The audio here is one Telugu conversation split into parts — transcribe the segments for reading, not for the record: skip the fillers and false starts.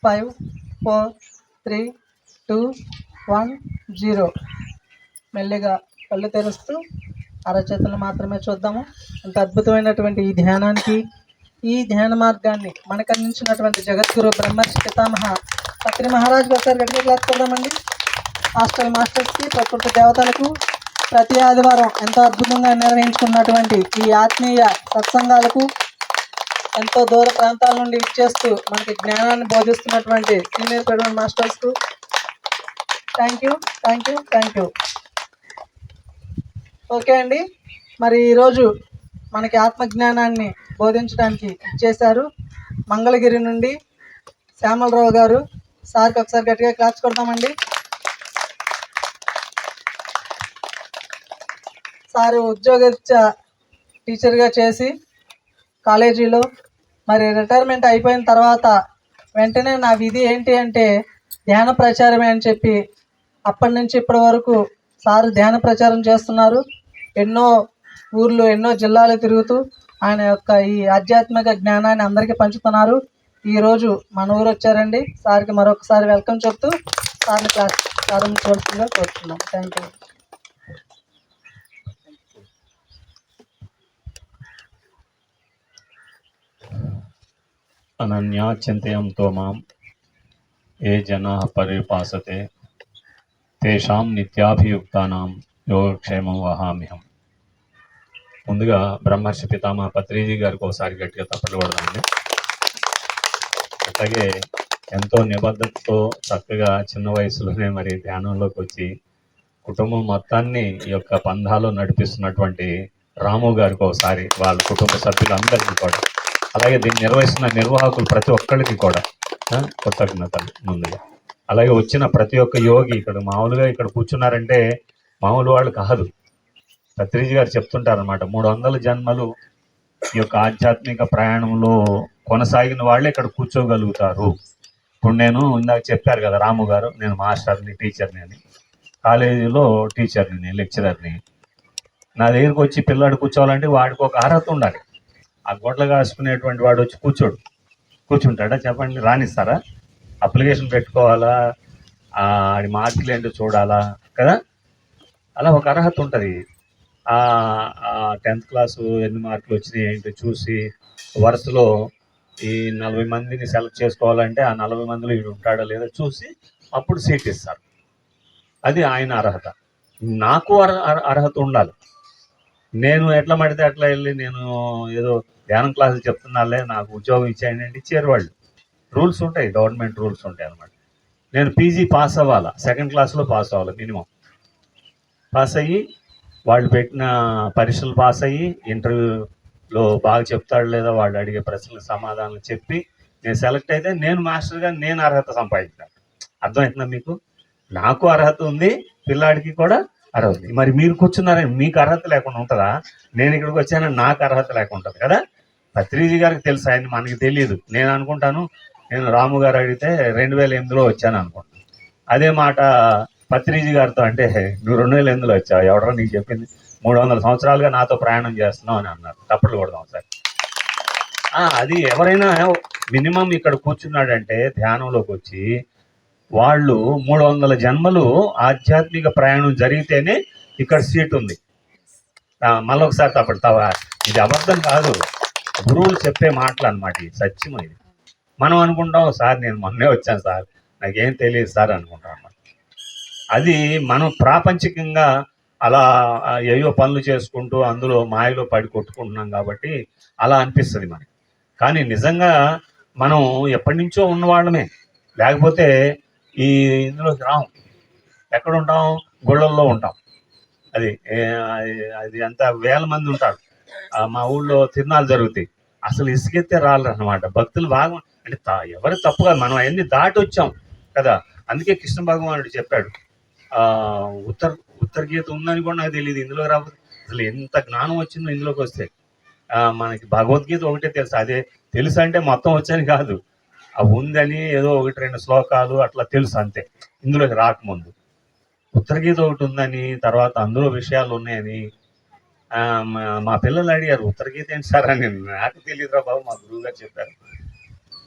5 4 3 2 1 0. మెల్లిగా కళ్ళు తెరుస్తూ అరచేతులు మాత్రమే చూద్దాము. అంత అద్భుతమైనటువంటి ఈ ధ్యానానికి, ఈ ధ్యాన మార్గాన్ని మనకు అందించినటువంటి జగద్గురు బ్రహ్మర్షి పితామహ పత్రి మహారాజుకి ఒకసారి గట్టిగా క్లాస్ కొడదామండి. హాస్టల్ మాస్టర్స్కి, ప్రకృతి దేవతలకు ప్రతి ఆదివారం ఎంతో అద్భుతంగా నిర్వహించుకున్నటువంటి ఈ ఆత్మీయ సత్సంగాలకు, ఎంతో దూర ప్రాంతాల నుండి ఇచ్చేస్తూ మనకి జ్ఞానాన్ని బోధిస్తున్నటువంటి సీనియర్ పెడవన్ మాస్టర్స్కు థ్యాంక్ యూ. ఓకే అండి, మరి ఈరోజు మనకి ఆత్మజ్ఞానాన్ని బోధించడానికి ఇచ్చేశారు మంగళగిరి నుండి శ్యామలరావు గారు. సార్కి ఒకసారి గట్టిగా క్లాప్స్ కొడతామండి. సారు ఉద్యోగరీత్యా టీచర్గా చేసి కాలేజీలో మరి రిటైర్మెంట్ అయిపోయిన తర్వాత వెంటనే నా విధి ఏంటి అంటే ధ్యాన ప్రచారమే అని చెప్పి అప్పటి నుంచి ఇప్పటి వరకు సారు ధ్యాన ప్రచారం చేస్తున్నారు. ఎన్నో ఊర్లు, ఎన్నో జిల్లాలు తిరుగుతూ ఆయన యొక్క ఈ ఆధ్యాత్మిక జ్ఞానాన్ని అందరికీ పంచుతున్నారు. ఈరోజు మన ఊరు వచ్చారండి. సార్కి మరొకసారి వెల్కమ్ చెప్తూ సార్ని క్లాస్ ప్రారంభించవలసిందిగా కోరుతున్నాం. Thank you. అనన్యా చింతయంతో మాం ఏ జనాః పరిపాసతే తేషాం నిత్యాభియుక్తానాం యోగక్షేమం వహామ్యహం. ముందుగా బ్రహ్మర్షి పితామహ పత్రిజీ గారికి ఒకసారి గట్టిగా తప్పట్లు కొడదామండి. అట్లాగే ఎంతో నిబద్ధతతో చక్కగా చిన్న వయసులోనే మరి ధ్యానంలోకి వచ్చి కుటుంబం మొత్తాన్ని ఈ యొక్క పంధాలో నడిపిస్తున్నటువంటి రాము గారికి ఒకసారి, వాళ్ళ కుటుంబ సభ్యులందరికీ కూడా, అలాగే దీన్ని నిర్వహిస్తున్న నిర్వాహకులు ప్రతి ఒక్కరికి కూడా కృతజ్ఞతలు ముందుగా. అలాగే వచ్చిన ప్రతి ఒక్క యోగి, ఇక్కడ మామూలుగా ఇక్కడ కూర్చున్నారంటే మామూలు వాళ్ళు కాదు. పత్రిజీ గారు చెప్తుంటారనమాట, 300 జన్మలు ఈ యొక్క ఆధ్యాత్మిక ప్రయాణంలో కొనసాగిన వాళ్ళే ఇక్కడ కూర్చోగలుగుతారు. ఇప్పుడు నేను ఇందాక చెప్పారు కదా రాము గారు, నేను మాస్టర్ని, టీచర్ని అని, కాలేజీలో టీచర్ని, నేను లెక్చరర్ని. నా దగ్గరికి వచ్చి పిల్లాడు కూర్చోవాలంటే వాడికి ఒక అర్హత ఉండాలి. ఆ గొడ్ల కాసుకునేటువంటి వాడు వచ్చి కూర్చుంటాడా చెప్పండి? రానిస్తారా? అప్లికేషన్ పెట్టుకోవాలా, ఆడి మార్కులు ఏంటో చూడాలా కదా. అలా ఒక అర్హత ఉంటుంది. 10th క్లాసు ఎన్ని మార్కులు వచ్చినాయి ఏంటో చూసి వరుసలో ఈ 40 మందిని సెలెక్ట్ చేసుకోవాలంటే ఆ 40 మందిలో వీడు ఉంటాడో లేదో చూసి అప్పుడు సీట్ ఇస్తారు. అది ఆయన అర్హత. నాకు అర్హత ఉండాలి. నేను ఎట్లా పడితే అట్లా వెళ్ళి నేను ఏదో ధ్యానం క్లాసులు చెప్తున్నాలే నాకు ఉద్యోగం ఇచ్చేయండి అంటే ఇచ్చారు వాళ్ళు. రూల్స్ ఉంటాయి, గవర్నమెంట్ రూల్స్ ఉంటాయి అన్నమాట. నేను పీజీ పాస్ అవ్వాలా, 2nd క్లాస్లో పాస్ అవ్వాలి మినిమం. పాస్ అయ్యి వాళ్ళు పెట్టిన పరీక్షలు పాస్ అయ్యి ఇంటర్వ్యూలో బాగా చెప్తాడు లేదా వాళ్ళు అడిగే ప్రశ్నలకు సమాధానాలు చెప్పి నేను సెలెక్ట్ అయితే నేను మాస్టర్గా నేను అర్హత సంపాదించాను. అర్థమవుతుందా మీకు? నాకు అర్హత ఉంది, పిల్లాడికి కూడా అర్హత ఉంది. మరి మీరు కూర్చున్నారని మీకు అర్హత లేకుండా ఉంటుందా? నేను ఇక్కడికి వచ్చానని నాకు అర్హత లేకుండా ఉంటుంది కదా. పత్రిజీ గారికి తెలుసు, ఆయన మనకి తెలియదు. నేను అనుకుంటాను, నేను రాము గారు అడిగితే 2008లో వచ్చాను అనుకుంటాను. అదే మాట పత్రిజీ గారితో అంటే నువ్వు 2008లో వచ్చావు, ఎవడో నీకు చెప్పింది, 300 సంవత్సరాలుగా నాతో ప్రయాణం చేస్తున్నావు అని అన్నారు. తప్పట్లు కొడదాం సార్. అది ఎవరైనా మినిమం ఇక్కడ కూర్చున్నాడంటే ధ్యానంలోకి వచ్చి వాళ్ళు 300 జన్మలు ఆధ్యాత్మిక ప్రయాణం జరిగితేనే ఇక్కడ సీట్ ఉంది. మళ్ళొకసారి తప్పడతావా? ఇది అబద్ధం కాదు, గురువులు చెప్పే మాటలు అనమాట. ఇది సత్యం. ఇది మనం అనుకుంటాం, సార్ నేను మొన్నే వచ్చాను సార్, నాకేం తెలియదు సార్ అనుకుంటాం అన్నమాట. అది మనం ప్రాపంచికంగా అలా ఏయో పనులు చేసుకుంటూ అందులో మాయలో పడి కొట్టుకుంటున్నాం కాబట్టి అలా అనిపిస్తుంది మనకి. కానీ నిజంగా మనం ఎప్పటి నుంచో ఉన్నవాళ్ళమే. లేకపోతే ఈ ఇందులోకి రాం. ఎక్కడ ఉంటాం? గుళ్ళల్లో ఉంటాం. అది అంత వేల మంది ఉంటారు. మా ఊళ్ళో తిరునాళ్ళు జరుగుతాయి, అసలు ఇసుకెత్తే రాళ్ళు అన్నమాట. భక్తులు బాగా అంటే ఎవరు తప్పు కాదు, మనం అవన్నీ దాటి వచ్చాం కదా. అందుకే కృష్ణ భగవానుడు చెప్పాడు, ఉత్తర గీత ఉందని కూడా నాకు తెలియదు, ఇందులో రాకపోతే అసలు ఎంత జ్ఞానం వచ్చిందో ఇందులోకి వస్తే. మనకి భగవద్గీత ఒకటే తెలుసు, అదే తెలుసు అంటే మొత్తం వచ్చని కాదు, ఉందని ఏదో 1-2 శ్లోకాలు అట్లా తెలుసు అంతే. ఇందులోకి రాకముందు ఉత్తర గీత ఒకటి ఉందని, తర్వాత అందులో విషయాలు ఉన్నాయని మా పిల్లలు అడిగారు, ఉత్తర గీత ఏంటి సార్ అని. నాకు తెలియదురా బాబు, మా గురువు గారు చెప్పారు.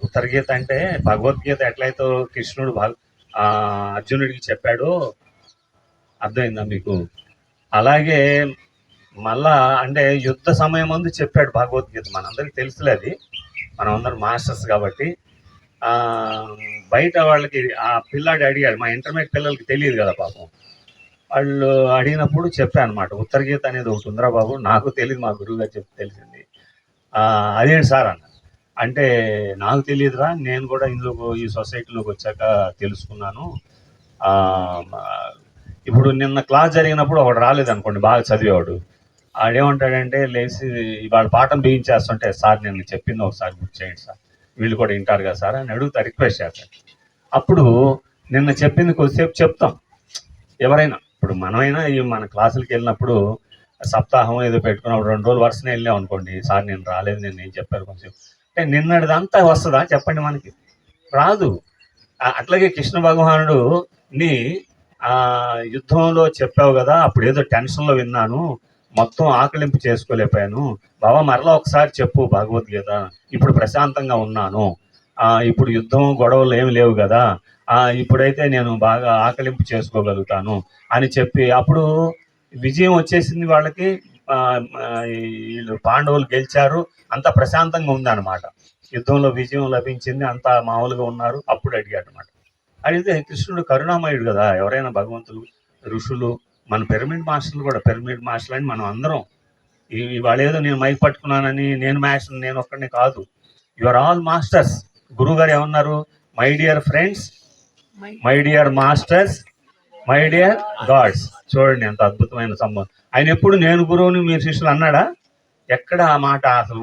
ఉత్తర గీత అంటే భగవద్గీత ఎట్లయితే కృష్ణుడు అర్జునుడికి చెప్పాడో, అర్థమైందా మీకు? అలాగే మళ్ళా అంటే యుద్ధ సమయం ముందు చెప్పాడు భగవద్గీత. మనందరికి తెలుసులే, అది మనం అందరం మాస్టర్స్ కాబట్టి. బయట వాళ్ళకి ఆ పిల్లాడు అడిగాడు, మా ఇంటర్మీడియట్ పిల్లలకి తెలియదు కదా పాపం. వాళ్ళు అడిగినప్పుడు చెప్పాను అనమాట, ఉత్తర గీత అనేది ఒకటి ఉందిరా బాబు, నాకు తెలియదు, మా గురువు గారు చెప్పి తెలిసింది. అదేంటి సార్ అన్న అంటే, నాకు తెలియదురా, నేను కూడా ఇందులో ఈ సొసైటీలోకి వచ్చాక తెలుసుకున్నాను. ఇప్పుడు నిన్న క్లాస్ జరిగినప్పుడు ఒకడు రాలేదనుకోండి, బాగా చదివేవాడు, ఆడేమంటాడంటే లేచి వాళ్ళ పాఠం బిగించేస్తుంటే, సార్ నేను చెప్పింది ఒకసారి గుర్తు చేయండి సార్, వీళ్ళు కూడా వింటారు కదా సార్ అని అడుగుతా, రిక్వెస్ట్ చేస్తాడు. అప్పుడు నిన్న చెప్పింది కొద్దిసేపు చెప్తాం ఎవరైనా. ఇప్పుడు మనమైనా మన క్లాసులకి వెళ్ళినప్పుడు సప్తాహం ఏదో పెట్టుకున్నప్పుడు 2 రోజులు వరుసనే వెళ్ళాం అనుకోండి, సార్ నేను రాలేదు, నేను ఏం చెప్పారు కొంచెం అంటే, నిన్నటిదంతా వస్తుందా చెప్పండి, మనకి రాదు. అట్లాగే కృష్ణ భగవానుడు నీ యుద్ధంలో చెప్పావు కదా, అప్పుడు ఏదో టెన్షన్లో విన్నాను, మొత్తం ఆకలింపు చేసుకోలేకపోయాను బాబా, మరలా ఒకసారి చెప్పు భగవద్గీత, ఇప్పుడు ప్రశాంతంగా ఉన్నాను, ఇప్పుడు యుద్ధం గొడవలు ఏమి లేవు కదా, ఇప్పుడైతే నేను బాగా ఆకలింపు చేసుకోగలుగుతాను అని చెప్పి, అప్పుడు విజయం వచ్చేసింది వాళ్ళకి, వీళ్ళు పాండవులు గెలిచారు, అంతా ప్రశాంతంగా ఉందన్నమాట, యుద్ధంలో విజయం లభించింది, అంతా మామూలుగా ఉన్నారు. అప్పుడు అడిగాడు అనమాట. అడిగితే కృష్ణుడు కరుణామయుడు కదా, ఎవరైనా భగవంతులు, ఋషులు, మన పిరమిడ్ మాస్టర్లు కూడా, పిరమిడ్ మాస్టర్లు అని మనం అందరం, ఇవాళ ఏదో నేను మైక్ పట్టుకున్నానని నేను మాస్టర్, నేను ఒక్కడిని కాదు, యు ఆర్ ఆల్ మాస్టర్స్. గురువు గారు ఏమన్నారు, my dear friends, my dear masters, my dear God's. చూడండి ఎంత అద్భుతమైన సంబంధం. ఆయన ఎప్పుడు నేను గురువుని మీరు శిష్యులు అన్నాడా? ఎక్కడ ఆ మాట అసలు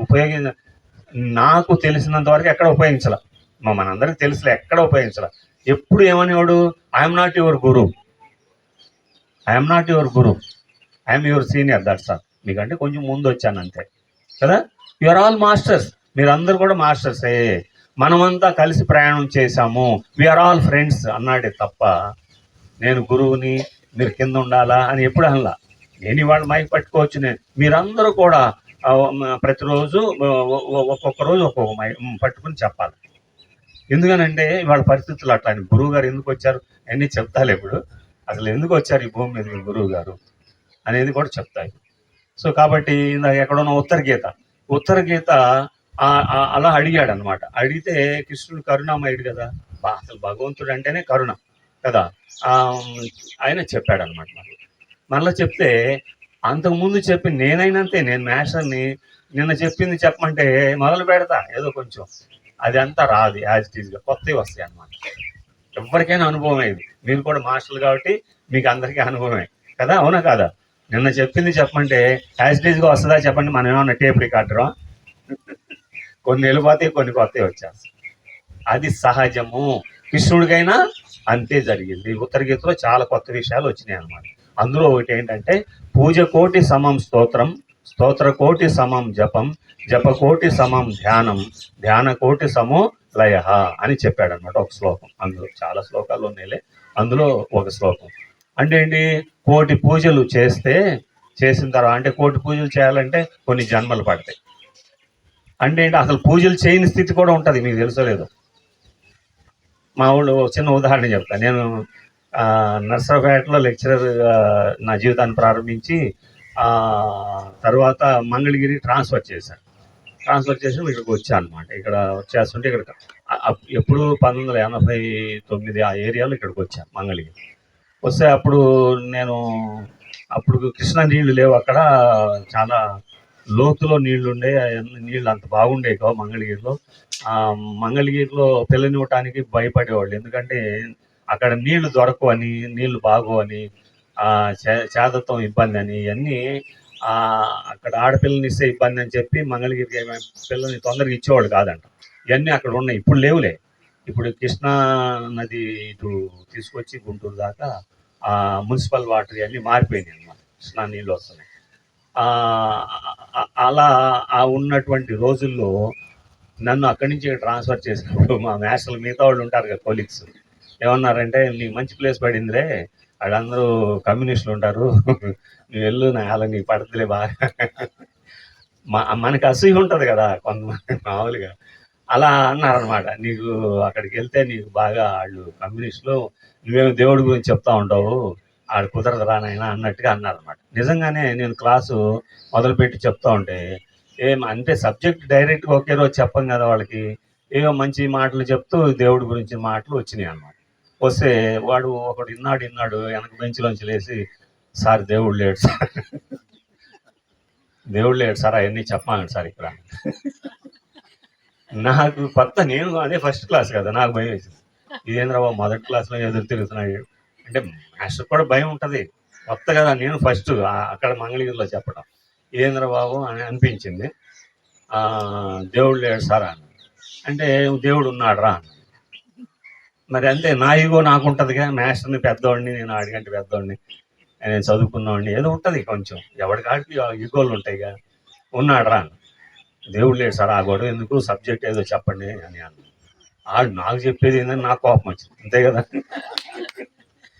నాకు తెలిసినంత వరకు ఎక్కడ ఉపయోగించాల, మనందరికి తెలుసులే, ఎక్కడ ఉపయోగించాల. ఎప్పుడు ఏమనేవాడు, I'm not your guru, I'm not your guru, I'm your senior, that's all. మీకంటే కొంచెం ముందు వచ్చాను అంతే కదా. యు ఆర్ ఆల్ మాస్టర్స్, మీరందరూ కూడా మాస్టర్సే, మనమంతా కలిసి ప్రయాణం చేశాము, వీఆర్ ఆల్ ఫ్రెండ్స్ అన్నాడే తప్ప, నేను గురువుని మీరు కింద ఉండాలా అని ఎప్పుడు అనలా. నేను ఇవాళ మైక్ పట్టుకోవచ్చు, నేను మీరందరూ కూడా ప్రతిరోజు ఒక్కొక్క రోజు ఒక్కొక్క మైక్ పట్టుకుని చెప్పాలి. ఎందుకనంటే వాళ్ళ పరిస్థితులు అట్లా. గురువు గారు ఎందుకు వచ్చారు అన్నీ చెప్తారు, ఇప్పుడు అసలు ఎందుకు వచ్చారు ఈ భూమి మీద గురువు గారు అనేది కూడా చెప్తాయి. సో కాబట్టి ఇందాక ఎక్కడున్న ఉత్తర గీత అలా అడిగాడు అనమాట. అడిగితే కృష్ణుడు కరుణామయుడు కదా, అసలు భగవంతుడు అంటేనే కరుణ కదా, ఆయన చెప్పాడు అనమాట. మళ్ళీ చెప్తే అంతకుముందు చెప్పి నేనైనంతే, నేను మాస్టర్ని, నిన్న చెప్పింది చెప్పమంటే మొదలు పెడతా ఏదో కొంచెం, అది అంతా రాదు, యాజ్ ఇట్ ఈజ్గా కొత్తవి వస్తాయి అన్నమాట. ఎవరికైనా అనుభవం అయింది, మీరు కూడా మాస్టర్లు కాబట్టి మీకు అందరికీ అనుభవమే కదా, అవునా కాదా? నిన్న చెప్పింది చెప్పమంటే యాజ్ ఇట్ ఈజ్గా వస్తుందా చెప్పండి, మనం ఏమన్నా టేప్ రికార్డరా? కొన్ని వెళ్ళిపోతాయి, కొన్ని కొత్తవి వచ్చేస్తాయి, అది సహజము. కృష్ణుడికైనా అంతే జరిగింది. ఉత్తర గీతలో చాలా కొత్త విషయాలు వచ్చినాయి అన్నమాట. అందులో ఒకటి ఏంటంటే, పూజ కోటి సమం స్తోత్రం, స్తోత్ర కోటి సమం జపం, జపకోటి సమం ధ్యానం, ధ్యాన కోటి సమో లయ అని చెప్పాడు అనమాట ఒక శ్లోకం. అందులో చాలా శ్లోకాలు ఉన్నాయిలే, అందులో ఒక శ్లోకం అంటే ఏంటి, కోటి పూజలు చేసిన తర్వాత, అంటే కోటి పూజలు చేయాలంటే కొన్ని జన్మలు పడతాయి. అంటే ఏంటి, అసలు పూజలు చేయని స్థితి కూడా ఉంటుంది, మీకు తెలుసో లేదో. మా ఊళ్ళో చిన్న ఉదాహరణ చెప్తాను. నేను నర్సరావుపేటలో లెక్చరర్గా నా జీవితాన్ని ప్రారంభించి తర్వాత మంగళగిరి ట్రాన్స్ఫర్ చేసి ఇక్కడికి వచ్చాను అనమాట. ఇక్కడ వచ్చేస్తుంటే ఇక్కడ ఎప్పుడు 1989 ఆ ఏరియాలో ఇక్కడికి వచ్చాను మంగళగిరి. వస్తే అప్పుడు కృష్ణా నీళ్లు లేవు అక్కడ, చాలా లోతులో నీళ్లుండే, నీళ్ళు అంత బాగుండే కావు మంగళగిరిలో. మంగళగిరిలో పిల్లనివ్వటానికి భయపడేవాళ్ళు, ఎందుకంటే అక్కడ నీళ్లు దొరకవని, నీళ్లు బాగోవని, చేదత్వం ఇబ్బంది అని, ఇవన్నీ అక్కడ ఆడపిల్లని ఇస్తే ఇబ్బంది అని చెప్పి మంగళగిరికి పిల్లల్ని తొందరగా ఇచ్చేవాళ్ళు కాదంట. ఇవన్నీ అక్కడ ఉన్నాయి, ఇప్పుడు లేవులే. ఇప్పుడు కృష్ణా నది ఇటు తీసుకొచ్చి గుంటూరు దాకా మున్సిపల్ వాటర్ ఇవన్నీ మారిపోయినాయి అన్నమాట, కృష్ణా నీళ్ళు వస్తున్నాయి. అలా ఉన్నటువంటి రోజుల్లో నన్ను అక్కడి నుంచి ట్రాన్స్ఫర్ చేసినప్పుడు మా మాస్టర్లు, మిగతా వాళ్ళు ఉంటారు కదా కొలీగ్స్, ఏమన్నారంటే, నీకు మంచి ప్లేస్ పడిందిలే, వాళ్ళందరూ కమ్యూనిస్టులు ఉంటారు, నువ్వు వెళ్ళు, అలా నీకు పడుతులే బాగా. మనకు అసూయ ఉంటుంది కదా కొంతమంది మామూలుగా. అలా అన్నారనమాట. నీకు అక్కడికి వెళ్తే నీకు బాగా వాళ్ళు కమ్యూనిస్టులు, నువ్వేమో దేవుడి గురించి చెప్తా ఉంటావు, ఆడు కుదరదు రా నాయనా అన్నట్టుగా అన్నారనమాట. నిజంగానే నేను క్లాసు మొదలుపెట్టి చెప్తా ఉంటే అంటే సబ్జెక్ట్ డైరెక్ట్గా ఒకే రోజు చెప్పం కదా వాళ్ళకి, ఏవో మంచి మాటలు చెప్తూ దేవుడి గురించి మాటలు వచ్చినాయి అన్నమాట. వస్తే వాడు ఒకడు ఇన్నాడు వెనక బెంచ్లోంచి లేచి, సార్ దేవుడు లేడు సార్, దేవుడు లేడు సార్, అవన్నీ చెప్పాను సార్ ఇక్కడ. నాకు కొత్త, నేను అదే ఫస్ట్ క్లాస్ కదా, నాకు భయం వేసింది. ఇదేంద్ర బాబు మొదటి క్లాస్లో ఎదురు తిరుగుతున్నాడు అంటే, మాస్టర్ కూడా భయం ఉంటుంది, కొత్త కదా. నేను ఫస్ట్ అక్కడ మంగళగిరిలో చెప్పడం, ఇదేంద్ర బాబు అని అనిపించింది. దేవుడు లేడు సార్ అన్న అంటే, దేవుడు ఉన్నాడు రా అన్న. మరి అంతే, నా ఈగో నాకు ఉంటుందిగా, మాస్టర్ని పెద్దవాడిని, నేను ఆడిగంటే పెద్దవాడిని, నేను చదువుకున్నవాడిని, ఏదో ఉంటుంది కొంచెం, ఎవరికాడికి ఈగోలు ఉంటాయిగా. ఉన్నాడు రా అన్న. దేవుడు లేడు సార్, ఆ గొడవ ఎందుకు, సబ్జెక్ట్ ఏదో చెప్పండి అని అన్న. ఆడు నాకు చెప్పేది ఏంటని నాకు కోపం వచ్చింది, అంతే కదా.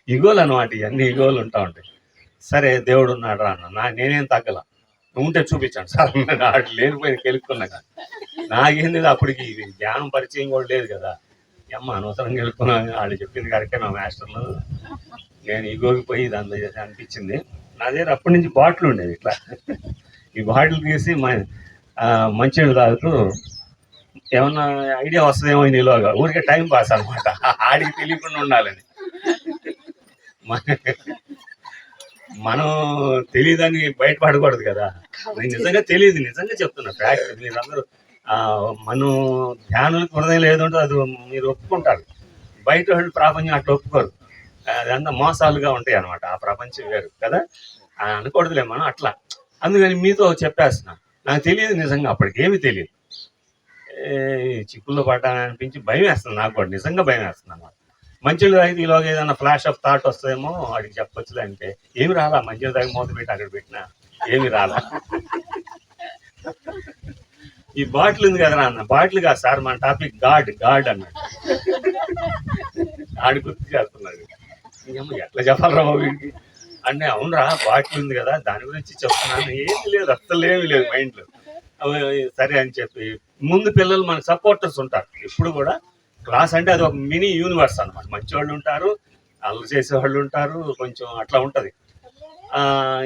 ఈగోలు అనమాట, ఇవన్నీ ఈగోలు ఉంటా ఉంటాయి. సరే దేవుడు ఉన్నాడు రా అన్న. నేనేం తగ్గల, నువ్వు ఉంటే చూపించాను సార్ అన్నాడు. ఆడు లేనిపోయిన గెలుక్కున్నా కానీ నాకేంది అప్పటికి జ్ఞానం పరిచయం కూడా లేదు కదా. అమ్మ అనవసరం గెలుక్కున్నా, వాళ్ళు చెప్పింది కరెక్టే నా మాస్టర్లు, నేను ఈగోకి పోయి దాని అనిపించింది. నా దగ్గర అప్పటి నుంచి బాటిల్ ఉండేది ఇట్లా, ఈ బాటిల్ తీసి మంచినీళ్ళు తాగుతూ ఏమన్నా ఐడియా వస్తుందేమో నీలోగా, ఊరికే టైం పాస్ అనమాట, ఆడికి తెలియకుండా ఉండాలని. మనం తెలియదని బయటపడకూడదు కదా. నిజంగా తెలియదు, నిజంగా చెప్తున్నా ఫ్యాక్ట్. మీరందరూ మనం ధ్యానులకు హృదయం లేదంటే అది మీరు ఒప్పుకుంటారు, బయట వాళ్ళు ప్రపంచం అట్లా ఒప్పుకోరు, అదంతా మోసాలుగా ఉంటాయి అనమాట. ఆ ప్రపంచం వేరు కదా, అనకూడదులే మనం అట్లా. అందుకని మీతో చెప్పేస్తున్నా, నాకు తెలియదు నిజంగా, అప్పటికేమీ తెలియదు. చిక్కుల్లో పడ్డానని అనిపించి భయం వేస్తుంది, నాకు కూడా నిజంగా భయం వేస్తుంది అన్నమాట. మంచిలు తాగితే ఈలోగా ఏదైనా ఫ్లాష్ ఆఫ్ థాట్ వస్తుందేమో, వాడికి చెప్పొచ్చులే అంటే ఏమి రాలా. మంచిలు తాగి మూత పెట్టి అక్కడ పెట్టినా ఏమి రాలా. ఈ బాటిల్ ఉంది కదరా అన్న, బాటిల్ కాదు సార్ మన టాపిక్ గాడ్ అన్నాడు. ఆడి గుర్తు చేస్తున్నాడు, ఎట్లా చెప్పాలరా వీడికి అంటే, అవునరా బాటిల్ ఉంది కదా దాని గురించి చెప్తున్నాను. ఏమి లేదు, అస్సలు ఏమి లేదు మైండ్లో. సరే అని చెప్పి, ముందు పిల్లలు మనకు సపోర్టర్స్ ఉంటారు ఎప్పుడు కూడా. క్లాస్ అంటే అది ఒక మినీ యూనివర్స్ అనమాట. మంచి వాళ్ళు ఉంటారు, అల్లరి చేసేవాళ్ళు ఉంటారు, కొంచెం అట్లా ఉంటుంది.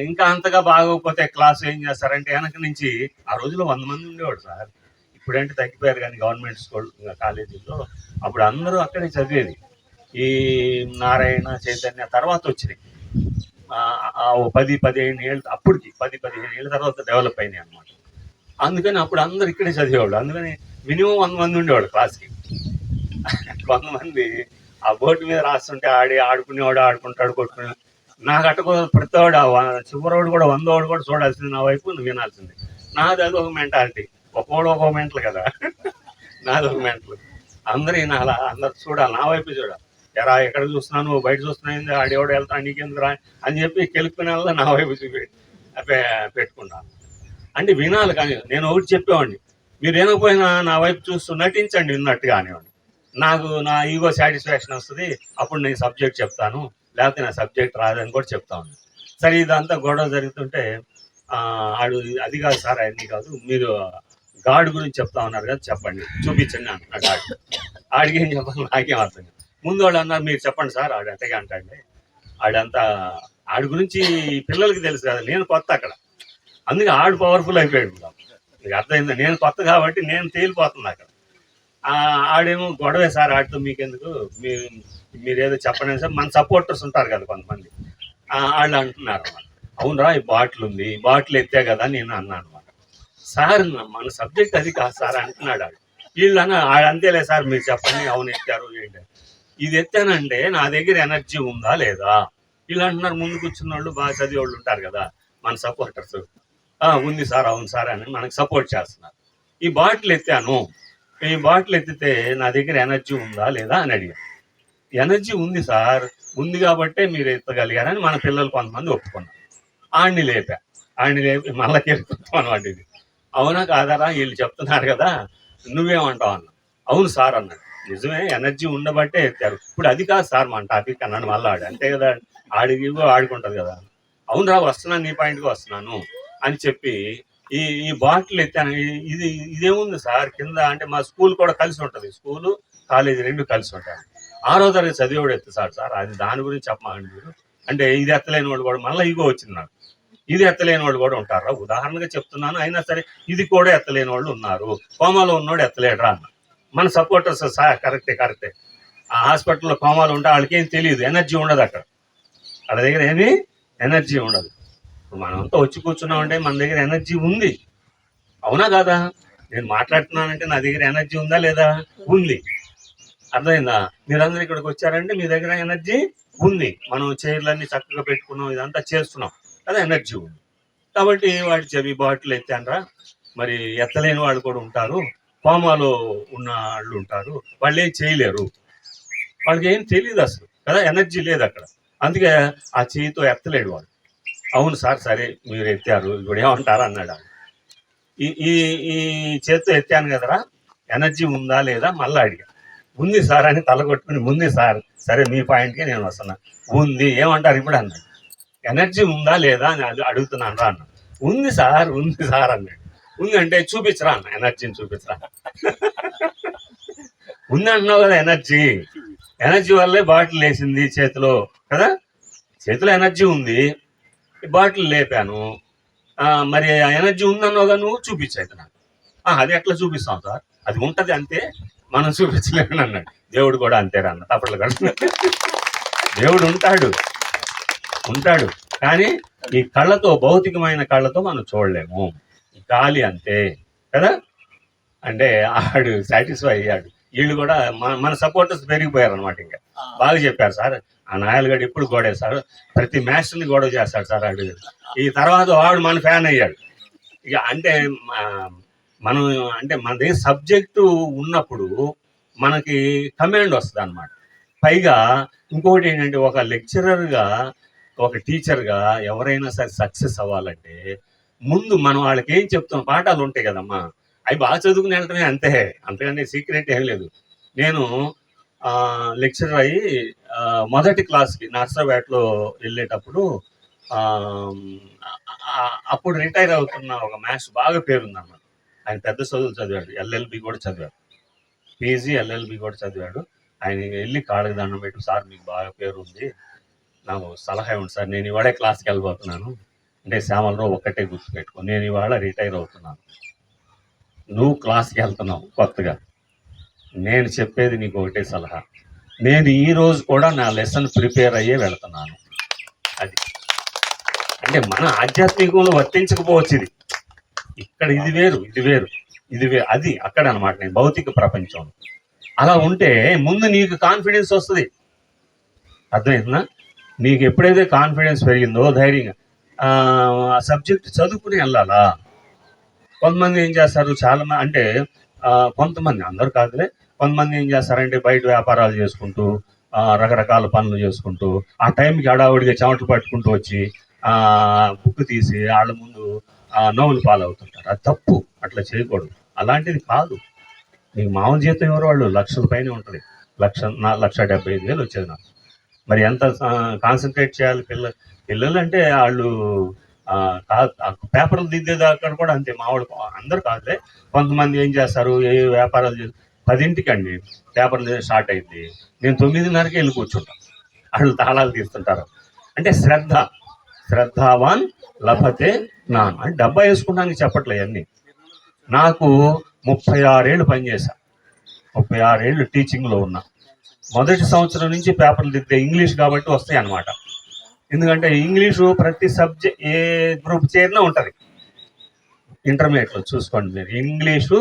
ఇంకా అంతగా బాగోకపోతే క్లాస్ ఏం చేస్తారంటే, వెనక నుంచి ఆ రోజుల్లో 100 మంది ఉండేవాడు సార్. ఇప్పుడంటే తగ్గిపోయారు కానీ గవర్నమెంట్ స్కూల్ కాలేజీల్లో అప్పుడు అందరూ అక్కడే చదివేది. ఈ నారాయణ చైతన్య తర్వాత వచ్చినాయి 10-15 ఏళ్ళు, అప్పటికి 10-15 ఏళ్ళ తర్వాత డెవలప్ అయినాయి అనమాట. అందుకని అప్పుడు అందరు ఇక్కడే చదివేవాళ్ళు. అందుకని మినిమం 100 మంది ఉండేవాడు క్లాస్కి. 100 మంది ఆ బోర్డు మీద రాస్తుంటే ఆడుకునేవాడు, ఆడుకుంటాడు, కొట్టుకునేవాడు. నాకు అట్టకు ప్రతివాడు చివరోడు కూడా 100వాడు కూడా చూడాల్సింది నా వైపు, నువ్వు వినాల్సింది. నాది అది ఒక మెంటాలిటీ, ఒక్కొక్క మెంటలు కదా. నాది ఒక మెంటలు, అందరూ వినాలా, అందరు చూడాలి, నా వైపు చూడాలి. ఎరా ఎక్కడ చూస్తున్నాను, బయట చూస్తున్నాయింది, ఆడేవాడు వెళ్తాను నీకెందుకు రా అని చెప్పి కెలుక్కునే వల్ల నా వైపు చూపి పెట్టుకున్నాను. అంటే వినాలి. కానీ నేను ఒకటి చెప్పేవాడిని, మీరు వినకపోయినా నా వైపు చూస్తూ నటించండి విన్నట్టుగా అనేవాడిని. నాకు నా ఈగో సాటిస్ఫాక్షన్ వస్తుంది, అప్పుడు నేను సబ్జెక్ట్ చెప్తాను, లేకపోతే నా సబ్జెక్ట్ రాదని కూడా చెప్తా ఉన్నాను. సరే ఇదంతా గొడవ జరుగుతుంటే ఆడు అది కాదు సార్, అన్నీ కాదు, మీరు గాడ్ గురించి చెప్తా ఉన్నారు కదా, చెప్పండి చూపించండి అంటున్నాడు. ఆడికి ఏం చెప్పాలి నాకేం అర్థం కాదు. ముందు వాళ్ళు అన్నారు, మీరు చెప్పండి సార్. ఆడు అంతగా అంటాడే, ఆడంతా ఆడి గురించి పిల్లలకి తెలుసు కదా, నేను కొత్త అక్కడ, అందుకే ఆడు పవర్ఫుల్ అయిపోయాడు. మీకు అర్థమైందా, నేను కొత్త కాబట్టి నేను తేలిపోతుంది అక్కడ. ఆడేమో గొడవే సార్, ఆడితో మీకెందుకు, మీరేదో చెప్పండి సార్. మన సపోర్టర్స్ ఉంటారు కదా కొంతమంది, వాళ్ళు అంటున్నారు అన్నమాట. అవునరా ఈ బాటిల్ ఉంది, ఈ బాటిల్ ఎత్తే కదా నేను అన్నా అనమాట. సార్ మన సబ్జెక్ట్ అది కాదు సార్ అంటున్నాడు ఆడు. వీళ్ళు అంతేలే సార్ మీరు చెప్పండి, అవును ఎత్తారు ఏంటి, ఇది ఎత్తానంటే నా దగ్గర ఎనర్జీ ఉందా లేదా. వీళ్ళు అంటున్నారు, ముందు కూర్చున్న వాళ్ళు బాగా చదివే వాళ్ళు ఉంటారు కదా మన సపోర్టర్స్, ఉంది సార్, అవును సార్ అని మనకు సపోర్ట్ చేస్తున్నారు. ఈ బాటిల్ ఎత్తాను, ఈ బాటిల్ ఎత్తితే నా దగ్గర ఎనర్జీ ఉందా లేదా అని అడిగాను. ఎనర్జీ ఉంది సార్, ఉంది కాబట్టే మీరు ఎత్తగలిగారని మన పిల్లలు కొంతమంది ఒప్పుకున్నారు. ఆడిని లేపి మళ్ళీ కెలుపుతాం అనమాట. ఇది అవునా కాదరా, వీళ్ళు చెప్తున్నారు కదా, నువ్వేమంటావు అన్న. అవును సార్ అన్నాడు. నిజమే, ఎనర్జీ ఉండబట్టే ఎత్తారు. ఇప్పుడు అది కాదు సార్ మన టాపిక్ అన్నాను. మళ్ళీ అంతే కదా, ఆడుకుంటుంది కదా. అవునరా వస్తున్నాను, నీ పాయింట్కి వస్తున్నాను అని చెప్పి ఈ ఈ బాటిల్ ఎత్తాను. ఇదేముంది సార్ కింద అంటే మా స్కూల్ కూడా కలిసి ఉంటుంది, స్కూలు కాలేజీ రెండు కలిసి ఉంటాయి. 6వ తరగతి చదివేవాడు ఎత్తుతాడు సార్, అది దాని గురించి చెప్పమండి మీరు అంటే. ఇది ఎత్తలేని వాడు కూడా మళ్ళీ ఇగో వచ్చింది నాకు, ఇది ఎత్తలేని వాళ్ళు కూడా ఉంటారా, ఉదాహరణగా చెప్తున్నాను. అయినా సరే ఇది కూడా ఎత్తలేని వాళ్ళు ఉన్నారు, కోమాలో ఉన్నవాడు ఎత్తలేడరా అన్న. మన సపోర్టర్స్ సార్ కరెక్టే. ఆ హాస్పిటల్లో కోమాలో ఉంటే వాళ్ళకి ఏం తెలియదు, ఎనర్జీ ఉండదు అక్కడ, వాళ్ళ దగ్గర ఏమీ ఎనర్జీ ఉండదు. మనమంతా వచ్చి కూర్చున్నామంటే మన దగ్గర ఎనర్జీ ఉంది, అవునా కాదా? నేను మాట్లాడుతున్నానంటే నా దగ్గర ఎనర్జీ ఉందా లేదా? ఉంది. అర్థమైందా? మీరందరూ ఇక్కడికి వచ్చారంటే మీ దగ్గర ఎనర్జీ ఉంది. మనం చైర్లన్నీ చక్కగా పెట్టుకున్నాం, ఇదంతా చేస్తున్నాం కదా, ఎనర్జీ ఉంది. కాబట్టి వాడి చెవి బాటిల్ ఎత్తానరా. మరి ఎత్తలేని వాళ్ళు కూడా ఉంటారు, కోమాలో ఉన్న వాళ్ళు ఉంటారు, వాళ్ళు ఏం చేయలేరు, వాళ్ళకి ఏం తెలియదు అసలు కదా, ఎనర్జీ లేదు అక్కడ. అందుకే ఆ చేయితో ఎత్తలేడు వాడు. అవును సార్, సరే మీరు ఎత్తారు, ఇప్పుడు ఏమంటారా అన్నాడు. ఈ ఈ ఈ చేత్తో ఎత్తాను కదరా, ఎనర్జీ ఉందా లేదా మళ్ళీ అడిగా. ఉంది సార్ అని తల కొట్టుకుని, ఉంది సార్, సరే మీ పాయింట్కి నేను వస్తున్నా, ఉంది ఏమంటారు ఇప్పుడు అన్నాడు. ఎనర్జీ ఉందా లేదా అని అడుగుతున్నాను రా అన్న. ఉంది సార్ అన్నాడు. ఉంది అంటే చూపించరా అన్న, ఎనర్జీని చూపించరా. ఉంది అంటున్నావు కదా, ఎనర్జీ వల్లే బాటిల్ వేసింది చేతిలో కదా, చేతిలో ఎనర్జీ ఉంది, బాటిల్ లేపాను. మరి ఆ ఎనర్జీ ఉందన్నావుగా నువ్వు, చూపించైతే నాకు. అది ఎట్లా చూపిస్తాం సార్, అది ఉంటది అంతే, మనం చూపించలేమని అన్నాడు. దేవుడు కూడా అంతేరా అన్న, తప్పట్లు కదా. దేవుడు ఉంటాడు కానీ ఈ కళ్ళతో, భౌతికమైన కళ్ళతో మనం చూడలేము. గాలి అంతే కదా. అంటే ఆడు సాటిస్ఫై అయ్యాడు. వీళ్ళు కూడా మన సపోర్టర్స్ పెరిగిపోయారు అనమాట. ఇంకా బాగా చెప్పారు సార్, ఆ నాయలగడ్డ ఎప్పుడు గొడవ సార్, ప్రతి మ్యాచ్ని గొడవ చేస్తాడు సార్ ఆడు. ఈ తర్వాత వాడు మన ఫ్యాన్ అయ్యాడు. ఇక అంటే మనం అంటే మన దగ్గర సబ్జెక్టు ఉన్నప్పుడు మనకి కమాండ్ వస్తుంది అనమాట. పైగా ఇంకొకటి ఏంటంటే, ఒక లెక్చరర్గా, ఒక టీచర్గా ఎవరైనా సరే సక్సెస్ అవ్వాలంటే ముందు మనం వాళ్ళకి ఏం చెప్తాం, పాఠాలు ఉంటాయి కదమ్మా, అవి బాగా చదువుకుని వెళ్ళటమే అంతే, అంతేగాని సీక్రెట్ ఏం లేదు. నేను లెక్చరర్ అయ్యి మొదటి క్లాస్కి నర్సరాపేటలో వెళ్ళేటప్పుడు అప్పుడు రిటైర్ అవుతున్న ఒక మ్యాథ్స్ బాగా పేరుందన్నమాట. ఆయన పెద్ద చదువులు చదివాడు, ఎల్ఎల్బి కూడా చదివాడు, పీజీ ఎల్ఎల్బి కూడా చదివాడు. ఆయన వెళ్ళి కాళ్ళకి దండం పెట్టి, సార్ మీకు బాగా పేరు ఉంది, నాకు సలహా ఇవ్వండి సార్, నేను ఇవాడే క్లాస్కి వెళ్ళిపోతున్నాను అంటే, శ్యామలరావు ఒక్కటే గుర్తుపెట్టుకో, నేను ఇవాళ రిటైర్ అవుతున్నాను, నువ్వు క్లాస్కి వెళ్తున్నావు కొత్తగా, నేను చెప్పేది నీకు ఒకటే సలహా, నేను ఈరోజు కూడా నా లెసన్ ప్రిపేర్ అయ్యే వెళుతున్నాను. అది అంటే మన ఆధ్యాత్మికంలో వర్తించకపోవచ్చు, ఇది ఇక్కడ ఇది వేరు, అది అక్కడ అనమాట. నేను భౌతిక ప్రపంచం అలా ఉంటే ముందు నీకు కాన్ఫిడెన్స్ వస్తుంది, అర్థమవుతుందా? నీకు ఎప్పుడైతే కాన్ఫిడెన్స్ పెరిగిందో, ధైర్యంగా ఆ సబ్జెక్ట్ చదువుకుని వెళ్ళాలా. కొంతమంది ఏం చేస్తారు, చాలా అంటే కొంతమంది, అందరూ కాదులే, కొంతమంది ఏం చేస్తారంటే బయట వ్యాపారాలు చేసుకుంటూ, రకరకాల పనులు చేసుకుంటూ, ఆ టైంకి హడావుడిగా చెమటలు పట్టుకుంటూ వచ్చి బుక్ తీసి వాళ్ళ ముందు నవ్వులు పాలవుతుంటారు. అది తప్పు, అట్లా చేయకూడదు. అలాంటిది కాదు. నీకు మామూలు జీతం ఎవరు, వాళ్ళు లక్షల పైన ఉంటుంది, 1,75,000 వచ్చేది నాకు. మరి ఎంత కాన్సన్ట్రేట్ చేయాలి పిల్లలు అంటే, వాళ్ళు పేపర్లు దిద్దేదాకా కూడా అంతే. మామూలు అందరూ కాదులే, కొంతమంది ఏం చేస్తారు, ఏ వ్యాపారాలు చేసి 10ంటికి అండి పేపర్లు స్టార్ట్ అయింది, నేను 9:30కి వెళ్ళి కూర్చుంటాను, వాళ్ళు తాళాలు తీస్తుంటారు. అంటే శ్రద్ధావాన్ లభతే జ్ఞానం అంటే డబ్బా వేసుకుంటానికి చెప్పట్లే అన్నీ. నాకు 36 ఏళ్ళు పనిచేశా, 36 ఏళ్ళు టీచింగ్లో ఉన్నా. మొదటి సంవత్సరం నుంచి పేపర్లు దిద్దే, ఇంగ్లీష్ కాబట్టి వస్తాయి అన్నమాట. ఎందుకంటే ఇంగ్లీషు ప్రతి సబ్జెక్ట్, ఏ గ్రూప్ చేరినా ఉంటుంది. ఇంటర్మీడియట్లో చూసుకోండి మీరు, ఇంగ్లీషు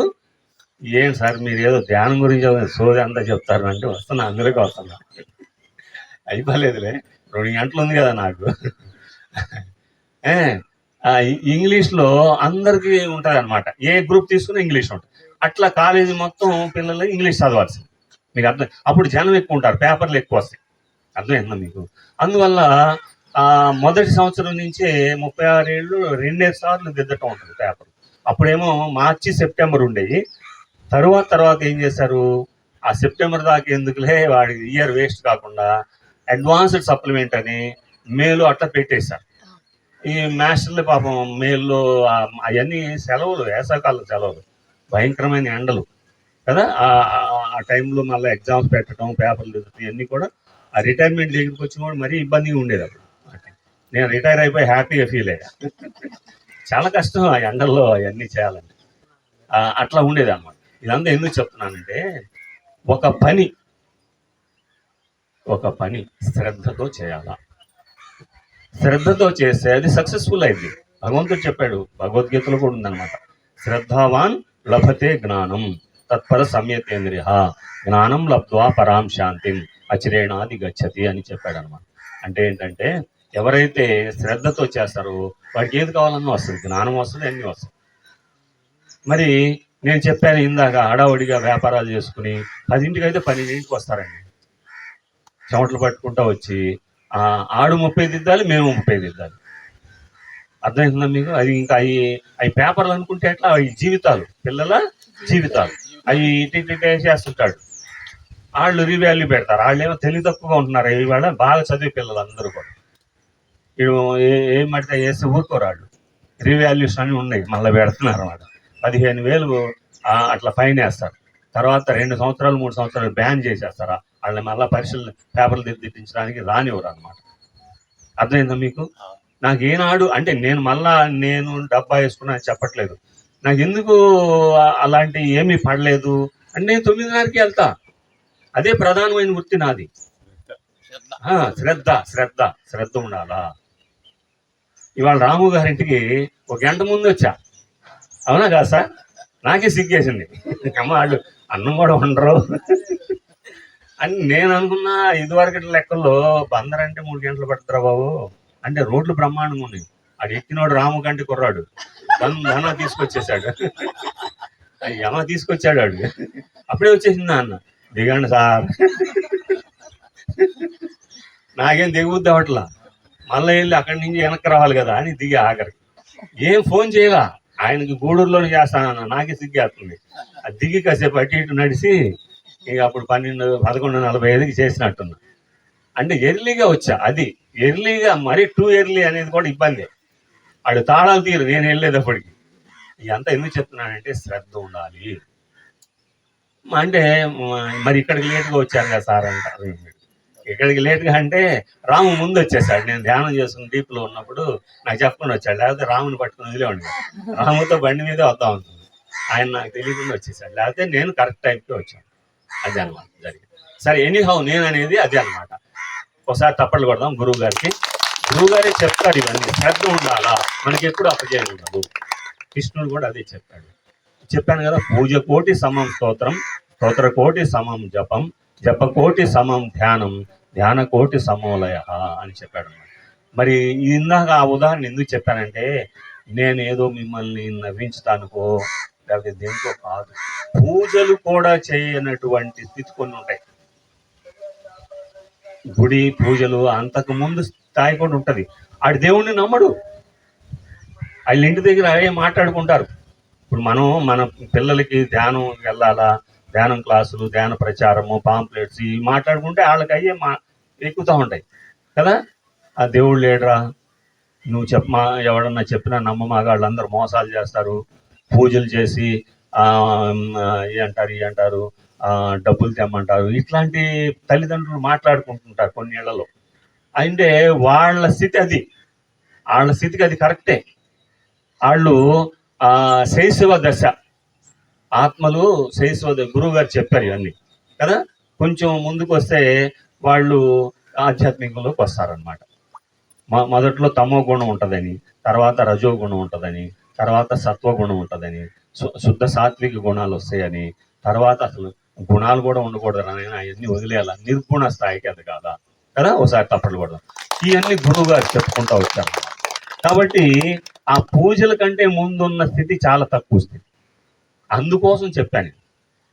ఏం సార్ మీరు ఏదో ధ్యానం గురించి సోది అంతా చెప్తారు అంటే వస్తున్నా, అందరికీ వస్తున్నా, అయిపోలేదులే, 2 గంటలు ఉంది కదా నాకు. ఇంగ్లీష్లో అందరికీ ఉంటుంది అనమాట, ఏ గ్రూప్ తీసుకున్నా ఇంగ్లీష్ ఉంటుంది. అట్లా కాలేజీ మొత్తం పిల్లలు ఇంగ్లీష్ చదవాల్సింది. మీకు అర్థం, అప్పుడు జనం ఎక్కువ ఉంటారు, పేపర్లు ఎక్కువ వస్తాయి, అర్థమైందా మీకు? అందువల్ల మొదటి సంవత్సరం నుంచే 36 ఏళ్ళు 2 సార్లు దిద్దటం ఉంటుంది పేపర్. అప్పుడేమో మార్చి సెప్టెంబర్ ఉండేవి. తర్వాత ఏం చేశారు, ఆ సెప్టెంబర్ దాకా ఎందుకులే వాడి ఇయర్ వేస్ట్ కాకుండా అడ్వాన్స్డ్ సప్లిమెంట్ అని మేలో అట్లా పెట్టేశారు. ఈ మాస్టర్లు పాపం మేల్లో అవన్నీ సెలవులు, వేసవకాలం సెలవులు, భయంకరమైన ఎండలు కదా. ఆ టైంలో మళ్ళీ ఎగ్జామ్స్ పెట్టడం, పేపర్లు ఇవన్నీ కూడా ఆ రిటైర్మెంట్ దగ్గరికి వచ్చిన కూడా మరీ ఇబ్బందిగా ఉండేది అప్పుడు. నేను రిటైర్ అయిపోయి హ్యాపీగా ఫీల్ అయ్యా. చాలా కష్టం ఆ ఎండల్లో అవన్నీ చేయాలంటే. అట్లా ఉండేది అన్నమాట. ఇదంతా ఎందుకు చెప్తున్నానంటే, ఒక పని శ్రద్ధతో చేయాలా. శ్రద్ధతో చేస్తే అది సక్సెస్ఫుల్ అయింది. భగవంతుడు చెప్పాడు, భగవద్గీతలో కూడా ఉందన్నమాట. శ్రద్ధావాన్ లభతే జ్ఞానం తత్పర సంయతేంద్రియ జ్ఞానం లబ్ధ్వా పరాం శాంతిం అచిరేణాది గచ్చతి అని చెప్పాడు అనమాట. అంటే ఏంటంటే, ఎవరైతే శ్రద్ధతో చేస్తారో వాడికి ఏది కావాలన్నా వస్తుంది, జ్ఞానం వస్తుంది, అన్నీ వస్తుంది. మరి నేను చెప్పాను ఇందాక, హడావుడిగా వ్యాపారాలు చేసుకుని 10ంటికి అయితే 12ంటికి వస్తారండి, చెమటలు పట్టుకుంటా వచ్చి ఆడు 30 దిద్దాలి, మేము 30 దిద్దాలి. అర్థమవుతుందా మీకు? అది ఇంకా అవి పేపర్లు అనుకుంటే ఎట్లా, అవి జీవితాలు, పిల్లల జీవితాలు. అవి ఇటు వేసేస్తుంటాడు. వాళ్ళు రీవాల్యూ పెడతారు. వాళ్ళు ఏమో తెలివి తక్కువగా ఉంటున్నారు. ఇవాళ బాగా చదివే పిల్లలు అందరూ కూడా వీడు ఏం పడితే వేసి ఊరుకోరాళ్ళు. రీవాల్యూస్ అని ఉన్నాయి, మళ్ళీ పెడుతున్నారు అన్నమాట. 15,000 అట్లా ఫైన్ వేస్తారు. తర్వాత 2 సంవత్సరాలు 3 సంవత్సరాలు బ్యాన్ చేసేస్తారా వాళ్ళని. మళ్ళీ పరీక్షలు పేపర్లు దిద్దించడానికి రానివ్వరు అనమాట. అర్థమైందా మీకు? నాకు ఏనాడు అంటే నేను డబ్బా వేసుకున్నా చెప్పట్లేదు. నాకు ఎందుకు అలాంటి ఏమీ పడలేదు అంటే, నేను 9:30కి వెళ్తా. అదే ప్రధానమైన వృత్తి నాది. శ్రద్ధ ఉండాలా. ఇవాళ రాము గారింటికి 1 గంట ముందు వచ్చా. అవునా కాదు సార్? నాకే సిగ్గేసింది. అమ్మ వాళ్ళు అన్నం కూడా ఉండరు అని నేను అనుకున్నా. ఇదివరకు లెక్కల్లో బందర్ అంటే 3 గంటలు పడుతురా బాబు అంటే, రోడ్లు బ్రహ్మాండంగా ఉన్నాయి. అది ఎక్కినోడు రాము కంటే కుర్రాడు ధన తీసుకొచ్చేసాడు. యమ తీసుకొచ్చాడు వాడు. అప్పుడే వచ్చేసిందా అన్న, దిగండి సార్. నాకేం దిగుబుద్ది అవట్లా. మళ్ళీ వెళ్ళి అక్కడి నుంచి వెనక్కి రావాలి కదా అని దిగి ఆఖరికి ఏం ఫోన్ చేయలా. ఆయనకి గూడూరులోనే చేస్తానన్న, నాకే సిగ్గేస్తుంది. అది దిగి కాసేపు అటు ఇటు నడిచి ఇక అప్పుడు 11:45కి చేసినట్టున్నా. అంటే ఎర్లీగా వచ్చా. అది ఎర్లీగా, మరీ టూ ఎర్లీ అనేది కూడా ఇబ్బంది. వాడు తాళాలు తీరు నేను వెళ్ళేటప్పటికి. ఇదంతా ఎందుకు చెప్తున్నానంటే, శ్రద్ధ ఉండాలి. అంటే మరి ఇక్కడికి లేట్గా వచ్చాను కదా సార్ అంటారు. ఇక్కడికి లేట్గా అంటే, రాము ముందు వచ్చేసాడు. నేను ధ్యానం చేసుకుని డీప్లో ఉన్నప్పుడు నాకు చెప్పకుండా వచ్చాడు. లేకపోతే రాముని పట్టుకుని వదిలేవాడిని. రాముతో బండి మీదే వద్దాం ఉంటుంది. ఆయన నాకు తెలియకుండా వచ్చేసాడు. లేకపోతే నేను కరెక్ట్ టైంకి వచ్చాను. అదే అనమాట జరిగింది. సరే, ఎనీహౌ నేను అనేది అదే అనమాట. ఒకసారి తప్పట్లు కొడదాం గురువు గారికి. గురువు గారే చెప్తాడు ఇవన్నీ. శ్రద్ధ ఉండాలా, మనకి ఎప్పుడు అపజయం ఉండదు. కృష్ణుడు కూడా అదే చెప్పాడు. చెప్పాను కదా, పూజ కోటి సమం స్తోత్రం, స్తోత్ర కోటి సమం జపం, జప కోటి సమం ధ్యానం, ధ్యాన కోటి సమోలయ అని చెప్పాడు అన్నమాట. మరి ఇందాక ఆ ఉదాహరణ ఎందుకు చెప్పానంటే, నేను ఏదో మిమ్మల్ని నవ్వించడానికో లేకపోతే దేనికో కాదు. పూజలు కూడా చేయనటువంటి స్థితి కొన్ని ఉంటాయి. గుడి పూజలు అంతకు ముందు స్థాయి కూడా ఉంటది. ఆడి దేవుణ్ణి నమ్మడు. వాళ్ళ ఇంటి దగ్గర అవే మాట్లాడుకుంటారు. ఇప్పుడు మన పిల్లలకి ధ్యానం వెళ్ళాలా, ధ్యానం క్లాసులు, ధ్యాన ప్రచారము, పాంప్లెట్స్ ఇవి మాట్లాడుకుంటే వాళ్ళకి అయ్యే ఎక్కుతూ ఉంటాయి కదా. ఆ దేవుడు లేడరా, నువ్వు ఎవడన్నా చెప్పినా నమ్మమాగా, వాళ్ళందరూ మోసాలు చేస్తారు, పూజలు చేసి ఈ అంటారు డబ్బులు తెమ్మంటారు. ఇట్లాంటి తల్లిదండ్రులు మాట్లాడుకుంటుంటారు కొన్ని ఇళ్లలో. అంటే వాళ్ళ స్థితికి అది కరెక్టే. వాళ్ళు శైశవ దశ, ఆత్మలు శైశవ గురువు గారు చెప్పారు ఇవన్నీ కదా. కొంచెం ముందుకు వస్తే వాళ్ళు ఆధ్యాత్మికంలోకి వస్తారనమాట. మొదట్లో తమో గుణం ఉంటుందని, తర్వాత రజో గుణం ఉంటుందని, తర్వాత సత్వగుణం ఉంటుందని, శుద్ధ సాత్విక గుణాలు వస్తాయని, తర్వాత అసలు గుణాలు కూడా ఉండకూడదని అవన్నీ వదిలేయాల, నిర్గుణ స్థాయికి అది కాదా కదా. ఒకసారి తప్పట్లు కూడా ఇవన్నీ గురువు గారు చెప్పుకుంటూ వచ్చారు. కాబట్టి ఆ పూజల కంటే ముందున్న స్థితి చాలా తక్కువ స్థితి. అందుకోసం చెప్పాను,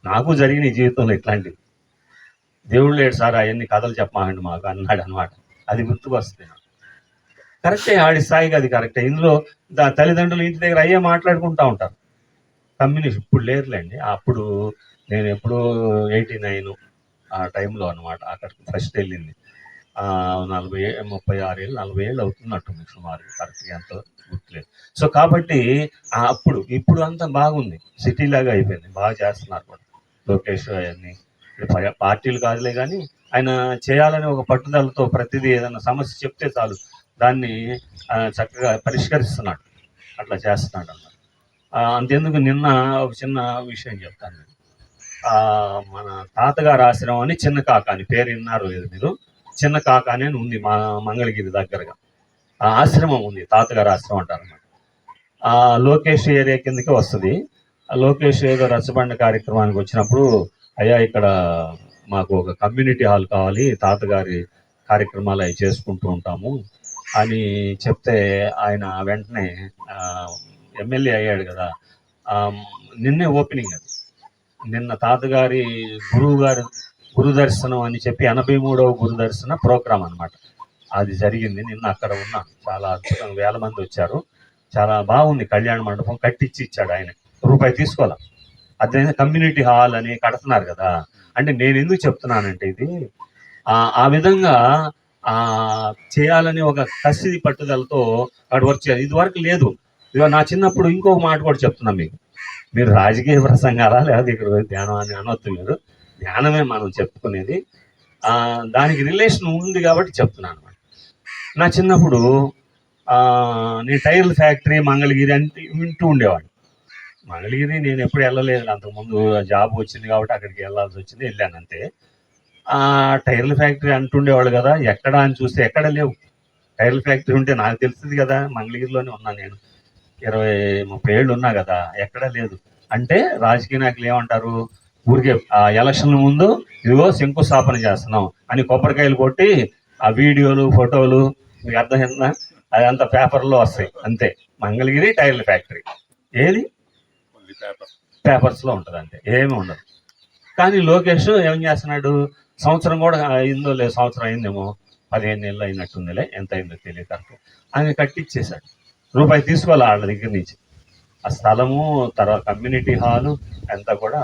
నాకు జరిగిన ఈ జీవితంలో ఇట్లాంటివి. దేవుడు లేడు సార్, అవన్నీ కథలు చెప్పమాకండి మాకు అన్నాడు అనమాట. అది గుర్తుకు వస్తుంది. కరెక్టే, ఆడి స్థాయికి అది కరెక్టే. ఇందులో తల్లిదండ్రులు ఇంటి దగ్గర అయ్యే మాట్లాడుకుంటూ ఉంటారు. కమ్యూనిస్ట్ ఇప్పుడు లేరులేండి. అప్పుడు నేను ఎప్పుడూ 89 ఆ టైంలో అనమాట అక్కడికి ఫస్ట్ వెళ్ళింది. 36 ఏళ్ళు 40 ఏళ్ళు అవుతున్నట్టుంది సుమారు, కరెక్ట్గా ఎంతో గుర్తులేదు. సో కాబట్టి ఇప్పుడు అంతా బాగుంది, సిటీ లాగా అయిపోయింది, బాగా చేస్తున్నారు కూడా లోకేష్ అవన్నీ. పార్టీలు కాదులే కానీ ఆయన చేయాలని ఒక పట్టుదలతో ప్రతిదీ ఏదైనా సమస్య చెప్తే చాలు దాన్ని చక్కగా పరిష్కరిస్తున్నాడు, అట్లా చేస్తున్నాడు అన్నమాట. అంతెందుకు నిన్న ఒక చిన్న విషయం చెప్తాను నేను. మన తాతగారు ఆశ్రమం అని చిన్న కాక అని పేరు విన్నారు లేదు మీరు? చిన్న కాక అని ఉంది మా మంగళగిరి దగ్గరగా. ఆ ఆశ్రమం ఉంది, తాతగారు ఆశ్రమం అంటారు అన్నమాట. లోకేష్ ఏరియా కిందకి వస్తుంది. లోకేష్ ఏదో రచ్చబండ కార్యక్రమానికి వచ్చినప్పుడు, అయ్యా ఇక్కడ మాకు ఒక కమ్యూనిటీ హాల్ కావాలి, తాతగారి కార్యక్రమాలు అవి చేసుకుంటూ ఉంటాము అని చెప్తే ఆయన వెంటనే ఎమ్మెల్యే అయ్యాడు కదా, నిన్నే ఓపెనింగ్ అది. నిన్న తాతగారి గురు దర్శనం అని చెప్పి 83వ గురు దర్శన ప్రోగ్రాం అనమాట, అది జరిగింది నిన్న. అక్కడ ఉన్నాను, చాలా అద్భుతంగా వేల మంది వచ్చారు, చాలా బాగుంది. కళ్యాణ మండపం కట్టించి ఇచ్చాడు ఆయన, రూపాయి తీసుకోవాలి. అదే కమ్యూనిటీ హాల్ అని కడుతున్నారు కదా. అంటే నేను ఎందుకు చెప్తున్నానంటే ఇది ఆ విధంగా చేయాలని ఒక కసి పట్టుదలతో అక్కడ వర్క్ చేయాలి. ఇది వరకు లేదు. ఇదిగో నా చిన్నప్పుడు ఇంకొక మాట కూడా చెప్తున్నా మీకు, మీరు రాజకీయ ప్రసంగాలా లేదా ఇక్కడ ధ్యానం అని అనొద్దు మీరు, ధ్యానమే మనం చెప్పుకునేది. దానికి రిలేషన్ ఉంది కాబట్టి చెప్తున్నాను అనమాట. నా చిన్నప్పుడు నేను టైర్ల ఫ్యాక్టరీ మంగళగిరి అంటే వింటూ ఉండేవాడిని. మంగళగిరి నేను ఎప్పుడు వెళ్ళలేదు, అంతకుముందు జాబ్ వచ్చింది కాబట్టి అక్కడికి వెళ్ళాల్సి వచ్చింది, వెళ్ళాను అంతే. టైర్ల ఫ్యాక్టరీ అంటుండేవాళ్ళు కదా, ఎక్కడ అని చూస్తే ఎక్కడ లేవు. టైర్ల ఫ్యాక్టరీ ఉంటే నాకు తెలుస్తుంది కదా, మంగళగిరిలోనే ఉన్నా నేను, 20-30 ఏళ్ళు ఉన్నా కదా, ఎక్కడా లేదు. అంటే రాజకీయ నాయకులు ఏమంటారు, ఊరికే ఎలక్షన్ ముందు ఇదిగో శంకుస్థాపన చేస్తున్నాం అని కొబ్బరికాయలు కొట్టి ఆ వీడియోలు ఫోటోలు మీకు అర్థమైందా, అదంతా పేపర్లో వస్తాయి అంతే. మంగళగిరి టైర్ల ఫ్యాక్టరీ ఏది పేపర్స్లో ఉంటుంది అంతే, ఏమీ ఉండదు. కానీ లోకేష్ ఏం చేస్తున్నాడు, సంవత్సరం కూడా అయిందో లేదు, సంవత్సరం అయిందేమో, 15 ఏళ్ళు అయినట్టుందిలే, ఎంత అయిందో తెలియదు కరెక్ట్. ఆయన కట్టించేశాడు, రూపాయి తీసుకోవాలి వాళ్ళ దగ్గర నుంచి. ఆ స్థలము తర్వాత కమ్యూనిటీ హాలు అంతా కూడా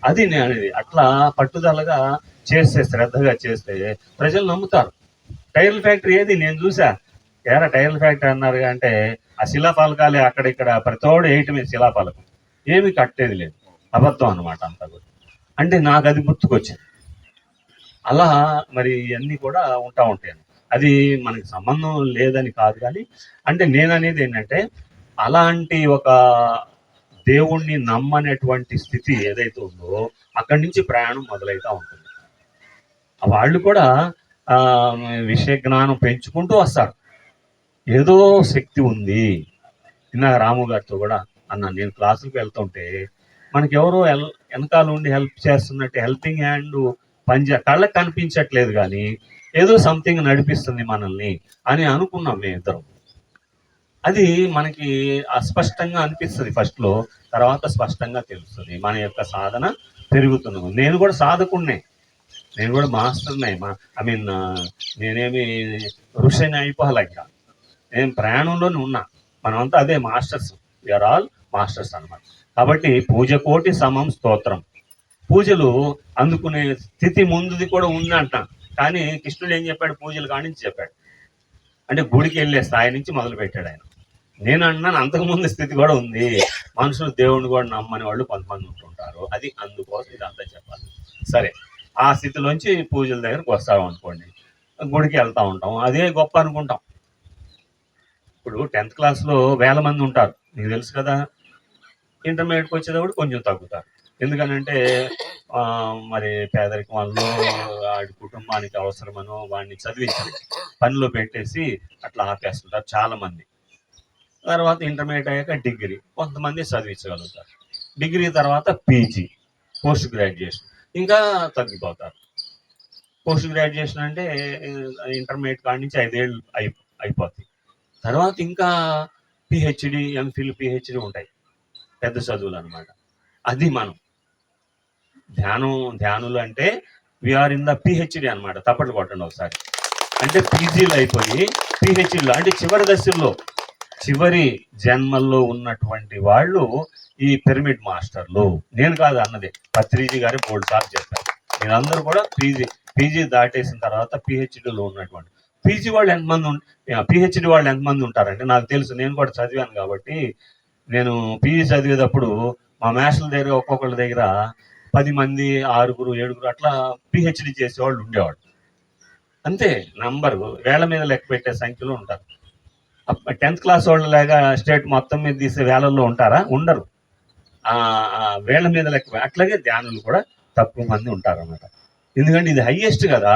అది నేను అట్లా పట్టుదలగా చేస్తే, శ్రద్ధగా చేస్తే ప్రజలు నమ్ముతారు. టైర్ల ఫ్యాక్టరీ ఏది నేను చూసా, ఏరా టైర్ల ఫ్యాక్టరీ అన్నారు అంటే ఆ శిలాఫలకాలే అక్కడిక్కడ ప్రతోడు వేయటమే శిలాఫలకం, ఏమి కట్టేది లేదు, అబద్ధం అనమాట అంతా కూడా. అంటే నాకు అది గుర్తుకొచ్చింది. అలా మరి అన్నీ కూడా ఉంటాయి. అది మనకి సంబంధం లేదని కాదు, కానీ అంటే నేను అనేది ఏంటంటే అలాంటి ఒక దేవుణ్ణి నమ్మనేటువంటి స్థితి ఏదైతే ఉందో అక్కడి నుంచి ప్రయాణం మొదలవుతూ ఉంటుంది. వాళ్ళు కూడా విషయ జ్ఞానం పెంచుకుంటూ వస్తారు. ఏదో శక్తి ఉంది. ఇందాక రాము గారితో కూడా అన్న, నేను క్లాసులకు వెళ్తుంటే మనకి ఎవరో వెనకాల ఉండి హెల్ప్ చేస్తున్నట్టు, హెల్పింగ్ హ్యాండ్ కళ్ళకి కనిపించట్లేదు కానీ ఏదో సంథింగ్ నడిపిస్తుంది మనల్ని అని అనుకున్నాం మేము ఇద్దరం. అది మనకి అస్పష్టంగా అనిపిస్తుంది ఫస్ట్లో, తర్వాత స్పష్టంగా తెలుస్తుంది. మన యొక్క సాధన పెరుగుతున్నాము. నేను కూడా సాధకుడినే, నేను కూడా మాస్టర్నే. నేనేమి ఋషిని అయిపోవాలి, ఇంకా నేను ప్రయాణంలోనే ఉన్నా. మనమంతా అదే మాస్టర్స్, వీఆర్ ఆల్ మాస్టర్స్ అన్నమాట. కాబట్టి పూజ కోటి సమం స్తోత్రం, పూజలు అందుకునే స్థితి ముందుది కూడా ఉందంట. కానీ కృష్ణుడు ఏం చెప్పాడు, పూజలు కానించి చెప్పాడు. అంటే గుడికి వెళ్ళే స్థాయి నుంచి మొదలు పెట్టాడు ఆయన. నేను అన్నాను అంతకుముందు స్థితి కూడా ఉంది, మనుషులు దేవుడిని కూడా నమ్మని వాళ్ళు కొంతమంది ఉంటుంటారు, అది అందుకోసం ఇదంతా చెప్పాలి. సరే, ఆ స్థితిలోంచి పూజల దగ్గరకు వస్తాం అనుకోండి, గుడికి వెళ్తూ ఉంటాం, అదే గొప్ప అనుకుంటాం. ఇప్పుడు 10th క్లాస్లో 1000 మంది ఉంటారు, నీకు తెలుసు కదా. ఇంటర్మీడియట్కి వచ్చేటప్పుడు కొంచెం తగ్గుతారు. ఎందుకనంటే మరి పేదరికం వల్ల వాడి కుటుంబానికి అవసరమనో వాడిని చదివించాలి, పనిలో పెట్టేసి అట్లా ఆపేస్తుంటారు చాలామంది. తర్వాత ఇంటర్మీడియట్ అయ్యాక డిగ్రీ, కొంతమంది చదివించగలుగుతారు. డిగ్రీ తర్వాత పీజీ, పోస్ట్ గ్రాడ్యుయేషన్, ఇంకా తగ్గిపోతారు. పోస్ట్ గ్రాడ్యుయేషన్ అంటే ఇంటర్మీడియట్ కాడి నుంచి 5 ఏళ్ళు అయిపోతాయి. తర్వాత ఇంకా పిహెచ్డి, ఎంఫిల్, పిహెచ్డి ఉంటాయి, పెద్ద చదువులు అనమాట. అది మనం ధ్యానులు అంటే వీఆర్ ఇన్ ద పిహెచ్డి అనమాట. తప్పట్లు కొట్టండి ఒకసారి. అంటే పీజీలు అయిపోయి పిహెచ్డీలు అంటే చివరి దశల్లో, చివరి జన్మల్లో ఉన్నటువంటి వాళ్ళు ఈ పిరమిడ్ మాస్టర్లు. నేను కాదు అన్నది, పత్రిజీ గారి బోల్డ్ సార్లు చెప్పారు. మీరందరూ కూడా పీజీ దాటేసిన తర్వాత పిహెచ్డీలో ఉన్నటువంటి పీజీ వాళ్ళు పిహెచ్డి వాళ్ళు ఎంతమంది ఉంటారంటే నాకు తెలుసు, నేను కూడా చదివాను కాబట్టి. నేను పీజీ చదివేటప్పుడు మా మాస్టర్ల దగ్గర ఒక్కొక్కళ్ళ దగ్గర 10 మంది 6 7 అట్లా పిహెచ్డి చేసేవాళ్ళు ఉండేవాళ్ళు. అంతే, నంబర్ వేళ్ల మీద లెక్క పెట్టే సంఖ్యలో ఉంటారు. 10th క్లాస్ వాళ్ళలాగా స్టేట్ మొత్తం మీద తీసే వేలల్లో ఉంటారా? ఉండరు. వేళ్ల మీద లెక్క. అట్లాగే ధ్యానులు కూడా తక్కువ మంది ఉంటారన్నమాట. ఎందుకంటే ఇది హైయెస్ట్ కదా,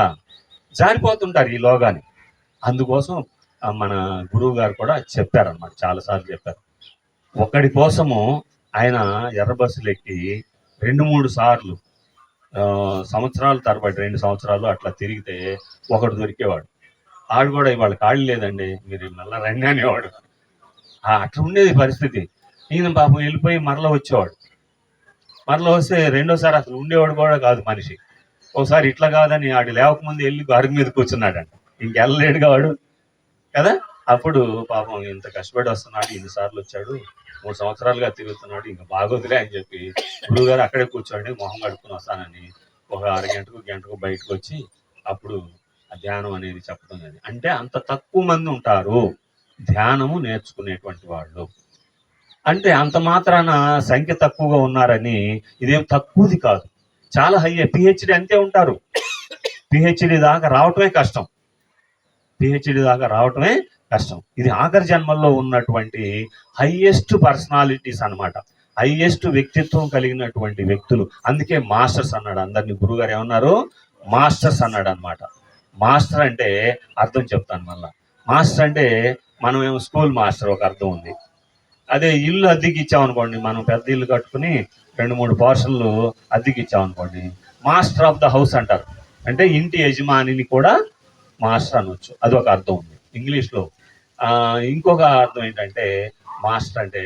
జారిపోతుంటారు ఈ లోగాని. అందుకోసం మన గురువు గారు కూడా చెప్పారన్నమాట, చాలాసార్లు చెప్పారు. ఒకడి కోసము ఆయన ఎర్ర బస్సులు ఎక్కి 2-3 సార్లు సంవత్సరాల తరబడి 2 సంవత్సరాలు అట్లా తిరిగితే ఒకడు దొరికేవాడు. ఆడు కూడా ఇవాళ ఖాళీ లేదండి, మీరు మళ్ళా రండి అనేవాడు. అట్లా ఉండేది పరిస్థితి. ఈయన పాపం వెళ్ళిపోయి మరలా వచ్చేవాడు. మరలా వస్తే రెండోసారి అసలు ఉండేవాడు కూడా కాదు మనిషి. ఒకసారి ఇట్లా కాదని ఆడు లేవకముందు వెళ్ళి అరుగు మీద కూర్చున్నాడంట. ఇంకెళ్ళలేడుగా వాడు కదా. అప్పుడు పాపం ఇంత కష్టపడి వస్తున్నాడు, ఇన్నిసార్లు వచ్చాడు, 3 సంవత్సరాలుగా తిరుగుతున్నాడు, ఇంకా బాగోదులే అని చెప్పి గురువు గారు అక్కడే కూర్చోండి, మొహం కడుక్కుని వస్తానని ఒక గంటకు బయటకు వచ్చి అప్పుడు ఆ ధ్యానం అనేది చెప్పడం అది. అంటే అంత తక్కువ మంది ఉంటారు ధ్యానము నేర్చుకునేటువంటి వాళ్ళు. అంటే అంత మాత్రాన సంఖ్య తక్కువగా ఉన్నారని ఇదేం తక్కువది కాదు, చాలా హై. పిహెచ్డి అంతే ఉంటారు. పిహెచ్డి దాకా రావటమే కష్టం. ఇది ఆఖరి జన్మల్లో ఉన్నటువంటి హైయెస్ట్ పర్సనాలిటీస్ అన్నమాట, హైయెస్ట్ వ్యక్తిత్వం కలిగినటువంటి వ్యక్తులు. అందుకే మాస్టర్స్ అన్నాడు అందరినీ. గురుగారు ఏమన్నారు? మాస్టర్స్ అన్నాడు అనమాట. మాస్టర్ అంటే అర్థం చెప్తాను మళ్ళా. మాస్టర్ అంటే మనం ఏమో స్కూల్ మాస్టర్ ఒక అర్థం ఉంది. అదే ఇల్లు అద్దెకి ఇచ్చామనుకోండి, మనం పెద్ద ఇల్లు కట్టుకుని 2-3 పోర్షన్లు అద్దెకి ఇచ్చామనుకోండి, మాస్టర్ ఆఫ్ ద హౌస్ అంటారు. అంటే ఇంటి యజమానిని కూడా మాస్టర్ అనవచ్చు, అదొక అర్థం ఉంది ఇంగ్లీష్లో. ఇంకొక అర్థం ఏంటంటే మాస్టర్ అంటే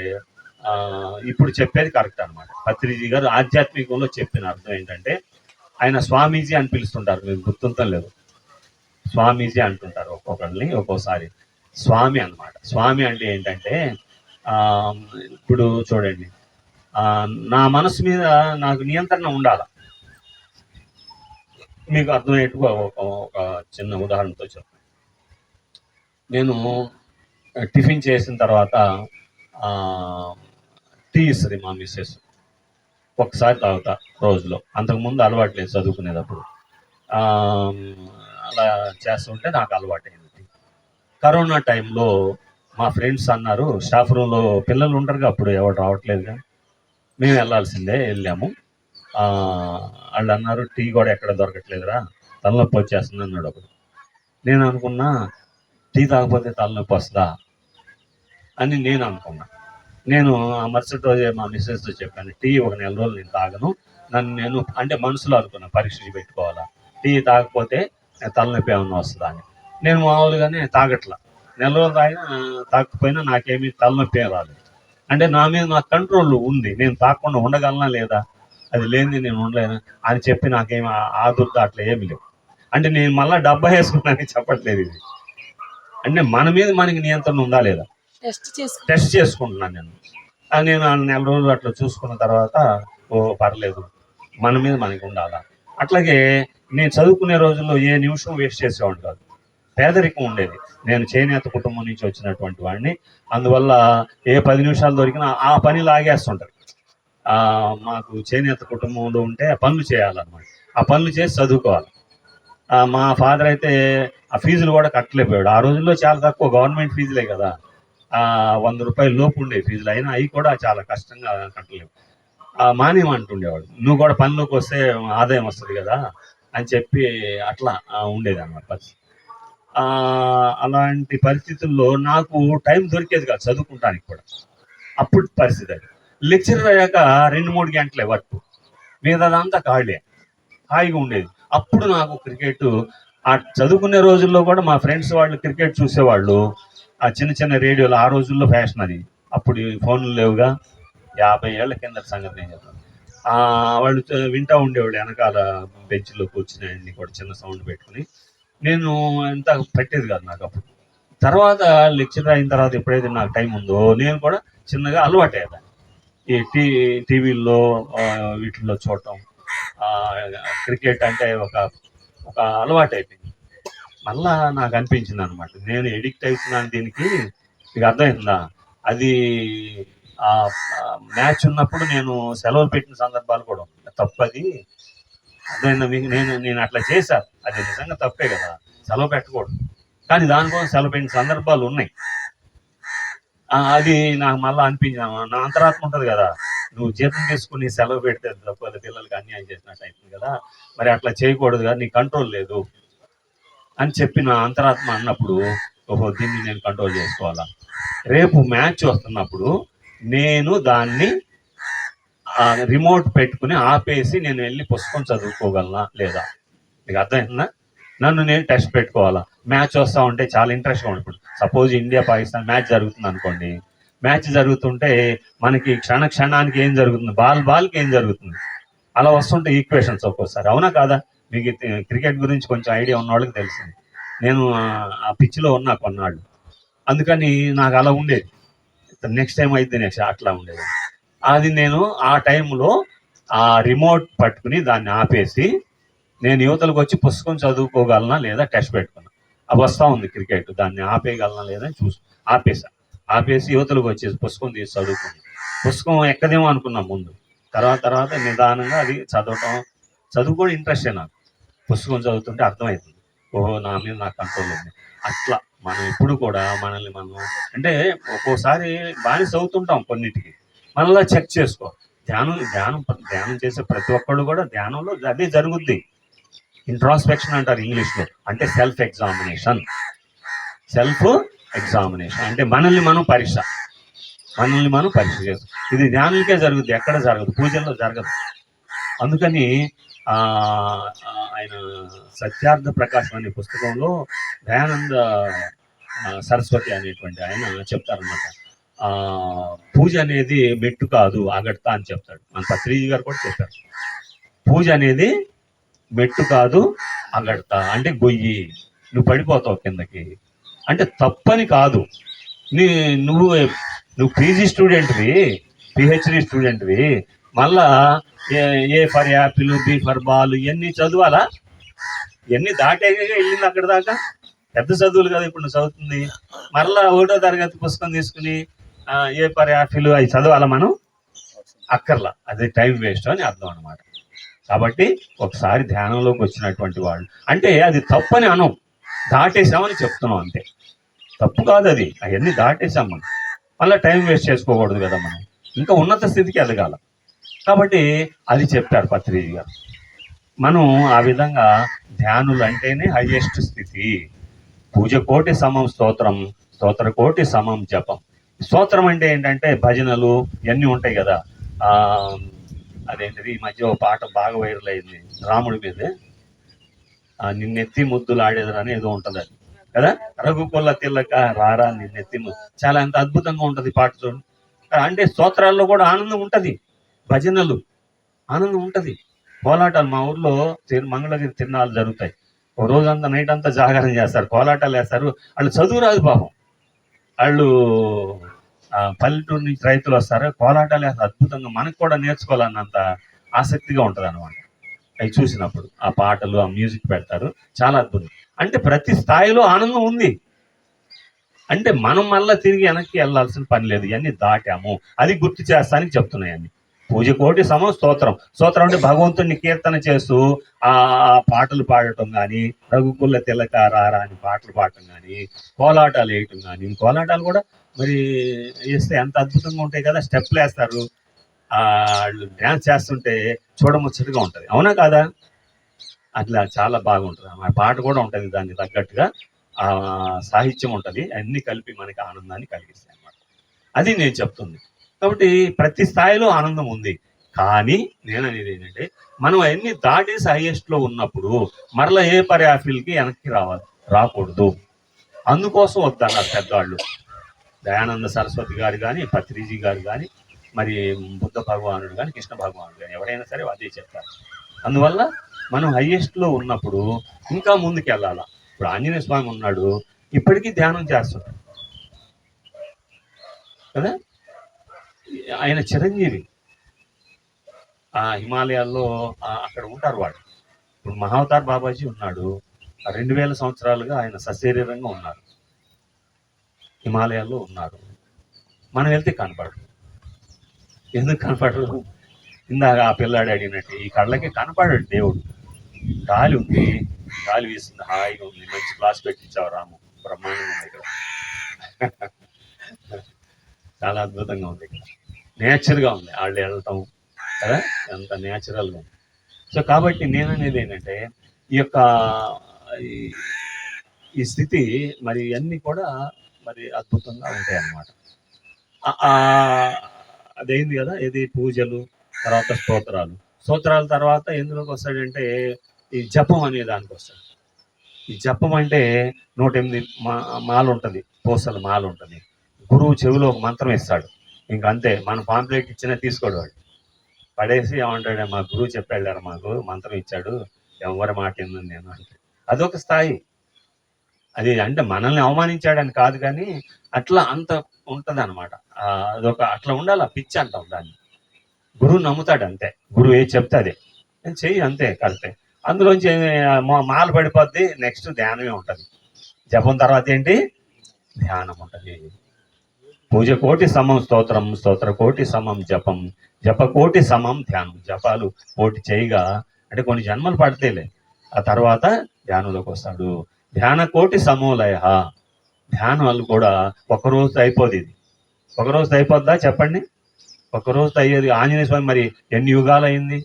ఇప్పుడు చెప్పేది కరెక్ట్ అనమాట. పత్రిజీ గారు ఆధ్యాత్మికంలో చెప్పిన అర్థం ఏంటంటే, ఆయన స్వామీజీ అని పిలుస్తుంటారు, మీకు గుర్తుంటం లేదు, స్వామీజీ అంటుంటారు ఒక్కొక్కరిని, ఒక్కోసారి స్వామి అనమాట. స్వామి అంటే ఏంటంటే ఇప్పుడు చూడండి, నా మనసు మీద నాకు నియంత్రణ ఉండాలి. మీకు అర్థమయ్యేట్టుగా ఒక చిన్న ఉదాహరణతో చెప్తాను. నేను టిఫిన్ చేసిన తర్వాత టీ ఇస్తుంది మా మిస్సెస్, ఒకసారి తాగుతా రోజులో, అంతకుముందు అలవాటు లేదు చదువుకునేటప్పుడు. అలా చేస్తుంటే నాకు అలవాటైంది. కరోనా టైంలో మా ఫ్రెండ్స్ అన్నారు, స్టాఫ్ రూమ్లో పిల్లలు ఉంటారుగా, అప్పుడు ఎవరు రావట్లేదుగా, మేము వెళ్ళాల్సిందే. వెళ్ళాము. వాళ్ళు అన్నారు, టీ కూడా ఎక్కడ దొరకట్లేదురా, తలనొప్పి వచ్చేస్తుంది అన్నాడు ఒకడు. నేను అనుకున్నా, టీ తాగకపోతే తలనొప్పి వస్తుందా అని నేను అనుకున్నా. నేను ఆ మరుసటి రోజే మా మిస్సెస్తో చెప్పాను, టీ ఒక 1 నెల రోజులు నేను తాగను. నేను అంటే మనసులో అనుకున్నా, పరీక్ష పెట్టుకోవాలా, టీ తాగకపోతే తలనొప్పి ఏమన్నా వస్తుందా అని. నేను మామూలుగానే తాగట్లా, 1 నెల రోజులు తాగకపోయినా నాకేమీ తలనొప్పి ఏం రాలేదు. అంటే నా మీద నాకు కంట్రోల్ ఉంది, నేను తాగకుండా ఉండగలనా లేదా, అది లేనిది నేను ఉండలేను అని చెప్పి నాకేమి ఆదుర్ద అట్లా ఏమి లేవు. అంటే నేను మళ్ళీ డబ్బా వేసుకున్నానని చెప్పట్లేదు ఇది. అంటే మన మీద మనకి నియంత్రణ ఉందా లేదా టెస్ట్ చేసుకుంటున్నాను నేను. నేను 1 నెల రోజులు అట్లా చూసుకున్న తర్వాత పర్లేదు, మన మీద మనకి ఉండాలా. అట్లాగే నేను చదువుకునే రోజుల్లో ఏ నిమిషం వేస్ట్ చేసేవాడిని కాదు. పేదరికం ఉండేది, నేను చేనేత కుటుంబం నుంచి వచ్చినటువంటి వాడిని. అందువల్ల ఏ 10 నిమిషాలు దొరికినా ఆ పని లాగేస్తుంటారు. మాకు చేనేత కుటుంబంలో ఉంటే పనులు చేయాలన్నమాట, ఆ పనులు చేసి చదువుకోవాలి. మా ఫాదర్ అయితే ఆ ఫీజులు కూడా కట్టలేకపోయాడు. ఆ రోజుల్లో చాలా తక్కువ, గవర్నమెంట్ ఫీజులే కదా, 100 రూపాయల లోపు ఉండే ఫీజులు, అయినా అవి కూడా చాలా కష్టంగా కట్టలేవు. మానేమంటుండేవాడు, నువ్వు కూడా పనిలోకి వస్తే ఆదాయం వస్తుంది కదా అని చెప్పి అట్లా ఉండేది అన్నమాట పరిస్థితి. అలాంటి పరిస్థితుల్లో నాకు టైం దొరికేది కాదు చదువుకుంటానికి కూడా. అప్పుడు పరిస్థితి అది. లెక్చరర్ అయ్యాక 2-3 గంటలే వర్క్, మిగతాదంతా ఖాళీ, హాయిగా ఉండేది. అప్పుడు నాకు క్రికెట్, ఆ చదువుకునే రోజుల్లో కూడా మా ఫ్రెండ్స్ వాళ్ళు క్రికెట్ చూసేవాళ్ళు. ఆ చిన్న చిన్న రేడియోలు, ఆ రోజుల్లో ఫ్యాషన్ అది, అప్పుడు ఫోన్లు లేవుగా, 50 ఏళ్ల కింద సంగతి నేను చెప్తాను. వాళ్ళు వింటూ ఉండేవాళ్ళు, వెనకాల బెంచ్లో కూర్చుని అన్ని కూడా చిన్న సౌండ్ పెట్టుకుని. నేను ఎంత పెట్టేది కాదు నాకు అప్పుడు. తర్వాత లెక్చర్ అయిన తర్వాత ఎప్పుడైతే నాకు టైం ఉందో నేను కూడా చిన్నగా అలవాటు అయ్యేదాన్ని. ఈ టీవీల్లో వీటిల్లో చూడటం, క్రికెట్ అంటే ఒక ఒక అలవాటు అయిపోయింది. మళ్ళా నాకు అనిపించింది అనమాట, నేను ఎడిక్ట్ అవుతున్నాను దీనికి. మీకు అర్థమవుతుందా? అది ఆ మ్యాచ్ ఉన్నప్పుడు నేను సెలవులు పెట్టిన సందర్భాలు కూడా ఉన్నాయి. తప్పది అర్థమైందా మీకు? నేను అట్లా చేశాను, అది నిజంగా తప్పే కదా, సెలవు పెట్టకూడదు. కానీ దానికోసం సెలవు పెట్టిన సందర్భాలు ఉన్నాయి. అది నాకు మళ్ళీ అనిపించింది, నా అంతరాత్మ ఉంటుంది కదా, నువ్వు జీతం తీసుకుని సెలవు పెడితే తప్పదు, పిల్లలకి అన్యాయం చేసినట్టు అవుతుంది కదా, మరి అట్లా చేయకూడదు కదా, నీ కంట్రోల్ లేదు అని చెప్పి నా అంతరాత్మ అన్నప్పుడు, ఓహో దీన్ని నేను కంట్రోల్ చేసుకోవాలా. రేపు మ్యాచ్ వస్తున్నప్పుడు నేను దాన్ని రిమోట్ పెట్టుకుని ఆపేసి నేను వెళ్ళి పుస్తకం చదువుకోగలనా లేదా? మీకు అర్థమవుతుందా? నన్ను నేను టెస్ట్ పెట్టుకోవాలా. మ్యాచ్ వస్తూ ఉంటే చాలా ఇంట్రెస్ట్గా ఉంటుంది. ఇప్పుడు సపోజ్ ఇండియా పాకిస్తాన్ మ్యాచ్ జరుగుతుంది అనుకోండి, మ్యాచ్ జరుగుతుంటే మనకి క్షణానికి ఏం జరుగుతుంది, బాల్కి ఏం జరుగుతుంది, అలా వస్తుంటే ఈక్వేషన్స్ ఒక్కోసారి, అవునా కాదా? మీకు క్రికెట్ గురించి కొంచెం ఐడియా ఉన్న వాళ్ళకి తెలిసింది. నేను ఆ పిచ్లో ఉన్నా కొన్నాళ్ళు, అందుకని నాకు అలా ఉండేది. నెక్స్ట్ టైం అయితే నెక్స్ట్ అట్లా ఉండేది. అది నేను ఆ టైంలో ఆ రిమోట్ పట్టుకుని దాన్ని ఆపేసి నేను యువతలకు వచ్చి పుస్తకం చదువుకోగలనా లేదా టెస్ట్ పెట్టుకున్నా. అవి వస్తూ ఉంది క్రికెట్, దాన్ని ఆపేయగలనా లేదా అని ఆపేసి యువతలకు వచ్చేసి పుస్తకం తీసి చదువుకున్నాను. పుస్తకం ఎక్కదేమో అనుకున్నాం ముందు, తర్వాత నిదానంగా అది చదువుకోవడం ఇంట్రెస్టే నాకు. పుస్తకం చదువుతుంటే అర్థమవుతుంది, ఓహో నా మీద నాకు కంట్రోల్ ఉంది. అట్లా మనం ఎప్పుడు కూడా మనల్ని మనం, అంటే ఒక్కోసారి బానిస అవుతుంటాం కొన్నిటికి, మనలా చెక్ చేసుకో. ధ్యానం చేసే ప్రతి ఒక్కళ్ళు కూడా ధ్యానంలో అదే జరుగుద్ది. ఇంట్రాస్పెక్షన్ అంటారు ఇంగ్లీష్లో, అంటే సెల్ఫ్ ఎగ్జామినేషన్ అంటే మనల్ని మనం పరీక్ష చేస్తాం. ఇది ధ్యానులకే జరుగుద్ది, ఎక్కడ జరగదు, పూజల్లో జరగదు. అందుకని ఆయన సత్యార్థ ప్రకాశం అనే పుస్తకంలో దయానంద సరస్వతి అనేటువంటి ఆయన చెప్తారనమాట, పూజ అనేది మెట్టు కాదు అగడతా అని చెప్తాడు. మన పత్రిజీ గారు కూడా చెప్పారు, పూజ అనేది మెట్టు కాదు అగడతా, అంటే గొయ్యి, నువ్వు పడిపోతావు కిందకి. అంటే తప్పని కాదు, నువ్వు పీజీ స్టూడెంట్వి, పిహెచ్డి స్టూడెంట్వి, మళ్ళా A for apple, B for ball ఇవన్నీ చదవాలా? ఇవన్నీ దాటాక వెళ్ళింది అక్కడ దాకా, పెద్ద చదువులు కదా ఇప్పుడు నువ్వు చదువుతుంది. మరలా 1వ తరగతి పుస్తకం తీసుకుని ఏ ఫర్ యాపిల్ అవి చదవాలా మనం? అక్కర్లా, అది టైం వేస్ట్ అని అర్థం అనమాట. కాబట్టి ఒకసారి ధ్యానంలోకి వచ్చినటువంటి వాళ్ళు, అంటే అది తప్పని అనం, దాటేసామని చెప్తున్నాం అంతే, తప్పు కాదు అది, అవన్నీ దాటేసాం మనం. మళ్ళీ టైం వేస్ట్ చేసుకోకూడదు కదా, మనం ఇంకా ఉన్నత స్థితికి ఎదగాల. కాబట్టి అది చెప్పారు పత్రిజీ గారు. మనం ఆ విధంగా ధ్యానులు అంటేనే హైయెస్ట్ స్థితి. పూజ కోటి సమం స్తోత్రం, స్తోత్ర కోటి సమం జపం. స్తోత్రం అంటే ఏంటంటే భజనలు ఇవన్నీ ఉంటాయి కదా. అదేంటిది, ఈ మధ్య ఒక పాట బాగా వైరల్ అయింది రాముడి మీదే, నిన్నెత్తి ముద్దులు ఆడేదరని ఏదో ఉంటుంది అది కదా, రఘుకొల్ల తిల్లక రారా నిన్నెత్తి ముద్దు, చాలా ఎంత అద్భుతంగా ఉంటుంది పాట చూడండి. అంటే స్తోత్రాల్లో కూడా ఆనందం ఉంటుంది, భజనలు ఆనందం ఉంటుంది. కోలాటాలు మా ఊర్లో మంగళగిరి తిరునాళ్ళు జరుగుతాయి, ఓ రోజంతా నైట్ అంతా జాగారం చేస్తారు, కోలాటాలు వేస్తారు. వాళ్ళు చదువు రాదు పాపం, వాళ్ళు పల్లెటూరు నుంచి రైతులు వస్తారు, కోలాటాలు వేస్తారు అద్భుతంగా, మనకు కూడా నేర్చుకోవాలన్నంత ఆసక్తిగా ఉంటుంది అనమాట. అవి చూసినప్పుడు ఆ పాటలు, ఆ మ్యూజిక్ పెడతారు, చాలా అద్భుతం. అంటే ప్రతి స్థాయిలో ఆనందం ఉంది. అంటే మనం మళ్ళీ తిరిగి వెనక్కి వెళ్ళాల్సిన పని లేదు, ఇవన్నీ దాటాము, అది గుర్తు చేస్తానికి చెప్తున్నాయన్ని. పూజ కోటి సమం స్తోత్రం అంటే భగవంతుడిని కీర్తన చేస్తూ ఆ పాటలు పాడటం కానీ, రఘుకుల్ల తిలక రారా అని పాటలు పాడటం కానీ, కోలాటాలు వేయటం కానీ. కోలాటాలు కూడా మరి వేస్తే ఎంత అద్భుతంగా ఉంటాయి కదా, స్టెప్లు వేస్తారు, వాళ్ళు డ్యాన్స్ చేస్తుంటే చూడముచ్చటగా ఉంటుంది, అవునా కాదా? అట్లా చాలా బాగుంటుంది. ఆ పాట కూడా ఉంటుంది, దానికి తగ్గట్టుగా ఆ సాహిత్యం ఉంటుంది, అన్నీ కలిపి మనకి ఆనందాన్ని కలిగిస్తాయి అన్నమాట. అది నేను చెప్తుంది. కాబట్టి ప్రతి స్థాయిలో ఆనందం ఉంది. కానీ నేను అనేది ఏంటంటే, మనం అవన్నీ దాటేసి హైయెస్ట్లో ఉన్నప్పుడు మరలా ఏ పర్యాఫిల్కి వెనక్కి రాకూడదు. అందుకోసం వద్దన్నారు పెద్దవాళ్ళు, దయానంద సరస్వతి గారు కానీ, పత్రిజీ గారు కానీ, మరి బుద్ధ భగవానుడు కానీ, కృష్ణ భగవానుడు కానీ, ఎవరైనా సరే అదే చెప్తారు. అందువల్ల మనం హైయెస్ట్లో ఉన్నప్పుడు ఇంకా ముందుకు వెళ్ళాలా. ఇప్పుడు ఆంజనేయ స్వామి ఉన్నాడు, ఇప్పటికీ ధ్యానం చేస్తున్నాడు కదా, ఆయన చిరంజీవి. ఆ హిమాలయాల్లో అక్కడ ఉంటారు వాళ్ళు. ఇప్పుడు మహావతార్ బాబాజీ ఉన్నాడు. 2000 సంవత్సరాలుగా ఆయన సశరీరంగా ఉన్నారు, హిమాలయాల్లో ఉన్నారు. మనం వెళ్తే కనపడరు. ఎందుకు కనపడరు? ఇందాక ఆ పిల్లాడు అడిగినట్టు ఈ కళ్ళకి కనపడాడు దేవుడు. గాలి ఉంది, గాలి వీస్తుంది, హాయిగా ఉంది, మంచి క్లాస్ పెట్టించావు రాము, బ్రహ్మాండంగా ఉంది ఇక్కడ. చాలా అద్భుతంగా ఉంది ఇక్కడ, నేచర్గా ఉంది, వాళ్ళు వెళ్తాం కదా, ఎంత నేచురల్గా ఉంది. సో కాబట్టి నేననేది ఏంటంటే ఈ యొక్క ఈ- ఈ స్థితి మరి అన్నీ కూడా మరి అద్భుతంగా ఉంటాయి అన్నమాట. అదేంది కదా, ఇది పూజలు, తర్వాత స్తోత్రాలు. స్తోత్రాల తర్వాత ఎందులోకి వస్తాడంటే ఈ జపం అనే దానికి వస్తాడు. ఈ జపం అంటే 108 మాల ఉంటుంది, పూసల మాల ఉంటుంది. గురువు చెవిలో ఒక మంత్రం ఇస్తాడు, ఇంక అంతే. మన పాంప్లెట్ ఇచ్చినా తీసుకోడు వాడు, పడేసి ఏమంటాడు, మా గురువు చెప్పాడు మాకు మంత్రం ఇచ్చాడు, ఎవరి మాట ఏందని నేను అంటే. అదొక స్థాయి. అది అంటే మనల్ని అవమానించాడని కాదు, కానీ అట్లా అంత ఉంటుంది అనమాట. అదొక అట్లా ఉండాలి, పిచ్చి అంటాం దాన్ని. గురువు నమ్ముతాడు అంతే, గురువు ఏది చెప్తే అదే నేను చెయ్యి, అంతే కరెక్టే. అందులోంచి మాల పడిపోద్ది, నెక్స్ట్ ధ్యానమే ఉంటుంది. జపం తర్వాత ఏంటి, ధ్యానం ఉంటుంది. పూజ కోటి సమం స్తోత్రం, స్తోత్ర కోటి సమం జపం, జప కోటి సమం ధ్యానం. జపాలు కోటి చేయగా అంటే కొన్ని జన్మలు పడితేలే, ఆ తర్వాత ధ్యానంలోకి వస్తాడు. ధ్యాన కోటి సమోలయ. ధ్యానం వాళ్ళు కూడా ఒకరోజు అయిపోదు, ఇది ఒకరోజు అయిపోద్దా చెప్పండి? ఒకరోజు అయ్యేది. ఆంజనేయ స్వామి మరి ఎన్ని యుగాలు అయింది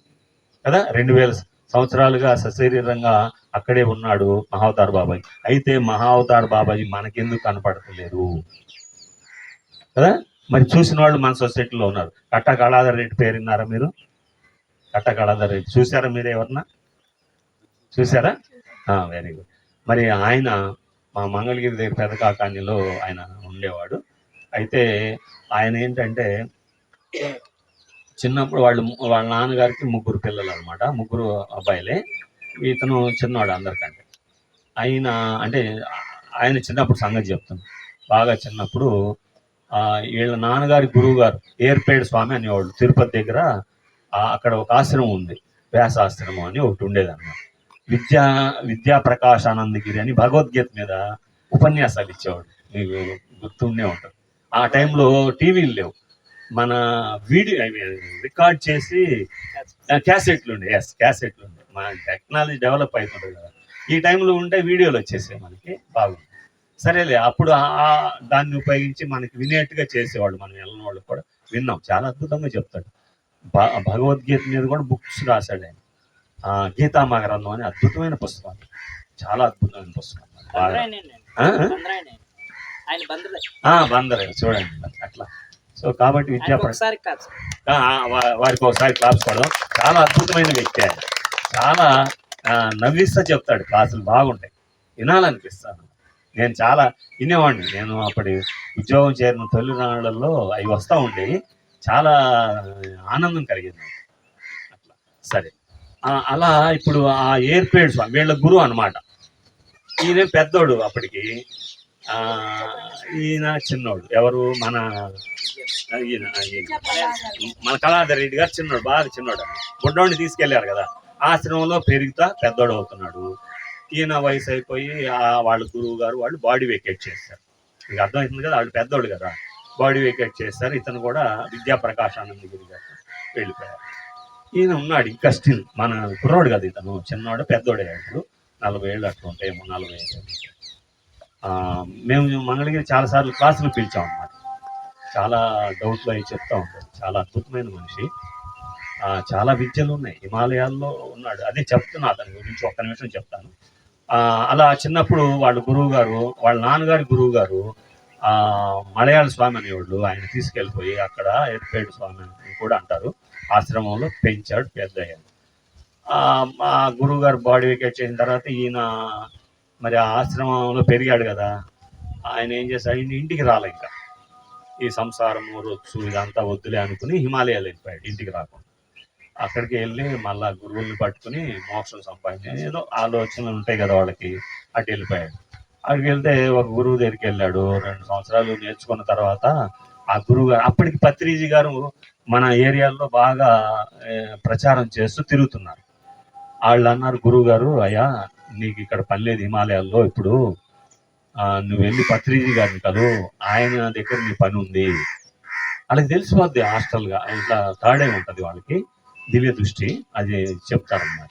కదా, 2000 సంవత్సరాలుగా సశరీరంగా అక్కడే ఉన్నాడు మహావతార్ బాబాజీ. అయితే మహావతార్ బాబాజీ మనకెందుకు కనపడతలేరు కదా? మరి చూసిన వాళ్ళు మన సొసైటీలో ఉన్నారు. కట్టా కళాధర్ రెడ్డి పేరు విన్నారా మీరు? కట్టా కళాధర్ రెడ్డి చూసారా మీరు? ఎవరన్నా చూసారా? Very good. మరి ఆయన మా మంగళగిరి దగ్గర పెద్ద కాకానిలో ఆయన ఉండేవాడు. అయితే ఆయన ఏంటంటే చిన్నప్పుడు వాళ్ళ నాన్నగారికి 3 పిల్లలు అనమాట, 3 అబ్బాయిలే. ఇతను చిన్నవాడు అందరికంటే. ఆయన అంటే ఆయన చిన్నప్పుడు సంగతి చెప్తాను. బాగా చిన్నప్పుడు వీళ్ళ నాన్నగారి గురువు గారు ఏర్పేడు స్వామి అనేవాళ్ళు, తిరుపతి దగ్గర. అక్కడ ఒక ఆశ్రమం ఉంది, వ్యాసాశ్రమం అని ఒకటి ఉండేదన్నమాట. విద్యా ప్రకాశానందగిరి అని భగవద్గీత మీద ఉపన్యాసాలు ఇచ్చేవాడు, మీకు గుర్తుండే ఉంటుంది. ఆ టైంలో టీవీలు లేవు, మన వీడియో రికార్డ్ చేసి క్యాసెట్లు ఉండే. క్యాసెట్లు ఉండే. మన టెక్నాలజీ డెవలప్ అవుతుంది కదా, ఈ టైంలో ఉంటే వీడియోలు వచ్చేసాయి మనకి, బాగుంది. సరేలే, అప్పుడు దాన్ని ఉపయోగించి మనకి వినేట్టుగా చేసేవాళ్ళు, మనం వెళ్ళిన వాళ్ళు కూడా విన్నాం. చాలా అద్భుతంగా చెప్తాడు. భగవద్గీత మీద కూడా బుక్స్ రాశాడు ఆయన. గీతామా గ్రంథం అని అద్భుతమైన పుస్తకం, చాలా అద్భుతమైన పుస్తకం. బందరే చూడండి అట్లా. సో కాబట్టి వారికి ఒకసారి క్లాస్ పడదాం. చాలా అద్భుతమైన వ్యక్తి ఆయన, చాలా నవ్విస్తా చెప్తాడు, క్లాసులు బాగుంటాయి, వినాలనిపిస్తాను. నేను చాలా వినేవాడిని. నేను అప్పటి ఉద్యోగం చేరిన తొలినాళ్లలో అవి వస్తూ ఉండేవి, చాలా ఆనందం కలిగింది అట్లా. సరే, అలా ఇప్పుడు ఆ ఏర్పేడు స్వామి వీళ్ళ గురువు అనమాట. ఈయన పెద్దోడు అప్పటికి, ఈయన చిన్నోడు. ఎవరు? మన మన కళాధర్ రెడ్డి గారు చిన్నోడు, బాగా చిన్నోడు. బుడ్డోడిని తీసుకెళ్లారు కదా, ఆశ్రమంలో పెరుగుతా పెద్దోడు అవుతున్నాడు. ఈయన వయసు అయిపోయి వాళ్ళ గురువు గారు వాళ్ళు బాడీ వెకేట్ చేస్తారు. మీకు అర్థమవుతుంది కదా, వాళ్ళు పెద్దోడు కదా, బాడీ వెకేట్ చేస్తారు. ఇతను కూడా విద్యా ప్రకాశానందగిరి గారు వెళ్ళిపోయారు. ఈయన ఉన్నాడు ఇంకా స్టిల్, మన కుర్రోడు కదా ఇతను, చిన్నోడు పెద్దోడే. ఇప్పుడు 40 ఏళ్ళు అట్లా ఉంటాయేమో, 40 ఏళ్ళు. మేము మంగళగిరి చాలాసార్లు క్లాసులు పిలిచాం అన్నమాట. చాలా డౌట్లు అవి చెప్తా ఉంటాడు. చాలా అద్భుతమైన మనిషి, చాలా విద్యలు ఉన్నాయి, హిమాలయాల్లో ఉన్నాడు. అదే చెప్తున్నా, అతని గురించి ఒక్క నిమిషం చెప్తాను. అలా చిన్నప్పుడు వాళ్ళ గురువు గారు, వాళ్ళ నాన్నగారి గురువు గారు మలయాళ స్వామి అనేవాళ్ళు, ఆయన తీసుకెళ్ళిపోయి అక్కడ ఏర్పేడు స్వామి అని కూడా అంటారు, ఆశ్రమంలో పెంచాడు, పెద్ద అయ్యాడు. ఆ గురువు గారు బాడీ వెకేట్ చేసిన తర్వాత ఈయన మరి ఆ ఆశ్రమంలో పెరిగాడు కదా, ఆయన ఏం చేశాడు, ఆయన ఇంటికి రాలే, ఇంకా ఈ సంసారము రొచ్చు ఇదంతా వద్దులే అనుకుని హిమాలయాలు వెళ్ళిపోయాడు, ఇంటికి రాకుండా. అక్కడికి వెళ్ళి మళ్ళా గురువుల్ని పట్టుకుని మోక్షం సంపాదించి ఏదో ఆలోచనలు ఉంటాయి కదా వాళ్ళకి, అటు వెళ్ళిపోయాడు. అక్కడికి వెళ్తే ఒక గురువు దగ్గరికి వెళ్ళాడు. 2 సంవత్సరాలు నేర్చుకున్న తర్వాత ఆ గురువు గారు అప్పటికి పత్రిజీ గారు మన ఏరియాలో బాగా ప్రచారం చేస్తూ తిరుగుతున్నారు. వాళ్ళు అన్నారు, గురువు గారు, అయ్యా నీకు ఇక్కడ పని లేదు హిమాలయాల్లో, ఇప్పుడు నువ్వు వెళ్ళి పత్రిజీ గారిని కలు, ఆయన దగ్గర నీ పని ఉంది. వాళ్ళకి తెలిసిపోద్ది హాస్టల్గా, ఇట్లా థర్డ్ ఐ ఉంటుంది వాళ్ళకి, దివ్య దృష్టి, అది చెప్తారన్నమాట.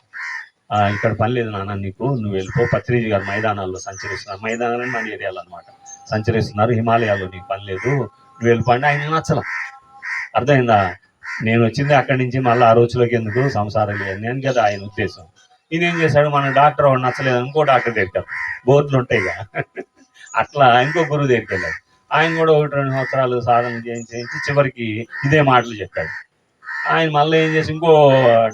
ఇక్కడ పని లేదు నాన్న నీకు, నువ్వు వెళ్ళిపో, పత్రిజీ గారు మైదానాల్లో సంచరిస్తున్నారు, మైదానాలు మన ఏరియాలో అనమాట సంచరిస్తున్నారు, హిమాలయాల్లో నీకు పని లేదు, నువ్వు వెళ్ళిపోండి. ఆయన నచ్చల. అర్థమైందా? నేను వచ్చింది అక్కడి నుంచి మళ్ళీ ఆ రోజులోకి ఎందుకు, సంసారం నేను కదా ఆయన ఉద్దేశం. ఈయనేం చేశాడు, మన డాక్టర్ వాడు నచ్చలేదు, ఇంకో డాక్టర్ దగ్గర బోర్డులు ఉంటాయిగా, అట్లా ఇంకో గురువు దగ్గరికి వెళ్ళాడు. ఆయన కూడా 1-2 సంవత్సరాలు సాధన చేయించి చివరికి ఇదే మాటలు చెప్పాడు. ఆయన మళ్ళీ ఏం చేసి ఇంకో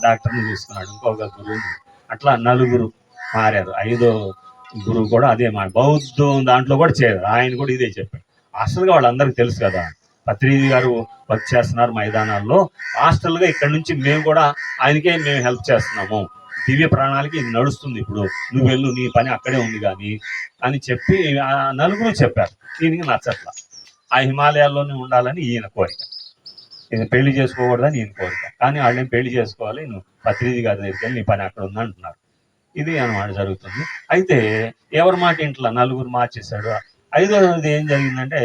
డాక్టర్ని చూసుకున్నాడు, ఇంకొక గురువు. అట్లా 4 మారారు. 5వ గురువు కూడా అదే మాట. బౌద్ధం దాంట్లో కూడా చేయరు, ఆయన కూడా ఇదే చెప్పాడు. హాస్టల్గా వాళ్ళందరికీ తెలుసు కదా, పత్రిజీ గారు వర్క్ చేస్తున్నారు మైదానాల్లో, హాస్టల్గా ఇక్కడ నుంచి మేము కూడా ఆయనకే మేము హెల్ప్ చేస్తున్నాము, దివ్య ప్రాణాలకి ఇది నడుస్తుంది, ఇప్పుడు నువ్వు వెళ్ళు, నీ పని అక్కడే ఉంది కానీ అని చెప్పి 4 చెప్పారు. ఈయనకి నచ్చట్లా, ఆ హిమాలయాల్లోనే ఉండాలని ఈయన కోరిక, ఈయన పెళ్లి చేసుకోకూడదని ఈయన కోరిక. కానీ వాళ్ళని పెళ్లి చేసుకోవాలి, నువ్వు పత్రిజీ గారి దగ్గరికి వెళ్ళి నీ పని అక్కడ ఉంది అంటున్నారు. ఇది అన్నమాట జరుగుతుంది. అయితే ఎవరి మాట ఇంట్లో 4 మార్చేశాడు. 5వది ఏం జరిగిందంటే,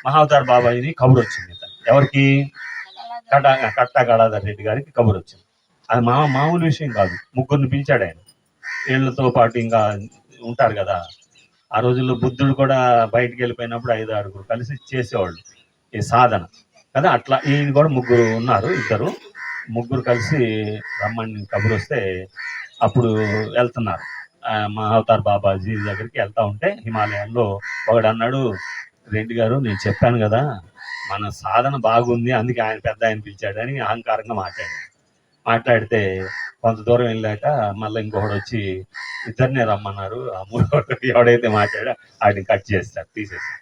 మహావతార్ బాబాజీని కబురు వచ్చింది. ఎవరికి? కట్టా గడాధర్ రెడ్డి గారికి కబురు వచ్చింది. అది మామూలు విషయం కాదు. 3 పిలిచాడు ఆయన. వీళ్ళతో పాటు ఇంకా ఉంటారు కదా, ఆ రోజుల్లో బుద్ధుడు కూడా బయటికి వెళ్ళిపోయినప్పుడు 5-6 కలిసి చేసేవాళ్ళు ఈ సాధన కదా. అట్లా ఈయన కూడా 3 ఉన్నారు, 2 కలిసి రమ్మని కబురు వస్తే అప్పుడు వెళ్తున్నారు. మహావతార్ బాబాజీ దగ్గరికి వెళ్తా ఉంటే హిమాలయాల్లో ఒకడు అన్నాడు, రెడ్డి గారు నేను చెప్పాను కదా మన సాధన బాగుంది, అందుకే ఆయన పెద్ద ఆయన పిలిచాడని అహంకారంగా మాట్లాడితే కొంత దూరం వెళ్ళాక మళ్ళీ ఇంకొకడు వచ్చి ఇద్దరినే రమ్మన్నారు. ఆ 3 ఎవడైతే మాట్లాడా వాడిని కట్ చేస్తారు, తీసేస్తారు.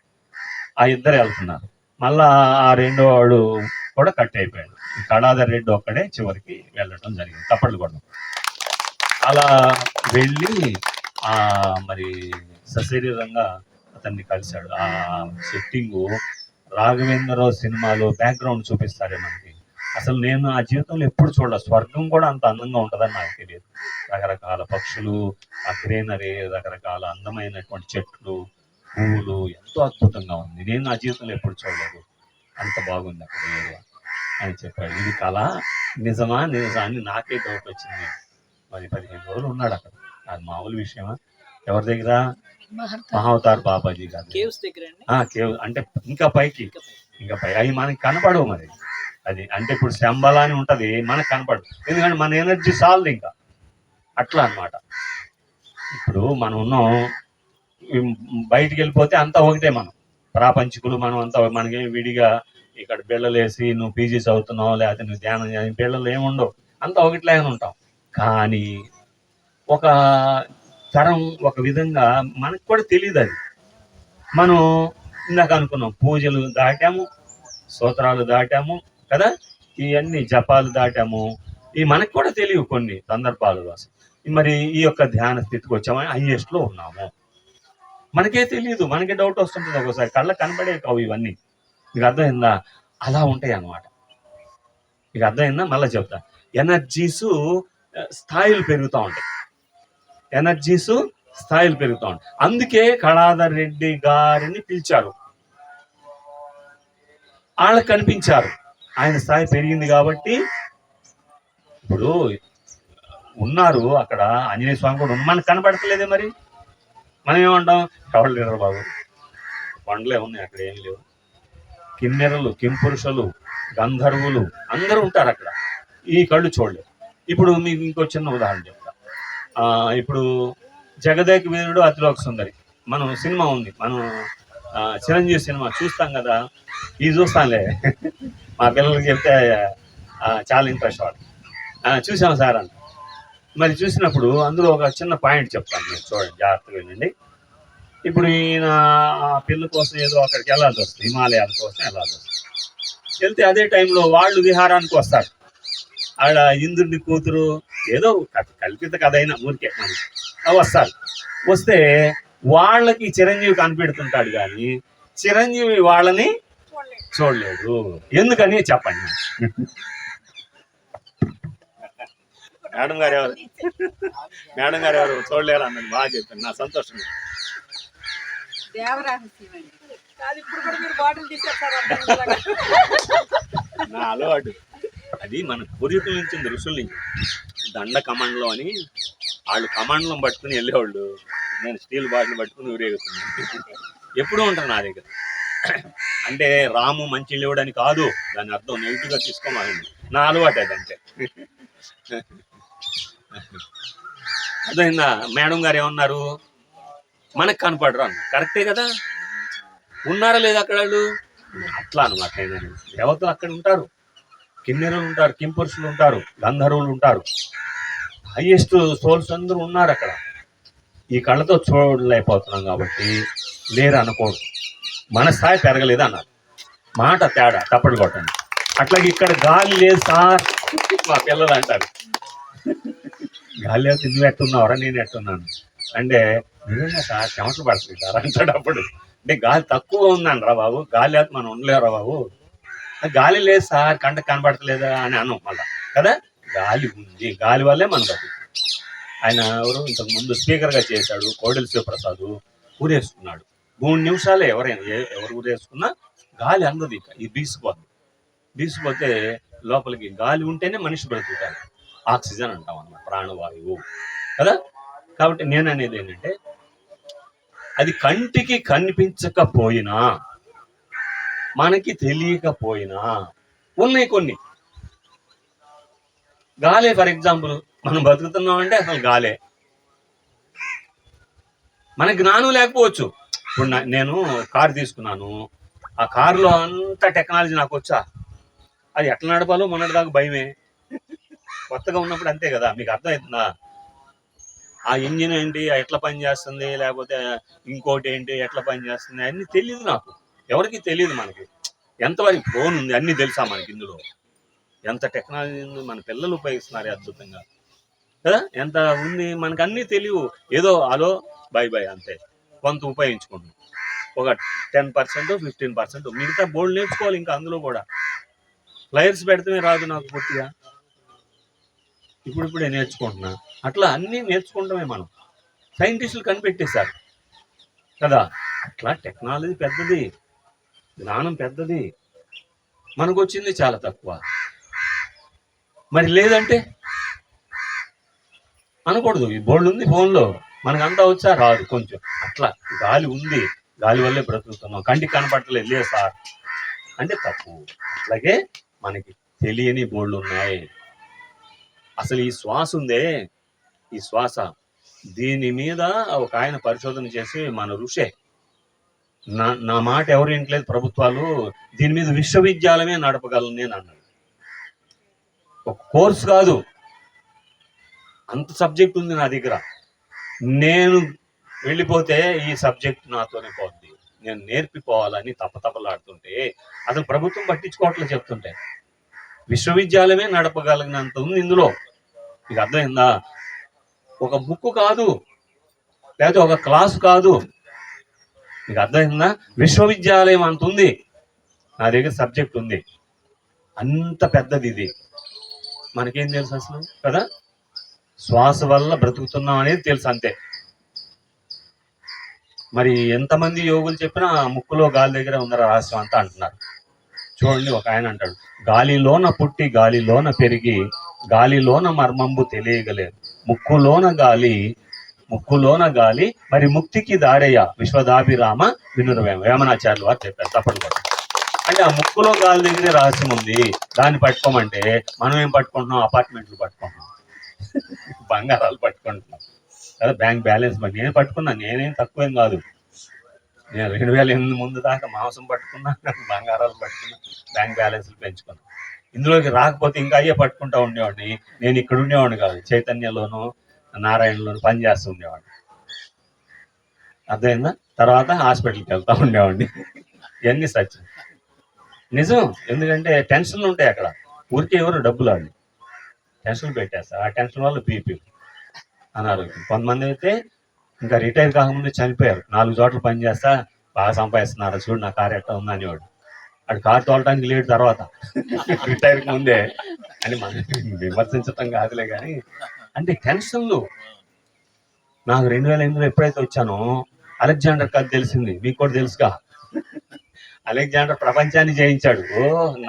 ఆ 2 వెళ్తున్నారు. మళ్ళా ఆ 2వ వాడు కూడా కట్ అయిపోయాడు. గడాధర్ రెడ్డి ఒక్కడే చివరికి వెళ్ళడం జరిగింది, తప్పట్లు కూడా. అలా వెళ్ళి మరి సశరీరంగా అతన్ని కలిశాడు. ఆ సెట్టింగు రాఘవేంద్రరావు సినిమాలో బ్యాక్గ్రౌండ్ చూపిస్తారే మనకి, అసలు నేను ఆ జీవితంలో ఎప్పుడు చూడలేదు. స్వర్గం కూడా అంత అందంగా ఉంటుందని నాకు తెలియదు. రకరకాల పక్షులు, ఆ గ్రీనరీ, రకరకాల అందమైనటువంటి చెట్లు, పువ్వులు, ఎంతో అద్భుతంగా ఉంది. నేను ఆ జీవితంలో ఎప్పుడు చూడలేదు, అంత బాగుంది అక్కడ ఏరియా అని చెప్పాడు. ఇది కళ నిజమా అని నాకే డౌట్ వచ్చింది. మరి 15 రోజులు ఉన్నాడు అక్కడ, అది మామూలు విషయమా? ఎవరి దగ్గర? మహావతార్ బాబాజీ గారు కేవ్ అంటే ఇంకా పైకి అవి మనకి కనపడవు. మరి అది అంటే ఇప్పుడు శంబల అని ఉంటది, మనకు కనపడదు, ఎందుకంటే మన ఎనర్జీ సాల్వ్ ఇంకా అట్లా అన్నమాట. ఇప్పుడు మనం ఉన్నాం, బయటికి వెళ్ళిపోతే అంతా ఒకటే, మనం ప్రాపంచికులు, మనం అంతా మనకేం విడిగా ఇక్కడ బిళ్ళలేసి నువ్వు పీజీ చదువుతున్నావు లేకపోతే నువ్వు ధ్యానం చేయాలి, బిళ్ళలు ఏముండవు, అంతా ఒకటిలాగానే ఉంటాం. కానీ ఒక తరం ఒక విధంగా మనకు కూడా తెలియదు. అది మనం ఇందాక అనుకున్నాం, పూజలు దాటాము, స్తోత్రాలు దాటాము కదా, ఇవన్నీ జపాలు దాటాము, ఇవి మనకు కూడా తెలియవు కొన్ని సందర్భాలు. అసలు మరి ఈ యొక్క ధ్యాన స్థితికి వచ్చామని హైయెస్ట్లో ఉన్నాము, మనకే తెలియదు, మనకే డౌట్ వస్తుంటుంది ఒకసారి, కళ్ళకు కనబడే కావు ఇవన్నీ. మీకు అర్థమైందా? అలా ఉంటాయి అన్నమాట. మీకు అర్థమైందా? మళ్ళీ చెప్తా. ఎనర్జీసు స్థాయిలు పెరుగుతూ ఉంటాయి, అందుకే గడాధర్ రెడ్డి గారిని పిలిచారు. వాళ్ళకి కనిపించారు, ఆయన స్థాయి పెరిగింది కాబట్టి. ఇప్పుడు ఉన్నారు అక్కడ, ఆంజనేయ స్వామి కూడా మనకు కనపడతలేదే, మరి మనం ఏమంటాం? ఎవరు లేరు బాబు, కొండలే ఉన్నాయి అక్కడ, ఏమి లేవు. కిన్నెరలు, కింపురుషులు, గంధర్వులు అందరూ ఉంటారు అక్కడ, ఈ కళ్ళు చూడలేవు. ఇప్పుడు మీకు ఇంకో చిన్న ఉదాహరణ చెప్తా. ఇప్పుడు జగదేక వీరుడు అతిలోక సుందరి మనం సినిమా ఉంది, మనం చిరంజీవి సినిమా చూస్తాం కదా, ఇది చూస్తానులే, మా పిల్లలకి చెప్తే చాలా ఇంట్రెస్ట్ వాడు. చూసాం సార్ అంట. మరి చూసినప్పుడు అందులో ఒక చిన్న పాయింట్ చెప్తాను, మీరు చూడండి, జాగ్రత్తగా వినండి. ఇప్పుడు ఈయన పిల్ల కోసం ఏదో అక్కడికి వెళ్ళాల్సి వస్తుంది, హిమాలయాల కోసం వెళ్ళాల్సి వస్తుంది. వెళ్తే అదే టైంలో వాళ్ళు విహారానికి వస్తారు. ఆడ ఇంద్రుడి కూతురు, ఏదో కల్పిత కథ అయినా ఊరికే వస్తారు. వస్తే వాళ్ళకి చిరంజీవి కనిపెడుతుంటాడు, కానీ చిరంజీవి వాళ్ళని చూడలేదు. ఎందుకని చెప్పండి. మేడం గారు ఎవరు చూడలేరు అన్నది బాగా చెప్పాను. నా సంతోషం. నా అలవాటు అది మన పూర్వీకుల నుంచి ఉంది, ఋషుల నుంచి. దండ కమండలం అని వాళ్ళు కమండలం పట్టుకుని వెళ్ళేవాళ్ళు. నేను స్టీల్ బాటిల్ పట్టుకుని ఊరేగుతున్నాను. ఎప్పుడూ ఉంటాను నా దగ్గర. అంటే రాము మంచి లేవడని కాదు, దాని అర్థం నెగిటివ్గా తీసుకోమాలండి. నా అలవాటు అది అంతే. అర్థమైందా? మేడం గారు ఏమన్నారు, మనకు కనపడరు అన్న. కరెక్టే కదా, ఉన్నారా లేదా అక్కడ వాళ్ళు? అట్లా అనమాట. దేవతలు అక్కడ ఉంటారు, కిన్నెరులు ఉంటారు, కింపురుషులు ఉంటారు, గంధర్వులు ఉంటారు, హైయెస్ట్ సోల్స్ అందరూ ఉన్నారు అక్కడ. ఈ కళ్ళతో చూడలేకపోతున్నాం కాబట్టి లేరు అనకూడదు. మన స్థాయి పెరగలేదు అన్నారు. మాట తేడా, తప్పటి కొట్టండి. అట్లాగే ఇక్కడ గాలి లేదు సార్ మా పిల్లలు అంటారు. గాలి లేదు, నువ్వు ఎట్టున్నావురా, నేను ఎట్టున్నాను అంటే, నిజంగా సార్ చెమటలు పడుతుంది సార్ అంటాడు. అప్పుడు అంటే గాలి తక్కువ ఉందండి రా బాబు, గాలి లేదు మనం ఉండలేరా బాబు. గాలి లేదు సార్, కంటకు కనబడతలేదా అని అన్నాం మళ్ళా కదా. గాలి ఉంది, గాలి వల్లే మనం బతుకు. ఆయన ఎవరు ఇంతకు ముందు స్పీకర్గా చేశాడు, కోడెల శివప్రసాద్. ఊరేసుకున్నాడు 3 నిమిషాలే. ఎవరు ఊరేసుకున్నా గాలి అందదు. ఇక ఈ బీసిపోతే లోపలికి గాలి ఉంటేనే మనిషి బ్రతుకుతాడు. ఆక్సిజన్ అంటాం అన్నమాట, ప్రాణవాయువు కదా. కాబట్టి నేను అనేది ఏంటంటే, అది కంటికి కనిపించకపోయినా, మనకి తెలియకపోయినా ఉన్నాయి కొన్ని. గాలే ఫర్ ఎగ్జాంపుల్, మనం బతుకుతున్నాం అంటే అసలు గాలే. మన జ్ఞానం లేకపోవచ్చు. ఇప్పుడు నేను కారు తీసుకున్నాను, ఆ కారులో అంత టెక్నాలజీ నాకు వచ్చా, అది ఎట్లా నడపాలో మొన్నటిదాకా భయమే. కొత్తగా ఉన్నప్పుడు అంతే కదా. మీకు అర్థమవుతుందా? ఆ ఇంజిన్ ఏంటి, ఎట్లా పనిచేస్తుంది, లేకపోతే ఇంకోటి ఏంటి ఎట్లా పనిచేస్తుంది, అన్నీ తెలియదు నాకు. ఎవరికి తెలియదు. మనకి ఎంతవరకు ఫోన్ ఉంది, అన్నీ తెలుసా మనకి. ఇందులో ఎంత టెక్నాలజీ ఉంది, మన పిల్లలు ఉపయోగిస్తున్నారు అద్భుతంగా కదా. ఎంత ఉంది మనకు, అన్నీ తెలియవు. ఏదో అలో బై బై అంతే, కొంత ఉపయోగించుకుంటున్నాం. ఒక 10%, 15%. మిగతా బోర్డు నేర్చుకోవాలి. ఇంకా అందులో కూడా ఫ్లైర్స్ పెడితే రాదు నాకు పూర్తిగా, ఇప్పుడిప్పుడే నేర్చుకుంటున్నా. అట్లా అన్నీ నేర్చుకుంటామే మనం. సైంటిస్టులు కనిపెట్టేశారు కదా. అట్లా టెక్నాలజీ పెద్దది, జ్ఞానం పెద్దది, మనకు వచ్చింది చాలా తక్కువ. మరి లేదంటే అనకూడదు. ఈ బోర్డు ఉంది ఫోన్లో, మనకు అంతా వచ్చా రాదు కొంచెం. అట్లా గాలి ఉంది, గాలి వల్లే బ్రతుకుతున్నాం, కంటికి కనపడలేదు లేదు సార్ అంటే తప్పు. అట్లాగే మనకి తెలియని బోర్డులు ఉన్నాయి. అసలు ఈ శ్వాస ఉందే, ఈ శ్వాస, దీని మీద ఒక ఆయన పరిశోధన చేసి, మన ఋషే, నా మాట ఎవరు వింటలేదు ప్రభుత్వాలు, దీని మీద విశ్వవిద్యాలయమే నడపగలను నేను అన్నాడు. ఒక కోర్సు కాదు, అంత సబ్జెక్ట్ ఉంది నా దగ్గర. నేను వెళ్ళిపోతే ఈ సబ్జెక్ట్ నాతోనే పోద్ది, నేను నేర్పిపోవాలని తపతపలాడుతుంటే అసలు ప్రభుత్వం పట్టించుకోవట్లేదు. చెప్తుంటే విశ్వవిద్యాలయమే నడపగలిగినంత ఉంది ఇందులో. మీకు అర్థమైందా? ఒక బుక్ కాదు, లేకపోతే ఒక క్లాసు కాదు. మీకు అర్థమైందా? విశ్వవిద్యాలయం అంత ఉంది నా దగ్గర, సబ్జెక్ట్ ఉంది, అంత పెద్దది ఇది. మనకేం తెలుసు అసలు కదా. శ్వాస వల్ల బ్రతుకుతున్నాం అనేది తెలుసు అంతే. మరి ఎంతమంది యోగులు చెప్పినా ముక్కులో గాలి దగ్గర ఉందరా రహస్యం అంతా అంటున్నారు. చూడండి, ఒక ఆయన అంటాడు, గాలిలోన పుట్టి గాలిలోన పెరిగి గాలిలోన మర్మంబు తెలియగలేదు, ముక్కులోన గాలి మరి ముక్తికి దారయ్య విశ్వదాభిరామ వినురవేమ. వేమనాచార్యులు వారు చెప్పారు. తప్పకుండా అంటే ఆ ముక్కులో గాలి దగ్గరే రహస్యం ఉంది. దాన్ని పట్టుకోమంటే మనం ఏం పట్టుకుంటున్నాం? అపార్ట్మెంట్లు పట్టుకుంటున్నాం, బంగారాలు పట్టుకుంటున్నాం కదా, బ్యాంక్ బ్యాలెన్స్. నేను పట్టుకున్నా, నేనేం తక్కువేం కాదు. నేను 2008 ముందు దాకా మాంసం పట్టుకున్నా, బంగారాలు పట్టుకున్నా, బ్యాంక్ బ్యాలెన్స్లు పెంచుకున్నా. ఇందులోకి రాకపోతే ఇంకా అయ్యే పట్టుకుంటా ఉండేవాడిని. నేను ఇక్కడ ఉండేవాడిని కాదు, చైతన్యలోను నారాయణలోను పనిచేస్తూ ఉండేవాడిని. అర్థమైందా? తర్వాత హాస్పిటల్కి వెళ్తా ఉండేవాడిని. ఇవన్నీ సత్యం, నిజం. ఎందుకంటే టెన్షన్లు ఉంటాయి అక్కడ. ఊరికే ఎవరు డబ్బులు ఆడి టెన్షన్లు పెట్టేస్తారు. ఆ టెన్షన్ వల్ల బీపీ, అనారోగ్యం. కొంతమంది అయితే ఇంకా రిటైర్ కాకముందే చనిపోయారు. 4 చోట్ల పనిచేస్తా బాగా సంపాదిస్తున్నారు, చూడు నా కారు ఎట్లా ఉందనేవాడు. అది కారు తోలటానికి లేట్ తర్వాత రిటైర్కి ముందే అని మనం విమర్శించటం కాదులే కానీ అంటే టెన్షన్లు. నాకు 2008లో ఎప్పుడైతే వచ్చానో అలెగ్జాండర్ కథ తెలిసింది, మీకు కూడా తెలుసుగా. అలెగ్జాండర్ ప్రపంచాన్ని జయించాడు.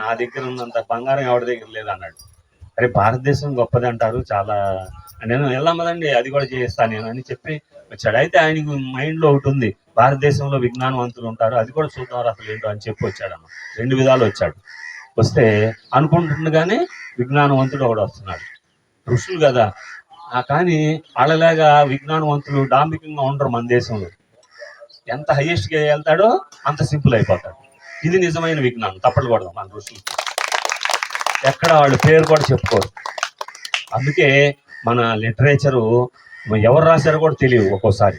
నా దగ్గర ఉన్నంత బంగారం ఎవరి దగ్గర లేదు అన్నాడు. అరే భారతదేశం గొప్పది అంటారు చాలా, నేను వెళ్ళమ్మదండి అది కూడా చేయిస్తాను నేను అని చెప్పి వచ్చాడు. అయితే ఆయనకు మైండ్లో ఒకటి ఉంది, భారతదేశంలో విజ్ఞానవంతులు ఉంటారు, అది కూడా చూద్దాం అసలు ఏంటో అని చెప్పి వచ్చాడమ్మ. 2 విధాలు వచ్చాడు. వస్తే అనుకుంటుండగానే విజ్ఞానవంతుడు ఒకడు వస్తున్నాడు. ఋషులు కదా, కానీ వాళ్ళలాగా విజ్ఞానవంతులు డాంబికంగా ఉండరు మన దేశంలో. ఎంత హైయెస్ట్గా వెళ్తాడో అంత సింపుల్ అయిపోతాడు. ఇది నిజమైన విజ్ఞానం. తప్పలు కొడదాం మన ఋషులు. ఎక్కడ వాళ్ళు పేరు కూడా చెప్పుకోరు. అందుకే మన లిటరేచరు ఎవరు రాశారో కూడా తెలియదు ఒక్కోసారి.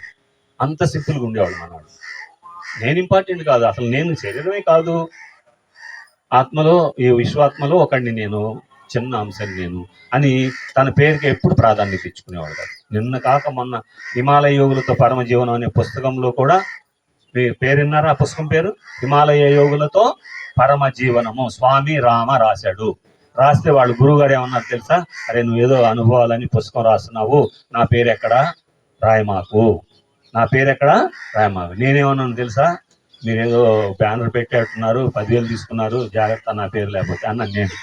అంత సింపుల్గా ఉండేవాళ్ళు మన వాళ్ళు. నేను ఇంపార్టెంట్ కాదు అసలు, నేను శరీరమే కాదు, ఆత్మలో ఈ విశ్వాత్మలో ఒకడిని నేను, చిన్న అంశం నేను అని తన పేరుకి ఎప్పుడు ప్రాధాన్యత ఇచ్చుకునేవాడు కాదు. నిన్న కాక మొన్న హిమాలయ యోగులతో పరమ జీవనం అనే పుస్తకంలో కూడా పేరు విన్నారా? ఆ పుస్తకం పేరు హిమాలయ యోగులతో పరమ జీవనము, స్వామి రామ రాశాడు. రాస్తే వాళ్ళు గురువు గారు ఏమన్నారు తెలుసా? అరే నువ్వు ఏదో అనుభవాలని పుస్తకం రాస్తున్నావు, నా పేరు ఎక్కడ రాయమాకు, నా పేరు ఎక్కడ రాయమాకు. నేనేమన్నాను తెలుసా? మీరేదో బ్యానర్ పెట్టేట్టున్నారు, 10,000 తీసుకున్నారు, జాగ్రత్త నా పేరు లేకపోతే అన్నాను నేను.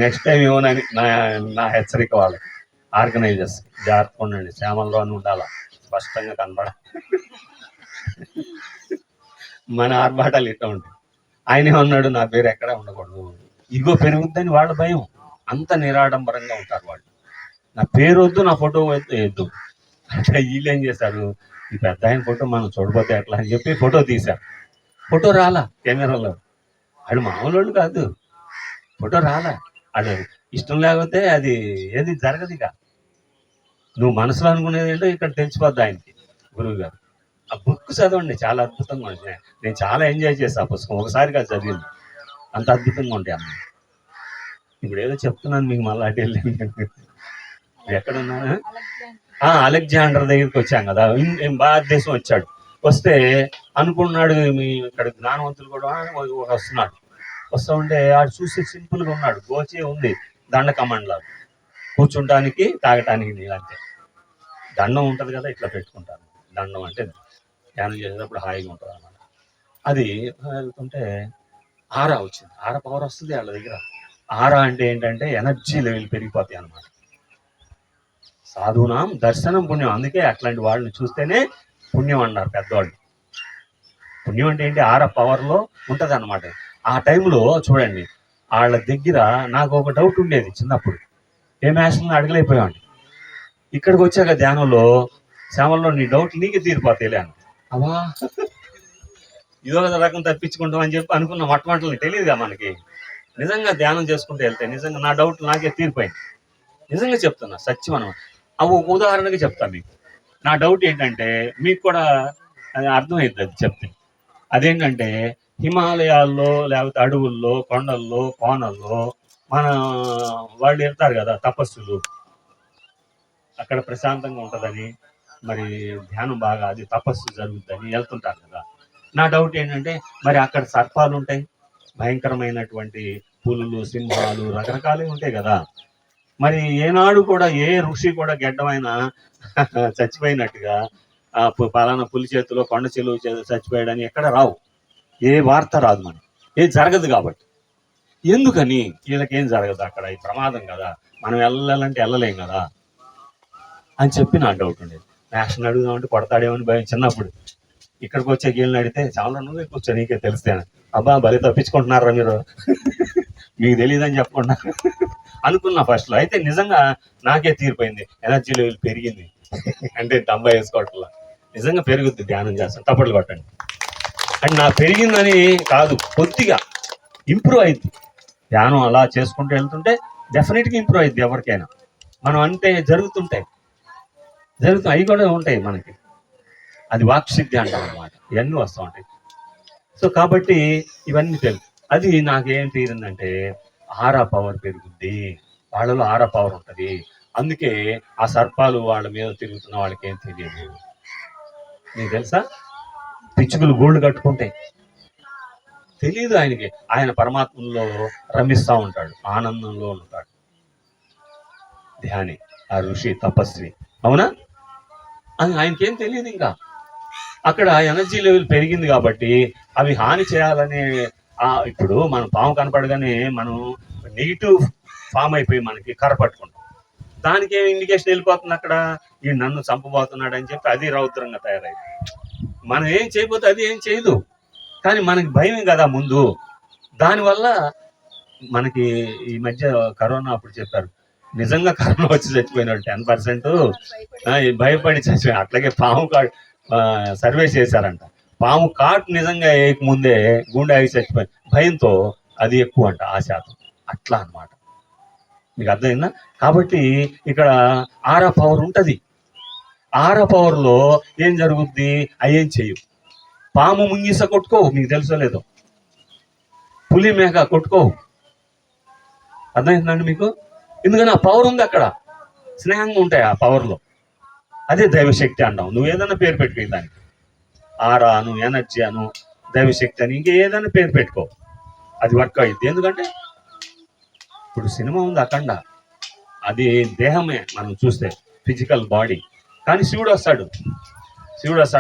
నెక్స్ట్ టైం ఏమోనని నా హెచ్చరిక వాళ్ళకి, ఆర్గనైజర్స్ జాగ్రత్తగా ఉండండి, శ్యామలరావు అని ఉండాలా, స్పష్టంగా కనబడ. మన ఆర్భాటాలు ఇట్లా ఉంటాయి. ఆయన ఏమన్నాడు, నా పేరు ఎక్కడ ఉండకూడదు, ఇగో పెరుగుద్దని వాళ్ళ భయం. అంత నిరాడంబరంగా ఉంటారు వాళ్ళు. నా పేరు వద్దు, నా ఫోటో వద్దు అంటే వీళ్ళు ఏం చేశారు, ఈ పెద్ద ఆయన ఫోటో మనం చూడబోతే ఎట్లా అని చెప్పి ఫోటో తీశారు. ఫోటో రాలా కెమెరాలో. వాడు మామూలు వాళ్ళు కాదు, ఫోటో రాలా. అది ఇష్టం లేకపోతే అది ఏది జరగదు. ఇక నువ్వు మనసులో అనుకునేది ఏంటో ఇక్కడ తెలిసిపోద్ది ఆయనకి, గురువు గారు. ఆ బుక్ చదవండి, చాలా అద్భుతంగా ఉంటాయి. నేను చాలా ఎంజాయ్ చేశాను ఆ పుస్తకం, ఒకసారిగా చదివింది, అంత అద్భుతంగా ఉంటాయి అన్న. ఇప్పుడు ఏదో చెప్తున్నాను మీకు, మళ్ళీ అటు వెళ్ళి ఎక్కడున్నా అలెగ్జాండర్ దగ్గరికి వచ్చాం కదా, భారతదేశం వచ్చాడు. వస్తే అనుకున్నాడు మీ ఇక్కడ జ్ఞానవంతులు కూడా వస్తున్నాడు. వస్తూ ఉంటే ఆడు చూసి సింపుల్గా ఉన్నాడు, గోచే ఉంది, దండ కమండలాలు, కూర్చుంటానికి తాగటానికి నీళ్ళంతే. దండం ఉంటుంది కదా, ఇట్లా పెట్టుకుంటాను. దండం అంటే ధ్యానం చేసేటప్పుడు హాయిగా ఉంటుంది అన్నమాట. అది వెళ్తుంటే ఆరా వచ్చింది. ఆరా పవర్ వస్తుంది వాళ్ళ దగ్గర. ఆరా అంటే ఏంటంటే ఎనర్జీ లెవెల్ పెరిగిపోతాయి అన్నమాట. సాధునాం దర్శనం పుణ్యం. అందుకే అట్లాంటి వాళ్ళని చూస్తేనే పుణ్యం అన్నారు పెద్దవాళ్ళు. పుణ్యం అంటే ఏంటి? ఆరా పవర్లో ఉంటుంది అన్నమాట. ఆ టైంలో చూడండి, వాళ్ళ దగ్గర నాకు ఒక డౌట్ ఉండేది చిన్నప్పుడు, ఏ మ్యాచ్లను అడగలేకపోయామండి. ఇక్కడికి వచ్చాక ధ్యానంలో, శ్యామల్లో నీ డౌట్లు నీకే తీరిపోతాయిలే అని. అవా ఇదో రకం తప్పించుకుంటాం అని చెప్పి అనుకున్న మొట్టమొదటి తెలియదుగా మనకి. నిజంగా ధ్యానం చేసుకుంటూ వెళ్తే నిజంగా నా డౌట్ నాకే తీరిపోయింది. నిజంగా చెప్తున్నా, సత్యం అనమాట. అవి ఉదాహరణగా చెప్తాను మీకు. నా డౌట్ ఏంటంటే మీకు కూడా అర్థమైంది అది చెప్తే. అదేంటంటే హిమాలయాల్లో లేకపోతే అడవుల్లో, కొండల్లో, కోనల్లో మన వాళ్ళు వెళ్తారు కదా తపస్సులు, అక్కడ ప్రశాంతంగా ఉంటుందని, మరి ధ్యానం బాగా అది తపస్సు జరుగుతుందని వెళ్తుంటారు కదా. నా డౌట్ ఏంటంటే మరి అక్కడ సర్పాలు ఉంటాయి, భయంకరమైనటువంటి పులులు, సింహాలు, రకరకాలే ఉంటాయి కదా. మరి ఏనాడు కూడా ఏ ఋషి కూడా గెడ్డమైన చచ్చిపోయినట్టుగా పలానా పులి చేతిలో, కొండ చెలువు చచ్చిపోయాడని ఎక్కడ రావు, ఏ వార్త రాదు, మనకి ఏది జరగదు. కాబట్టి ఎందుకని వీళ్ళకేం జరగదు అక్కడ? ఈ ప్రమాదం కదా, మనం వెళ్ళాలంటే వెళ్ళలేం కదా అని చెప్పి నా డౌట్ ఉండేది. నేషనల్ అడుగుదామంటే కొడతాడేమని భయం చిన్నప్పుడు. ఇక్కడికి వచ్చే గీళ్ళని అడిగితే చాలా నువ్వే కూర్చో, నీకే తెలిస్తేనే. అబ్బా బలి తప్పించుకుంటున్నారా మీరు, మీకు తెలియదని చెప్పకుండా అనుకున్నా ఫస్ట్లో. అయితే నిజంగా నాకే తీరిపోయింది, ఎనర్జీ లెవెల్ పెరిగింది. అంటే డబ్బా వేసుకోవట్లా, నిజంగా పెరుగుద్ది ధ్యానం చేస్తాను. తప్పట్లు కొట్టండి. అండ్ నా పెరిగిందని కాదు, కొద్దిగా ఇంప్రూవ్ అయింది. ధ్యానం అలా చేసుకుంటూ వెళ్తుంటే డెఫినెట్గా ఇంప్రూవ్ అయింది ఎవరికైనా. మనం అంటే జరుగుతుంటాయి, అవి కూడా ఉంటాయి మనకి. అది వాక్సిద్ధి అంటాం అన్నమాట. ఇవన్నీ వస్తూ ఉంటాయి. సో కాబట్టి ఇవన్నీ తెలుసు. అది నాకేం తీరిందంటే ఆరా పవర్ పెరుగుద్ది, వాళ్ళలో ఆరా పవర్ ఉంటుంది. అందుకే ఆ సర్పాలు వాళ్ళ మీద తిరుగుతున్న వాళ్ళకి ఏం తెలియదు. నీకు తెలుసా, పిచ్చుకలు గూళ్ళు కట్టుకుంటాయి, తెలియదు ఆయనకి. ఆయన పరమాత్మలో రమిస్తూ ఉంటాడు, ఆనందంలో ఉంటాడు. ధ్యాని, ఆ ఋషి తపస్వి, అవునా? ఆయనకేం తెలియదు. ఇంకా అక్కడ ఎనర్జీ లెవెల్ పెరిగింది కాబట్టి అవి హాని చేయాలనే ఇప్పుడు మనం పాము కనపడగానే మనం నెగిటివ్ ఫామ్ అయిపోయి మనకి కర్ర పట్టుకుంటాం. దానికి ఏం ఇండికేషన్ వెళ్ళిపోతుంది అక్కడ, ఈ నన్ను చంపబోతున్నాడు అని చెప్పి అది రౌద్రంగా తయారైంది. మనం ఏం చేయకపోతే అది ఏం చేయదు, కానీ మనకి భయం కదా ముందు. దానివల్ల మనకి ఈ మధ్య కరోనా అప్పుడు చెప్పారు, నిజంగా కరోనా వచ్చి చచ్చిపోయినాడు 10% భయపడి చచ్చిపోయాడు. అట్లాగే పాము కాటు సర్వే చేశారంట, పాము కాటు నిజంగా ముందే గుండె ఆగి చచ్చిపోయి భయంతో అది ఎక్కువ అంట, ఆ శాతం. అట్లా అన్నమాట. మీకు అర్థమైందా? కాబట్టి ఇక్కడ ఆరా పవర్ ఉంటుంది. ఆరా పవర్లో ఏం జరుగుద్ది, అయ్యేం చెయ్యు. పాము ముంగిస కొట్టుకోవు, మీకు తెలుసో లేదో. పులి మేక కొట్టుకోవు. అర్థమవుతుందండి మీకు? ఎందుకని ఆ పవర్ ఉంది అక్కడ, స్నేహంగా ఉంటాయి ఆ పవర్లో. అదే దైవశక్తి అంటాం. నువ్వు ఏదైనా పేరు పెట్టుకో దానికి, ఆరా అను, ఎనర్జీ అను, దైవశక్తి అని, ఇంకా ఏదైనా పేరు పెట్టుకో, అది వర్క్ అయ్యింది. ఎందుకంటే ఇప్పుడు సినిమా ఉంది అఖండ, అది దేహమే మనం చూస్తే ఫిజికల్ బాడీ, కానీ శివుడు వస్తాడు.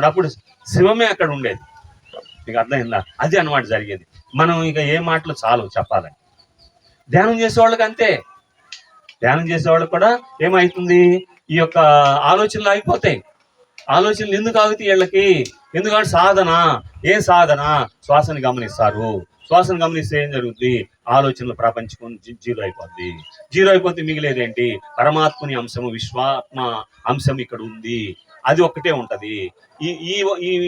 అప్పుడు శివమే అక్కడ ఉండేది. మీకు అర్థమైందా? అది అన్నమాట జరిగేది. మనం ఇక ఏ మాటలు చాలు చెప్పాలని. ధ్యానం చేసేవాళ్ళకి అంతే. ధ్యానం చేసేవాళ్ళకి కూడా ఏమవుతుంది, ఈ యొక్క ఆలోచనలు ఆగిపోతాయి. ఆలోచనలు ఎందుకు ఆగుతాయి వీళ్ళకి? ఎందుకంటే సాధన. ఏ సాధన? శ్వాసని గమనిస్తారు. శ్వాసను గమనిస్తే ఏం జరుగుద్ది, ఆలోచనలు ప్రపంచం జీరో అయిపోద్ది. జీరో అయిపోతే మిగిలేదేంటి, పరమాత్మని అంశము, విశ్వాత్మ అంశం ఇక్కడ ఉంది, అది ఒక్కటే ఉంటది.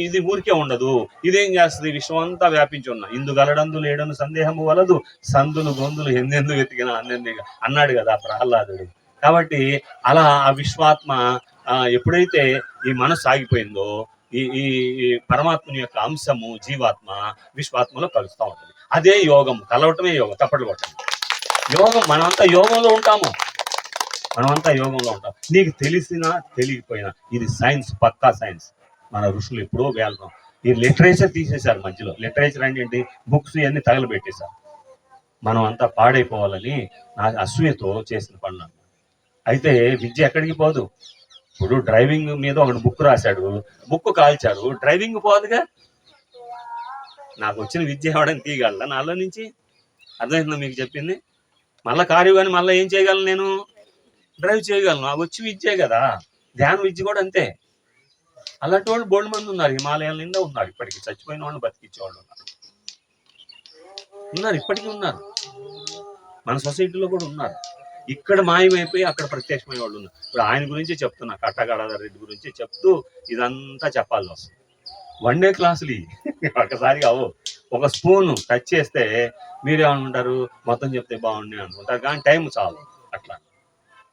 ఇది ఊరికే ఉండదు. ఇదేం చేస్తుంది, విశ్వం అంతా వ్యాపించి ఉన్న ఇందు గలడందు లేడను సందేహము వలదు, సందులు గొంతులు ఎందెందు వెతికినా అన్నెందుగా అన్నాడు కదా ప్రహ్లాదుడు. కాబట్టి అలా ఆ విశ్వాత్మ ఎప్పుడైతే ఈ మనసు ఆగిపోయిందో, ఈ పరమాత్మని యొక్క అంశము జీవాత్మ విశ్వాత్మలో కలుస్తూ ఉంటుంది. అదే యోగం, కలవటమే యోగం. తప్పట్లు కొట్టండి. యోగం, మనమంతా యోగంలో ఉంటాము. నీకు తెలిసినా తెలియకపోయినా ఇది సైన్స్, పక్కా సైన్స్. మన ఋషులు ఎప్పుడో వేలం ఈ లిటరేచర్ తీసేశారు మధ్యలో. లిటరేచర్ అంటే ఏంటి, బుక్స్ ఇవన్నీ తగలబెట్టేశారు. మనం అంతా పాడైపోవాలని నా అసూయతో చేసిన పనులు. అయితే విద్య ఎక్కడికి పోదు. ఇప్పుడు డ్రైవింగ్ మీద ఒకటి బుక్ రాశాడు, బుక్ కాల్చారు, డ్రైవింగ్ పోదుగా. నాకు వచ్చిన విద్య ఇవ్వడానికి తీయగలరా నాలో నుంచి? అర్థమవుతుందా మీకు చెప్పింది? మళ్ళీ కారు కానీ మళ్ళీ ఏం చేయగలను, నేను డ్రైవ్ చేయగలను. నాకు వచ్చి విద్యే కదా. ధ్యాన విద్య కూడా అంతే. అలాంటి వాళ్ళు బోల్డ్ మంది ఉన్నారు, హిమాలయాల నిండా ఉన్నారు. ఇప్పటికీ చచ్చిపోయిన వాళ్ళు బతికించే వాళ్ళు ఉన్నారు, ఇప్పటికీ ఉన్నారు. మన సొసైటీలో కూడా ఉన్నారు. ఇక్కడ మాయమైపోయి అక్కడ ప్రత్యక్షమయ్యే వాళ్ళు ఉన్నారు. ఇప్పుడు ఆయన గురించి చెప్తున్నా, కట్టగడాధర్ రెడ్డి గురించి చెప్తూ ఇదంతా చెప్పాల్సి వస్తుంది. 1 డే క్లాసులు ఒకసారిగా ఒక స్పూన్ టచ్ చేస్తే మీరేమనుకుంటారు, మొత్తం చెప్తే బాగుండి అనుకుంటారు, కానీ టైం చాలు. అట్లా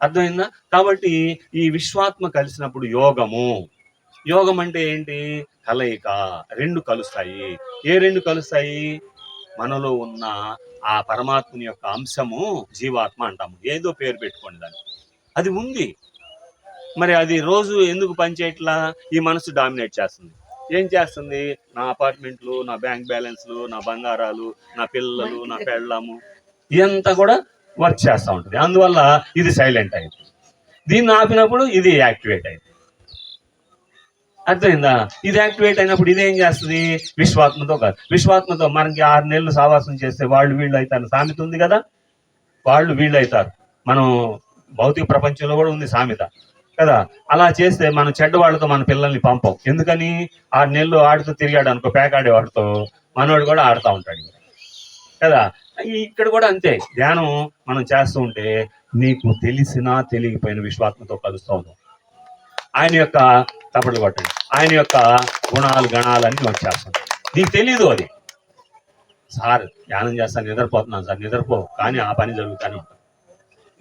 అర్థమైందా? కాబట్టి ఈ విశ్వాత్మ కలిసినప్పుడు యోగం అంటే ఏంటి, కలయిక. 2 కలుస్తాయి. ఏ 2 కలుస్తాయి? మనలో ఉన్న ఆ పరమాత్మని యొక్క అంశము జీవాత్మ అంటాము. ఏదో పేరు పెట్టుకోండి దాన్ని, అది ఉంది. మరి అది రోజు ఎందుకు పనిచేయట్లా? ఈ మనసు డామినేట్ చేస్తుంది. ఏం చేస్తుంది? నా అపార్ట్మెంట్లు, నా బ్యాంక్ బ్యాలెన్స్లు, నా బంగారాలు, నా పిల్లలు, నా పెళ్ళాము, ఇదంతా కూడా వర్క్ చేస్తూ ఉంటుంది. అందువల్ల ఇది సైలెంట్ అయింది. దీన్ని ఆపినప్పుడు ఇది యాక్టివేట్ అయింది. అర్థమైందా? ఇది యాక్టివేట్ అయినప్పుడు ఇదేం చేస్తుంది, విశ్వాత్మతో కాదు. విశ్వాత్మతో మనకి 6 నెలలు సావాసం చేస్తే వాళ్ళు వీళ్ళు అవుతారు. సామెత ఉంది కదా, వాళ్ళు వీళ్ళు అవుతారు. మనం భౌతిక ప్రపంచంలో కూడా ఉంది సామెత కదా. అలా చేస్తే మనం చెడ్డ వాళ్ళతో మన పిల్లల్ని పంపం. ఎందుకని? 6 నెలలు ఆడుతూ తిరిగాడు అనుకో, పేకాడేవాడితో, మనోడు కూడా ఆడుతూ ఉంటాడు కదా. ఇక్కడ కూడా అంతే. ధ్యానం మనం చేస్తూ ఉంటే నీకు తెలిసినా తెలియకపోయిన విశ్వాత్మతో కలుస్తూ ఉంటాం. ఆయన యొక్క తప్పట్లు కొట్టండి, ఆయన యొక్క గుణాలు గణాలన్నీ వచ్చేస్తాయి. నీకు తెలీదు అది. సార్ ధ్యానం చేస్తాను, నిద్రపోతున్నాను సార్, నిద్రపో, కానీ ఆ పని జరుగుతూనే ఉంటుంది.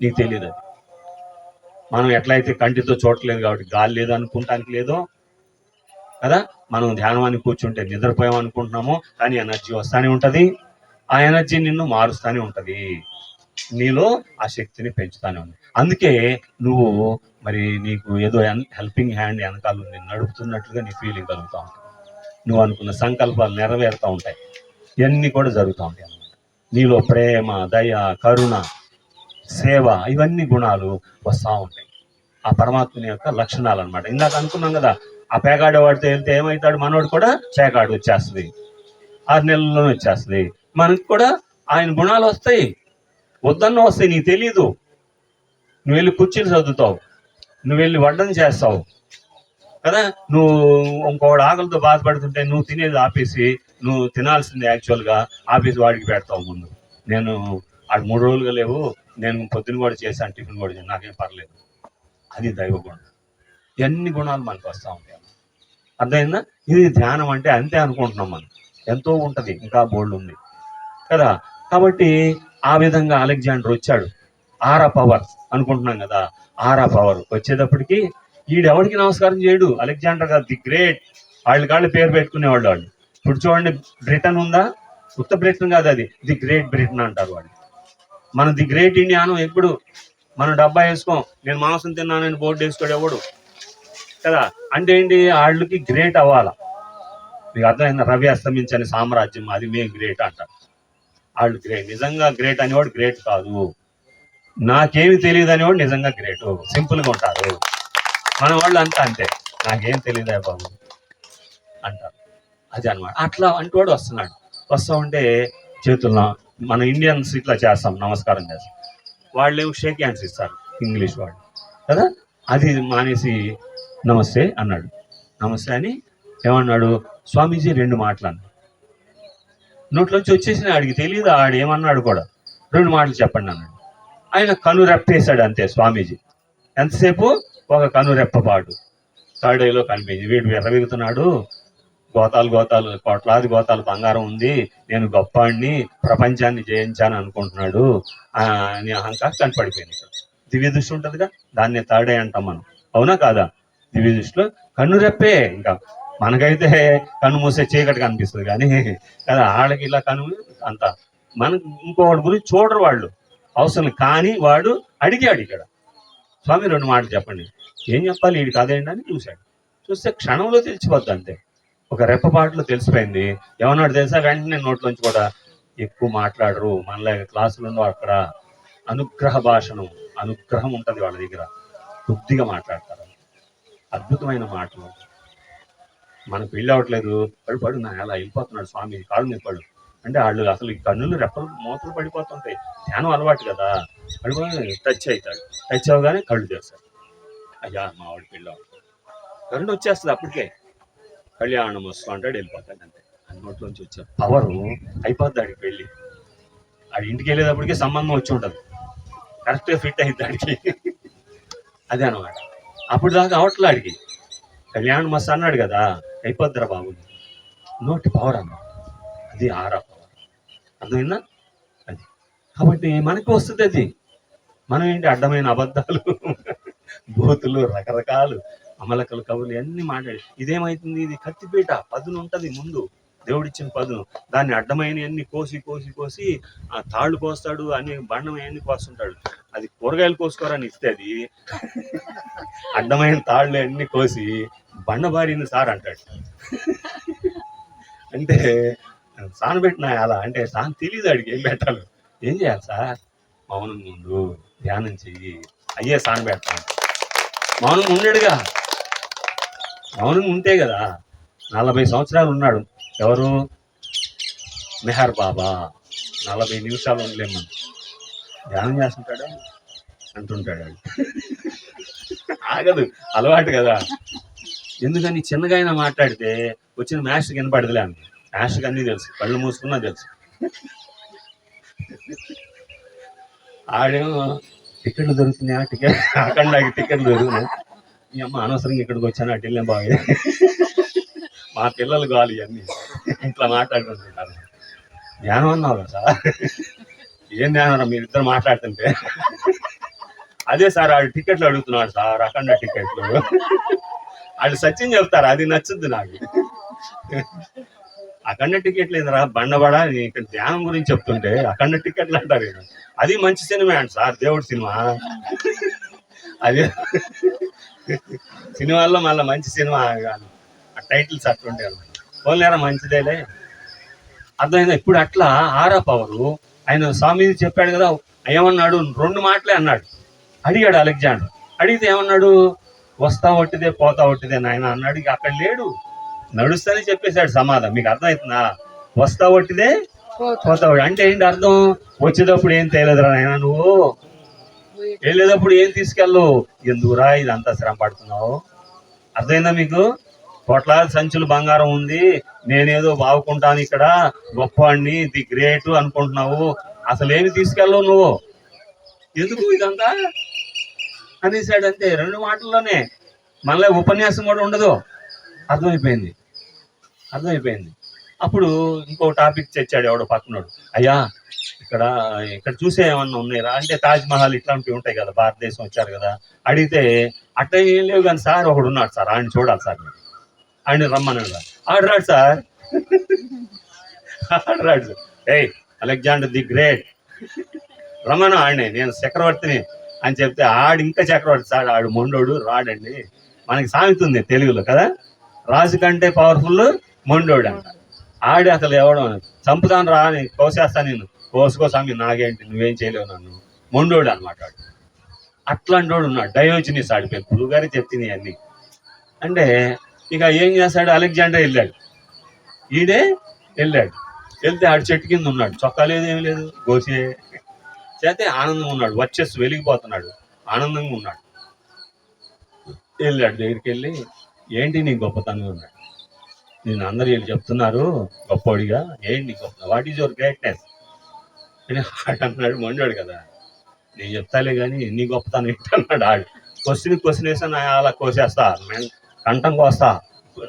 నీకు తెలియదు అది. మనం ఎట్లయితే కంటితో చూడట్లేదు కాబట్టి గాలి లేదు అనుకుంటానికి లేదో కదా, మనం ధ్యానం కూర్చుంటే నిద్రపోయాం అనుకుంటున్నాము, కానీ ఎనర్జీ వస్తూనే ఉంటుంది. ఆ ఎనర్జీ నిన్ను మారుస్తూనే ఉంటుంది, నీలో ఆ శక్తిని పెంచుతానే ఉంది. అందుకే నువ్వు మరి నీకు ఏదో హెల్పింగ్ హ్యాండ్ వెనకాల నడుపుతున్నట్లుగా నీ ఫీలింగ్ కలుగుతూ ఉంటుంది. నువ్వు అనుకున్న సంకల్పాలు నెరవేరుతూ ఉంటాయి. ఇవన్నీ కూడా జరుగుతూ ఉంటాయి అన్నమాట. నీలో ప్రేమ, దయ, కరుణ, సేవ, ఇవన్నీ గుణాలు వస్తూ ఉంటాయి. ఆ పరమాత్మని యొక్క లక్షణాలు అనమాట. ఇందాక అనుకున్నాం కదా, ఆ పేకాడే వాడితో వెళ్తే ఏమవుతాడు, మనోడు కూడా పేకాడు వచ్చేస్తుంది, 6 నెలల్లోనే వచ్చేస్తుంది. మనకు కూడా ఆయన గుణాలు వస్తాయి, వద్దన్న వస్తాయి. నీకు తెలీదు, నువ్వు వెళ్ళి కుర్చీలు చదువుతావు, నువ్వు వెళ్ళి వడ్డం చేస్తావు కదా. నువ్వు ఇంకోటి ఆకలితో బాధపడుతుంటే నువ్వు తినేది ఆపేసి, నువ్వు తినాల్సింది యాక్చువల్గా ఆపేసి వాడికి పెడతావు ముందు. నేను ఆడు 3 రోజులుగా లేవు, నేను పొద్దున కూడా చేశాను, టిఫిన్ కూడా చేశాను, నాకేం పర్లేదు. అది దైవ గుణం. ఇవన్నీ గుణాలు మనకు వస్తూ ఉంటాయి. అర్థమైందా? ఇది ధ్యానం అంటే అంతే అనుకుంటున్నాం మనం. ఎంతో ఉంటుంది, ఇంకా బోల్డ్ ఉంది కదా. కాబట్టి ఆ విధంగా అలెగ్జాండర్ వచ్చాడు. ఆరా పవర్ అనుకుంటున్నాం కదా, ఆరా పవర్ వచ్చేటప్పటికి ఈడెవడికి నమస్కారం చేయడు. అలెగ్జాండర్ గారు ది గ్రేట్, కాళ్ళు పేరు పెట్టుకునేవాళ్ళు వాళ్ళు. ఇప్పుడు చూడండి, బ్రిటన్ ఉందా, ఉత్త బ్రిటన్ కాదు, అది ది గ్రేట్ బ్రిటన్ అంటారు వాళ్ళు. మనం ది గ్రేట్ ఇండియాను ఎప్పుడు మనం డబ్బా వేసుకోం, నేను మాంసం తిన్నానని బోర్డు వేసుకోడు ఎవడు కదా. అంటే ఏంటి, వాళ్ళకి గ్రేట్ అవ్వాలా. మీకు అర్థమైందా? రవి అస్తమించని సామ్రాజ్యం, అది మేము గ్రేట్ అంటారు. వాళ్ళు గ్రేట్, నిజంగా గ్రేట్ అనేవాడు గ్రేట్ కాదు. నాకేమి తెలియదు అనేవాడు నిజంగా గ్రేట్. సింపుల్గా ఉంటారు మన వాళ్ళు, అంతా అంతే, నాకేం తెలియదా బాబు అంటారు. అది అనమాట. అట్లా అంటూ వస్తున్నాడు. వస్తూ ఉంటే చేతుల్లో, మన ఇండియన్స్ ఇట్లా చేస్తాం, నమస్కారం చేస్తాం, వాళ్ళేమో షేక్ హ్యాండ్స్ ఇస్తారు, ఇంగ్లీష్ వాళ్ళు కదా. అది మానేసి నమస్తే అన్నాడు. నమస్తే అని ఏమన్నాడు, స్వామీజీ 2 మాటలు అన్నాడు. నోట్లోంచి వచ్చేసిన, ఆడికి తెలియదు ఆడు ఏమన్నాడు కూడా. 2 మాటలు చెప్పండి అన్నాడు. ఆయన కను రెప్పేశాడు అంతే స్వామీజీ. ఎంతసేపు, ఒక కను రెప్పపాటు. థర్డ్ ఐలో కనిపించింది. వీడు విర్రవీగుతున్నాడు, గోతాలు కోట్లాది గోతాలు బంగారం ఉంది, నేను గొప్పవాడిని, ప్రపంచాన్ని జయించాను అనుకుంటున్నాడు అని అహంకారం కనపడిపోయింది. ఇక్కడ దివ్య దృష్టి ఉంటుందిగా, దాన్నే థర్డ్ ఐ అంటాం మనం, అవునా కాదా? దివ్య దృష్టిలో కన్ను రెప్పే. ఇంకా మనకైతే కన్ను మూసే చీకటి కనిపిస్తుంది కానీ కదా, వాళ్ళకి ఇలా కన్ను అంత. మనకు ఇంకోటి గురించి చూడరు వాళ్ళు, అవసరం. కానీ వాడు అడిగాడు ఇక్కడ, స్వామి 2 మాటలు చెప్పండి. ఏం చెప్పాలి, వీడికి అదేంటి అని చూశాడు. చూస్తే క్షణంలో తెలిసిపోద్ది అంతే, ఒక రెప్పపాటులో తెలిసిపోయింది. ఏమన్నాడు తెలుసా? వెంటనే నోట్లోంచి కూడా, ఎక్కువ మాట్లాడరు మనలాగా, క్లాసులు ఉండవు అక్కడ, అనుగ్రహ భాషణం, అనుగ్రహం ఉంటుంది వాళ్ళ దగ్గర, కొద్దిగా మాట్లాడతారు, అద్భుతమైన మాటలు. మనకు పెళ్ళి అవ్వట్లేదు, పడు నా ఎలా వెళ్ళిపోతున్నాడు స్వామి, కాళ్ళు మీద పడు అంటే వాళ్ళు అసలు ఈ కన్నులు రెప్పలు మూతలు పడిపోతుంటాయి. ధ్యానం అలవాటు కదా, పడిపోయి టచ్ అవుతాడు. టచ్ అవ్వగానే కళ్ళు తెస్తాడు. అయ్యా మా వాడి పెళ్ళి అవ్వట్లేదు, కరెంట్ వచ్చేస్తుంది అప్పటికే, కళ్యాణం వస్తూ అంటాడు, వెళ్ళిపోతాడు అంతే. అన్నోట్లోంచి వచ్చే పవరు అయిపోద్ది ఆడికి పెళ్ళి. ఆడి ఇంటికి వెళ్ళేటప్పటికే సంబంధం వచ్చి ఉంటుంది, కరెక్ట్గా ఫిట్ అయింది ఆడికి. అదే అనమాట. అప్పుడు దాకా అవట్లే ఆడికి, కళ్యాణం మస్తు అన్నాడు కదా, అయిపోద్దిరా బాబు. నోటి పవర్ అన్న, అది ఆరా పవర్. అర్థమైందా? అది కాబట్టి మనకు వస్తుంది అది. మనం ఏంటి, అడ్డమైన అబద్ధాలు, బూతులు, రకరకాలు అమలకలు, కవులు అన్ని మాట్లాడి, ఇదేమైతుంది, ఇది కత్తిపీట, పదును ఉంటుంది ముందు, దేవుడిచ్చిన పదును, దాన్ని అడ్డమైన అన్ని కోసి ఆ తాళ్ళు కోస్తాడు, అన్ని బండం అన్ని కోస్తుంటాడు. అది కూరగాయలు కోసుకోరని ఇస్తే, అది అడ్డమైన తాళ్ళు అన్ని కోసి బండబారింది సార్ అంటాడు. అంటే సానబెట్టిన అలా అంటే సాన్ తెలియదు అడిగి ఏం పెట్టాలి. ఏం చేయాలి సార్, మౌనం ముందు ధ్యానం చెయ్యి, అయ్యే సానబెడతాను. మౌనం ఉండడుగా, మౌనం ఉంటే కదా. 40 సంవత్సరాలు ఉన్నాడు ఎవరు, మెహర్ బాబా. 40 నిమిషాలు ఉండలేము మనం, ధ్యానం చేస్తుంటాడు అంటుంటాడు. ఆగదు, అలవాటు కదా. ఎందుకని చిన్నగా అయినా మాట్లాడితే వచ్చిన మాస్టర్కి వినపడదులే అని. మాస్టర్కి అన్నీ తెలుసు, కళ్ళు మూసుకున్నా తెలుసు. ఆడేమో టికెట్లు దొరుకుతున్నాయా, అక్కడ టికెట్లు దొరుకుతున్నాయి, మీ అమ్మ అనవసరంగా ఇక్కడికి వచ్చాను, అటు వెళ్ళాం బాగా, మా పిల్లలు కావాలి ఇవన్నీ ఇంట్లో మాట్లాడుకుంటుంటారు. ధ్యానం అన్నావు కదా సార్, ఏం ధ్యానం మీరిద్దరు మాట్లాడుతుంటే. అదే సార్, ఆడు టికెట్లు అడుగుతున్నాడు సార్, అఖండ టికెట్లు. వాళ్ళు సత్యం చెప్తారు, అది నచ్చుద్ది నాకు. అఖండ టికెట్లు ఏందిరా బండబడా, ఇక్కడ ధ్యానం గురించి చెప్తుంటే అఖండ టికెట్లు అంటారు. అది మంచి సినిమా అంట సార్, దేవుడి సినిమా. అదే సినిమాల్లో మళ్ళీ మంచి సినిమా ఆ టైటిల్స్ అట్లుంటాయి అనమాట. పోలేరా మంచిదేలే, అర్థమైందా? ఇప్పుడు అట్లా ఆరా పవరు ఆయన స్వామి చెప్పాడు కదా, ఏమన్నాడు? 2 మాటలే అన్నాడు. అడిగాడు అలెగ్జాండర్, అడిగితే ఏమన్నాడు? వస్తా ఒట్టిదే పోతా ఒట్టిదే నాయన అన్నాడు. ఇక అక్కడ లేడు, నడుస్తానే చెప్పేశాడు సమాధానం. మీకు అర్థమవుతుందా? వస్తా ఒట్టిదే పోతా అంటే ఏంటి అర్థం? వచ్చేటప్పుడు ఏం తేలేదురా నాయన, నువ్వు వెళ్ళేటప్పుడు ఏం తీసుకెళ్ళు, ఎందుకురా ఇదంతా శ్రమ పడుతున్నావు? అర్థమైందా మీకు? కోట్లాది సంచులు బంగారం ఉంది, నేనేదో బాగుకుంటాను ఇక్కడ, గొప్పవాడిని, ది గ్రేట్ అనుకుంటున్నావు, అసలు ఏమి తీసుకెళ్ళవు నువ్వు, ఎందుకు ఇదంతా అనేసాడు. అంతే, 2 మాటల్లోనే. మళ్ళీ ఉపన్యాసం కూడా ఉండదు. అర్థమైపోయింది. అప్పుడు ఇంకో టాపిక్ తెచ్చాడు ఎవడో పక్కనోడు. అయ్యా ఇక్కడ చూసే ఏమన్నా ఉన్నాయిరా అంటే, తాజ్ మహల్ ఇట్లాంటివి ఉంటాయి కదా, భారతదేశం వచ్చారు కదా, అడిగితే అట్లా ఏం లేవు కానీ సార్ ఒకడు ఉన్నాడు సార్, ఆయన చూడాలి సార్, ఆయన రమ్మన్నాడు. ఆడరాడు సార్, ఆడరాడు సార్. ఏయ్ అలెగ్జాండర్ ది గ్రేట్ రమ్మను ఆడిని, నేను చక్రవర్తిని అని చెప్తే ఆడు ఇంకా చక్రవర్తి సార్, ఆడు మొండోడు రాడండి. మనకి సామెత ఉంది తెలుగులో కదా, రాజు కంటే పవర్ఫుల్ మొండోడు అంట. ఆడి అసలు ఎవడం చంపుతాను రా, నేను కోసేస్తా, నేను కోసుకో స్వామి, నాగేంటి, నువ్వేం చేయలేవు నన్ను, మొండోడు అనమాట. అట్లాంటి వాడు ఉన్నాడు, డయోజనీస్ ఆడిపోయి గురువు గారి చెప్తుంది అన్నీ. అంటే ఇక ఏం చేస్తాడు, అలెగ్జాండర్ వెళ్ళాడు, వెళ్తే ఆడు చెట్టు కింద ఉన్నాడు, చొక్కా లేదు ఏమి లేదు, గోసే చేతే ఆనందంగా ఉన్నాడు, వచ్చేసి వెలిగిపోతున్నాడు, ఆనందంగా ఉన్నాడు. వెళ్ళాడు దగ్గరికి వెళ్ళి, ఏంటి నీ గొప్పతనం ఉన్నాడు, నేను అందరు వీళ్ళు చెప్తున్నారు గొప్పవాడిగా, ఏంటి నీ గొప్ప, వాట్ ఈజ్ యువర్ గ్రేట్నెస్ అని ఆడు అన్నాడు. మొండాడు కదా, నేను చెప్తాలే కానీ నీ గొప్పతనం ఏంటన్నాడు. ఆడు క్వశ్చన్ వేసాను, అలా కోసేస్తా, కంఠం కోస్తా,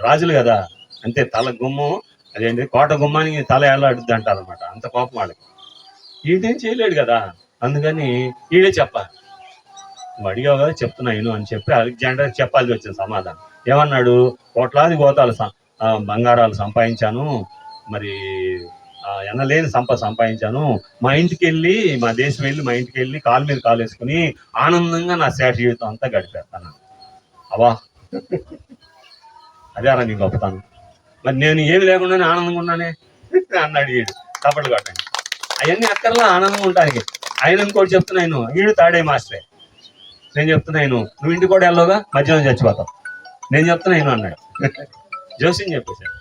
రాజులు కదా అంతే, తల గుమ్మం అదేంటి కోట గుమ్మానికి తల ఎలాడుద్ది అంటారు అనమాట, అంత కోపం వాళ్ళకి. ఈడేం చేయలేడు కదా, అందుకని ఈడే చెప్పాలి, నువ్వు అడిగావు కదా చెప్తున్నా నేను అని చెప్పి అలెగ్జాండర్ చెప్పాల్సి వచ్చింది సమాధానం. ఏమన్నాడు? కోట్లాది గోతాలు బంగారాలు సంపాదించాను, మరి ఎనలేని సంపద సంపాదించాను, మా ఇంటికి వెళ్ళి, మా దేశం వెళ్ళి, మా ఇంటికి వెళ్ళి కాలు మీద కాలు వేసుకుని ఆనందంగా నా శేష జీవితం అంతా గడిపేస్తాను. అవా అదే అలా నీ గొప్పతాను, మరి నేను ఏమి లేకుండానే ఆనందంగా ఉన్నానే అన్నాడు వీడు. కబడ్లు కొట్టండి అవన్నీ అక్కర్లా ఆనందంగా ఉంటానికి. ఆయన ఇంకోటి చెప్తున్నాను, వీడు తాడే మాస్టరే, నేను చెప్తున్నాను నువ్వు ఇంటికి కూడా వెళ్ళవుగా, మధ్యాహ్నం చచ్చిపోతావు, నేను చెప్తున్నాను అన్నాడు. జోసిని చెప్పేశాడు.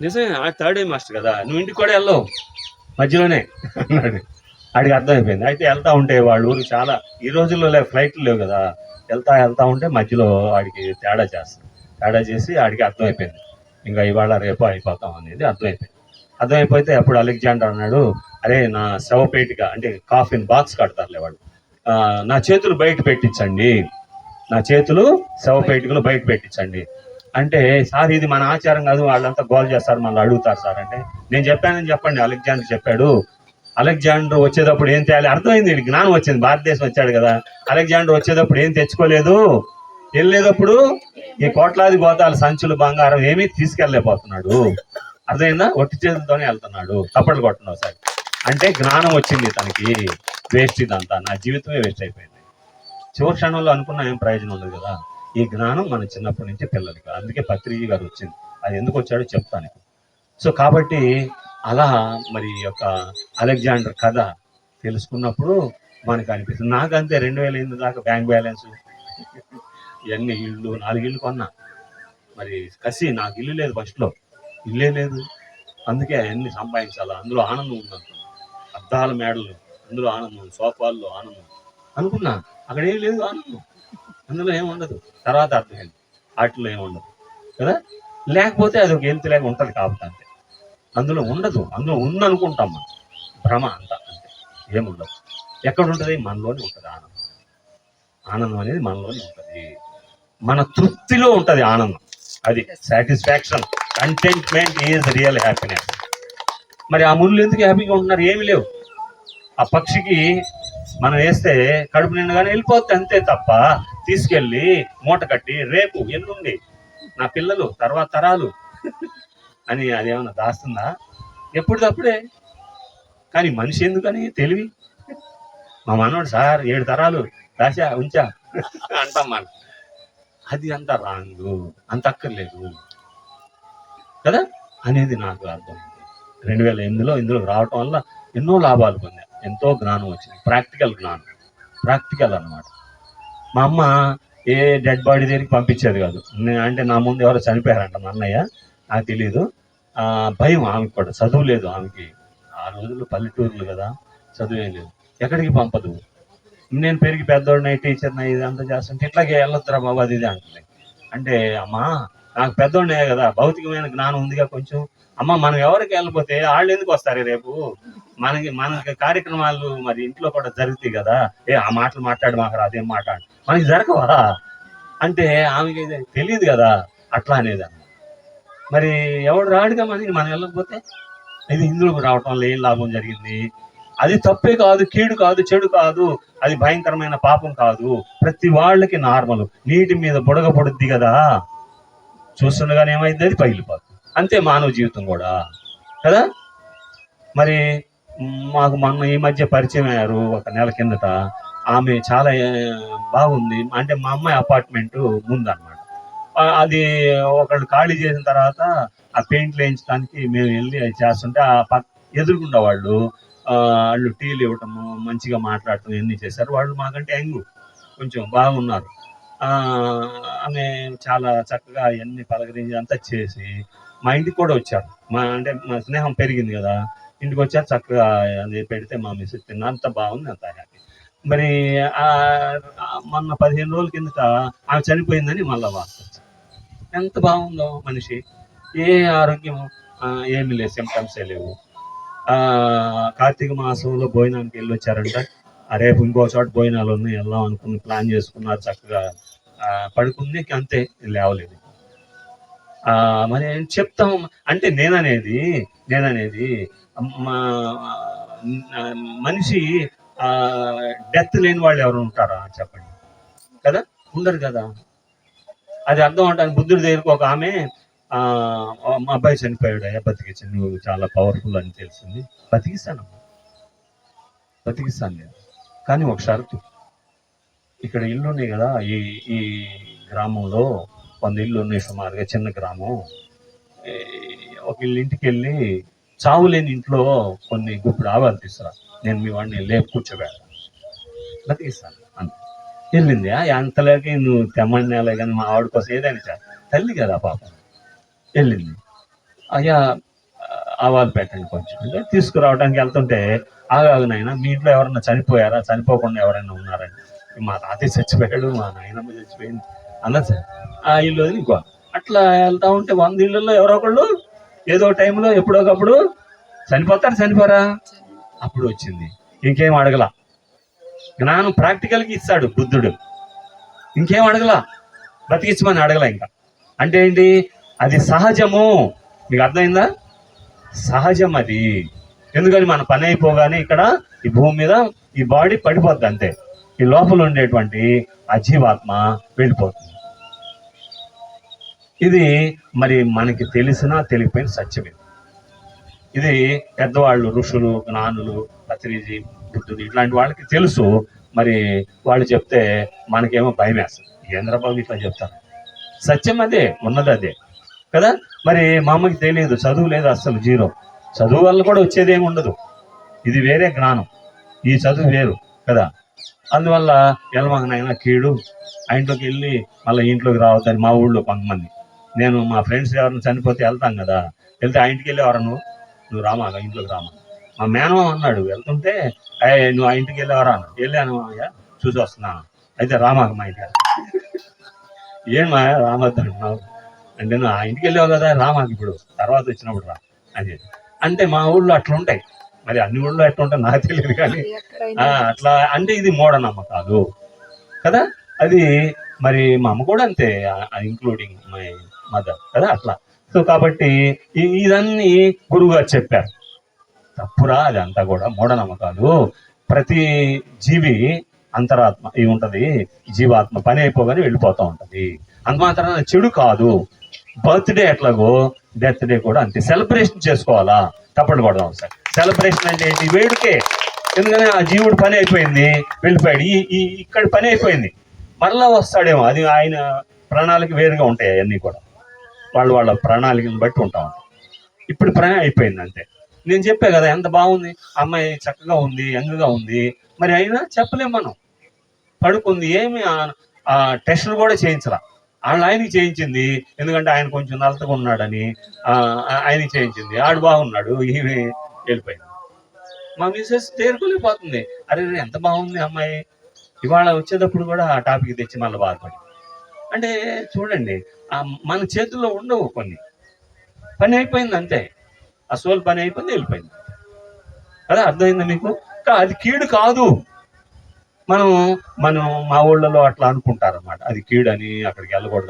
నిజమే, థర్డ్ ఏ మాస్టర్ కదా, నువ్వు ఇంటికి కూడా వెళ్ళవు మధ్యలోనే అన్నాడు. ఆడికి అర్థమైపోయింది. అయితే వెళ్తా ఉంటే వాళ్ళ ఊరు చాలా, ఈ రోజుల్లో ఫ్లైట్లు లేవు కదా, వెళ్తా ఉంటే మధ్యలో ఆడికి తేడా చేసి ఆడికి అర్థమైపోయింది, ఇంకా ఇవాళ రేపు అయిపోతాం అనేది అర్థమైపోతే అప్పుడు అలెగ్జాండర్ అన్నాడు, అరే నా శవపేటిక అంటే కాఫిన్ బాక్స్ కడతారులే వాళ్ళు, నా చేతులు బయట పెట్టించండి, నా చేతులు శవపేటికలు బయట పెట్టించండి అంటే, సార్ ఇది మన ఆచారం కాదు, వాళ్ళంతా గోల్ చేస్తారు, మళ్ళీ అడుగుతారు సార్ అంటే, నేను చెప్పానని చెప్పండి. అలెగ్జాండర్ చెప్పాడు. అలెగ్జాండర్ వచ్చేటప్పుడు ఏం తేయాలి అర్థమైంది, జ్ఞానం వచ్చింది, భారతదేశం వచ్చాడు కదా. అలెగ్జాండర్ వచ్చేటప్పుడు ఏం తెచ్చుకోలేదు, వెళ్ళేటప్పుడు ఈ కోట్లాది గోతాల సంచులు బంగారం ఏమీ తీసుకెళ్ళలేకపోతున్నాడు. అర్థమైందా? ఒట్టి చేతులతోనే వెళ్తున్నాడు, తప్పట్లు కొట్టడం సార్ అంటే జ్ఞానం వచ్చింది తనకి. వేస్ట్ ఇదంతా, నా జీవితమే వేస్ట్ అయిపోయింది, చివరి క్షణంలో అనుకున్నా ఏం ప్రయోజనం ఉండదు కదా. ఈ జ్ఞానం మన చిన్నప్పటి నుంచి పిల్లలకి, అందుకే పత్రిజీ గారు వచ్చింది, అది ఎందుకు వచ్చాడో చెప్తాను. సో కాబట్టి అలా మరి యొక్క అలెగ్జాండర్ కథ తెలుసుకున్నప్పుడు మనకు అనిపిస్తుంది. నాకంతే 2008 దాకా బ్యాంక్ బ్యాలెన్స్ ఇవన్నీ, ఇళ్ళు 4 ఇళ్ళు కొన్నా, మరి కసి నాకు ఇల్లు లేదు, ఫస్ట్లో ఇల్లే లేదు, అందుకే అన్ని సంపాదించాలి, అందులో ఆనందం ఉందనుకున్నా, అద్దాల మేడలు అందులో ఆనందం, సోఫాల్లో ఆనందం అనుకున్నా, అక్కడ ఏం లేదు ఆనందం, అందులో ఏముండదు. తర్వాత అర్థమైంది వాటిలో ఏముండదు కదా, లేకపోతే అది ఒక ఎలుతులేక ఉంటుంది కాబట్టి అంతే, అందులో ఉండదు, అందులో ఉందనుకుంటాం మనం, భ్రమ అంతా అంతే, ఏముండదు. ఎక్కడ ఉంటుంది? మనలోనే ఉంటుంది ఆనందం అనేది మనలోనే ఉంటుంది, మన తృప్తిలో ఉంటుంది ఆనందం, అది satisfaction, contentment is real happiness. మరి ఆ ముళ్ళు ఎందుకు హ్యాపీగా ఉంటున్నారు? ఏమి లేవు. ఆ పక్షికి మనం వేస్తే కడుపు నిండగానే వెళ్ళిపోతుంది అంతే తప్ప, తీసుకెళ్ళి మూట కట్టి రేపు ఎల్లుండి నా పిల్లలు తర్వాత తరాలు అని అదేమన్నా దాస్తుందా? ఎప్పుడుదప్పుడే. కానీ మనిషి ఎందుకని తెలివి, మా మనోడు సార్ 7 తరాలు దాచా ఉంచా అంటాం మనం. అది అంత రాంగు, అంత అక్కర్లేదు కదా అనేది నాకు అర్థమైంది. 2008లో ఇందులో రావటం వల్ల ఎన్నో లాభాలు పొందా, ఎంతో జ్ఞానం వచ్చింది, ప్రాక్టికల్ జ్ఞానం, ప్రాక్టికల్ అన్నమాట. మా అమ్మ ఏ డెడ్ బాడీ దగ్గరికి పంపించేది కాదు. అంటే నా ముందు ఎవరో చనిపోయారంట మా అన్నయ్య, నాకు తెలియదు. భయం ఆమెకి కూడా, చదువు లేదు ఆమెకి, ఆ రోజుల్లో పల్లెటూర్లు కదా, చదువే లేదు, ఎక్కడికి పంపదు. నేను పెరిగి పెద్దోడిని టీచర్ని ఇదంతా చేస్తుంటే ఇట్లాగే వెళ్ళొద్దురా బాబు అది ఇది అంటుంది. అంటే అమ్మా నాకు పెద్దోడినే కదా, భౌతికమైన జ్ఞానం ఉందిగా కొంచెం. అమ్మ మనం ఎవరికి వెళ్ళిపోతే వాళ్ళు ఎందుకు వస్తారు రేపు, మనకి కార్యక్రమాలు మరి ఇంట్లో కూడా జరుగుతాయి కదా, ఆ మాటలు మాట్లాడి మాకు అదేం మాట మనకి జరగవా అంటే ఆమెకి తెలియదు కదా అట్లా అనేది. మరి ఎవడు రాడుగా మనం వెళ్ళకపోతే, ఇది ఇందులోకి రావటం వల్ల ఏం లాభం జరిగింది? అది తప్పే కాదు, కీడు కాదు, చెడు కాదు, అది భయంకరమైన పాపం కాదు, ప్రతి వాళ్ళకి నార్మల్. నీటి మీద బుడగ పడుద్ది కదా, చూస్తుండగానే ఏమైంది, అది పగిలిపోతుంది. అంతే మానవ జీవితం కూడా కదా. మరి మాకు మొన్న ఈ మధ్య పరిచయం అయ్యారు, ఒక నెల కిందట. ఆమె చాలా బాగుంది, అంటే మా అమ్మాయి అపార్ట్మెంట్ ముందన్నమాట. అది ఒకళ్ళు ఖాళీ చేసిన తర్వాత ఆ పెయింట్లు వేయించడానికి మేము వెళ్ళి అది చేస్తుంటే ఆ ఎదురుగుండా వాళ్ళు టీలు ఇవ్వటము, మంచిగా మాట్లాడటం ఇవన్నీ చేశారు. వాళ్ళు మాకంటే యంగ్, కొంచెం బాగున్నారు. ఆమె చాలా చక్కగా అవన్నీ పలకరించి అంతా చేసి మా ఇంటికి కూడా వచ్చారు. అంటే మా స్నేహం పెరిగింది కదా, ఇంటికి వచ్చారు, చక్కగా అది పెడితే మా మిస్సెస్ తిన్నా, అంత బాగుంది, అంత హ్యాపీ. మరి మొన్న 15 రోజుల కిందట ఆమె చనిపోయిందని మళ్ళా వార్త. ఎంత బాగుందో మనిషి, ఏ ఆరోగ్యం ఏమి లేదు, సిమ్టమ్సే లేవు. కార్తీక మాసంలో భోజనానికి వెళ్ళి వచ్చారంట. రేపు ఇంకో చోట భోజనాలు ఉన్నాయి, వెళ్దాం అనుకుని ప్లాన్ చేసుకున్నారు, చక్కగా పడుకుంది, అంతే, లేవలేదు. మరి ఏం చెప్తాం అంటే, నేననేది మనిషి డెత్ లేని వాళ్ళు ఎవరు ఉంటారా చెప్పండి కదా, ఉండరు కదా. అది అర్థం అవడానికి బుద్ధుడి దగ్గరకు ఒక ఆమె, మా అబ్బాయి చనిపోయాడు, అయ్యా బతికించి, నువ్వు చాలా పవర్ఫుల్ అని తెలిసింది, బతికిస్తాను నేను, కానీ ఒక షరతు. ఇక్కడ ఇల్లు ఉన్నాయి కదా, ఈ గ్రామంలో 100 ఇల్లు ఉన్నాయి సుమారుగా, చిన్న గ్రామం. ఒక ఇంటికి వెళ్ళి చావులేని ఇంట్లో కొన్ని గుప్పుడు ఆవాలు తీసుకురా, నేను మీ వాడిని లేపు కూర్చోబెడతా, బతికిస్తాను అంత. వెళ్ళింది, అంతలోకి నువ్వు తెమ్మనేలే కానీ మా ఆవిడ కోసం ఏదైనా తల్లి కదా పాపం. వెళ్ళింది, అయ్యా ఆవాలు పెట్టండి కొంచెం అంటే తీసుకురావడానికి వెళ్తుంటే, ఆగాగునైనా మీ ఇంట్లో ఎవరన్నా చనిపోయారా, చనిపోకుండా ఎవరైనా ఉన్నారని. మా తాతయ్య చచ్చిపోయాడు, మా నాయనమ్మ చచ్చిపోయింది అన్నది సార్. ఆ ఇల్లు ఇంకో అట్లా వెళ్తా ఉంటే 100 ఇళ్ళల్లో ఎవరో ఒకళ్ళు ఏదో టైంలో ఎప్పుడోకప్పుడు చనిపోరా. అప్పుడు వచ్చింది, ఇంకేం అడగల, జ్ఞానం ప్రాక్టికల్గా ఇస్తాడు బుద్ధుడు, ఇంకేం అడగల, బతికించమని అడగల. ఇంకా అంటే ఏంటి, అది సహజము, మీకు అర్థమైందా? సహజం అది. ఎందుకని మన పని అయిపోగానే ఇక్కడ ఈ భూమి మీద ఈ బాడీ పడిపోద్ది అంతే, ఈ లోపల ఉండేటువంటి ఆ జీవాత్మ వెళ్ళిపోతుంది. ఇది మరి మనకి తెలిసినా తెలియకపోయిన సత్యమే. ఇది పెద్దవాళ్ళు, ఋషులు, జ్ఞానులు, పత్రిజీ, బుద్ధుడు, ఇట్లాంటి వాళ్ళకి తెలుసు. మరి వాళ్ళు చెప్తే మనకేమో భయం వేస్తుంది, ఏంద్రబాబు ఇట్లా చెప్తారు, సత్యం అదే, ఉన్నది అదే కదా. మరి మా అమ్మకి తెలియదు, చదువు లేదు, అస్సలు జీరో. చదువు వల్ల కూడా వచ్చేది ఏమి ఉండదు, ఇది వేరే జ్ఞానం, ఈ చదువు వేరు కదా. అందువల్ల ఎలమగనైనా కీడు, ఆ ఇంట్లోకి వెళ్ళి మళ్ళీ ఇంట్లోకి రావద్దని మా ఊళ్ళో కొంతమంది. నేను మా ఫ్రెండ్స్ ఎవరైనా చనిపోతే వెళ్తాం కదా, వెళ్తే ఆ ఇంటికి వెళ్ళి ఎవరు నువ్వు రామా, ఇంట్లోకి రామా. మా మేనమా అన్నాడు, వెళ్తుంటే నువ్వు ఆ ఇంటికి వెళ్ళేవారా అన్నాడు. వెళ్ళాను అయ్యా, చూసి వస్తున్నాను. అయితే రామాక మా ఇంటికి. ఏం మా రామద్దు అంటున్నావు అంటే, నువ్వు ఆ ఇంటికి వెళ్ళావు కదా, రామాకి ఇప్పుడు తర్వాత వచ్చినప్పుడు రా అని. అంటే మా ఊళ్ళో అట్లా ఉంటాయి, మరి అన్ని ఊళ్ళో ఎట్లా ఉంటాయి నాకు తెలియదు కానీ అట్లా. అంటే ఇది మూఢనమ్మకాలు కదా. అది మరి మా అమ్మ కూడా అంతే, ఇంక్లూడింగ్ మై మదర్ కదా, అట్లా. సో కాబట్టి ఇదన్నీ గురువు గారు చెప్పారు, తప్పురా, అది అంతా కూడా మూఢనమ్మకాలు. ప్రతి జీవి అంతరాత్మ ఇవి ఉంటది, జీవాత్మ పని అయిపోగానే వెళ్ళిపోతూ ఉంటది, అంతమాత్రాన చెడు కాదు. బర్త్డే ఎట్లాగో డెత్ డే కూడా అంతే, సెలబ్రేషన్ చేసుకోవాలా, తప్పడు పడదాం సార్. సెలబ్రేషన్ అంటే ఏంటి, వేడుకే. ఎందుకని ఆ జీవుడు పని అయిపోయింది, వెళ్ళిపోయాడు, ఇక్కడ పని అయిపోయింది, మరలా వస్తాడేమో, అది ఆయన ప్రణాళిక వేరుగా ఉంటాయి అవన్నీ కూడా. వాళ్ళ ప్రణాళికను బట్టి ఉంటాం. ఇప్పుడు ప్రణాళిక అయిపోయింది అంతే. నేను చెప్పా కదా ఎంత బాగుంది, అమ్మాయి చక్కగా ఉంది, యంగ్గా ఉంది, మరి అయినా చెప్పలేం మనం. పడుకుంది, ఏమి ఆ టెస్టులు కూడా చేయించరా. వాళ్ళ ఆయనకి చేయించింది, ఎందుకంటే ఆయన కొంచెం నలతగా ఉన్నాడని ఆయనకి చేయించింది. ఆడు బాగున్నాడు, ఈమె వెళ్ళిపోయింది. మా మిసెస్ తేరుకోలేకపోతుంది. అరే ఎంత బాగుంది అమ్మాయి, ఇవాళ వచ్చేటప్పుడు కూడా ఆ టాపిక్ తెచ్చి మళ్ళీ బాధపడి. అంటే చూడండి, మన చేతుల్లో ఉండవు కొన్ని. పని అయిపోయింది అంతే, అసలు పని అయిపోయింది, వెళ్ళిపోయింది కదా. అర్థమైంది మీకు? అది కీడు కాదు. మనం మా ఊళ్ళలో అట్లా అనుకుంటారన్నమాట, అది కీడు అని అక్కడికి వెళ్ళకూడదు.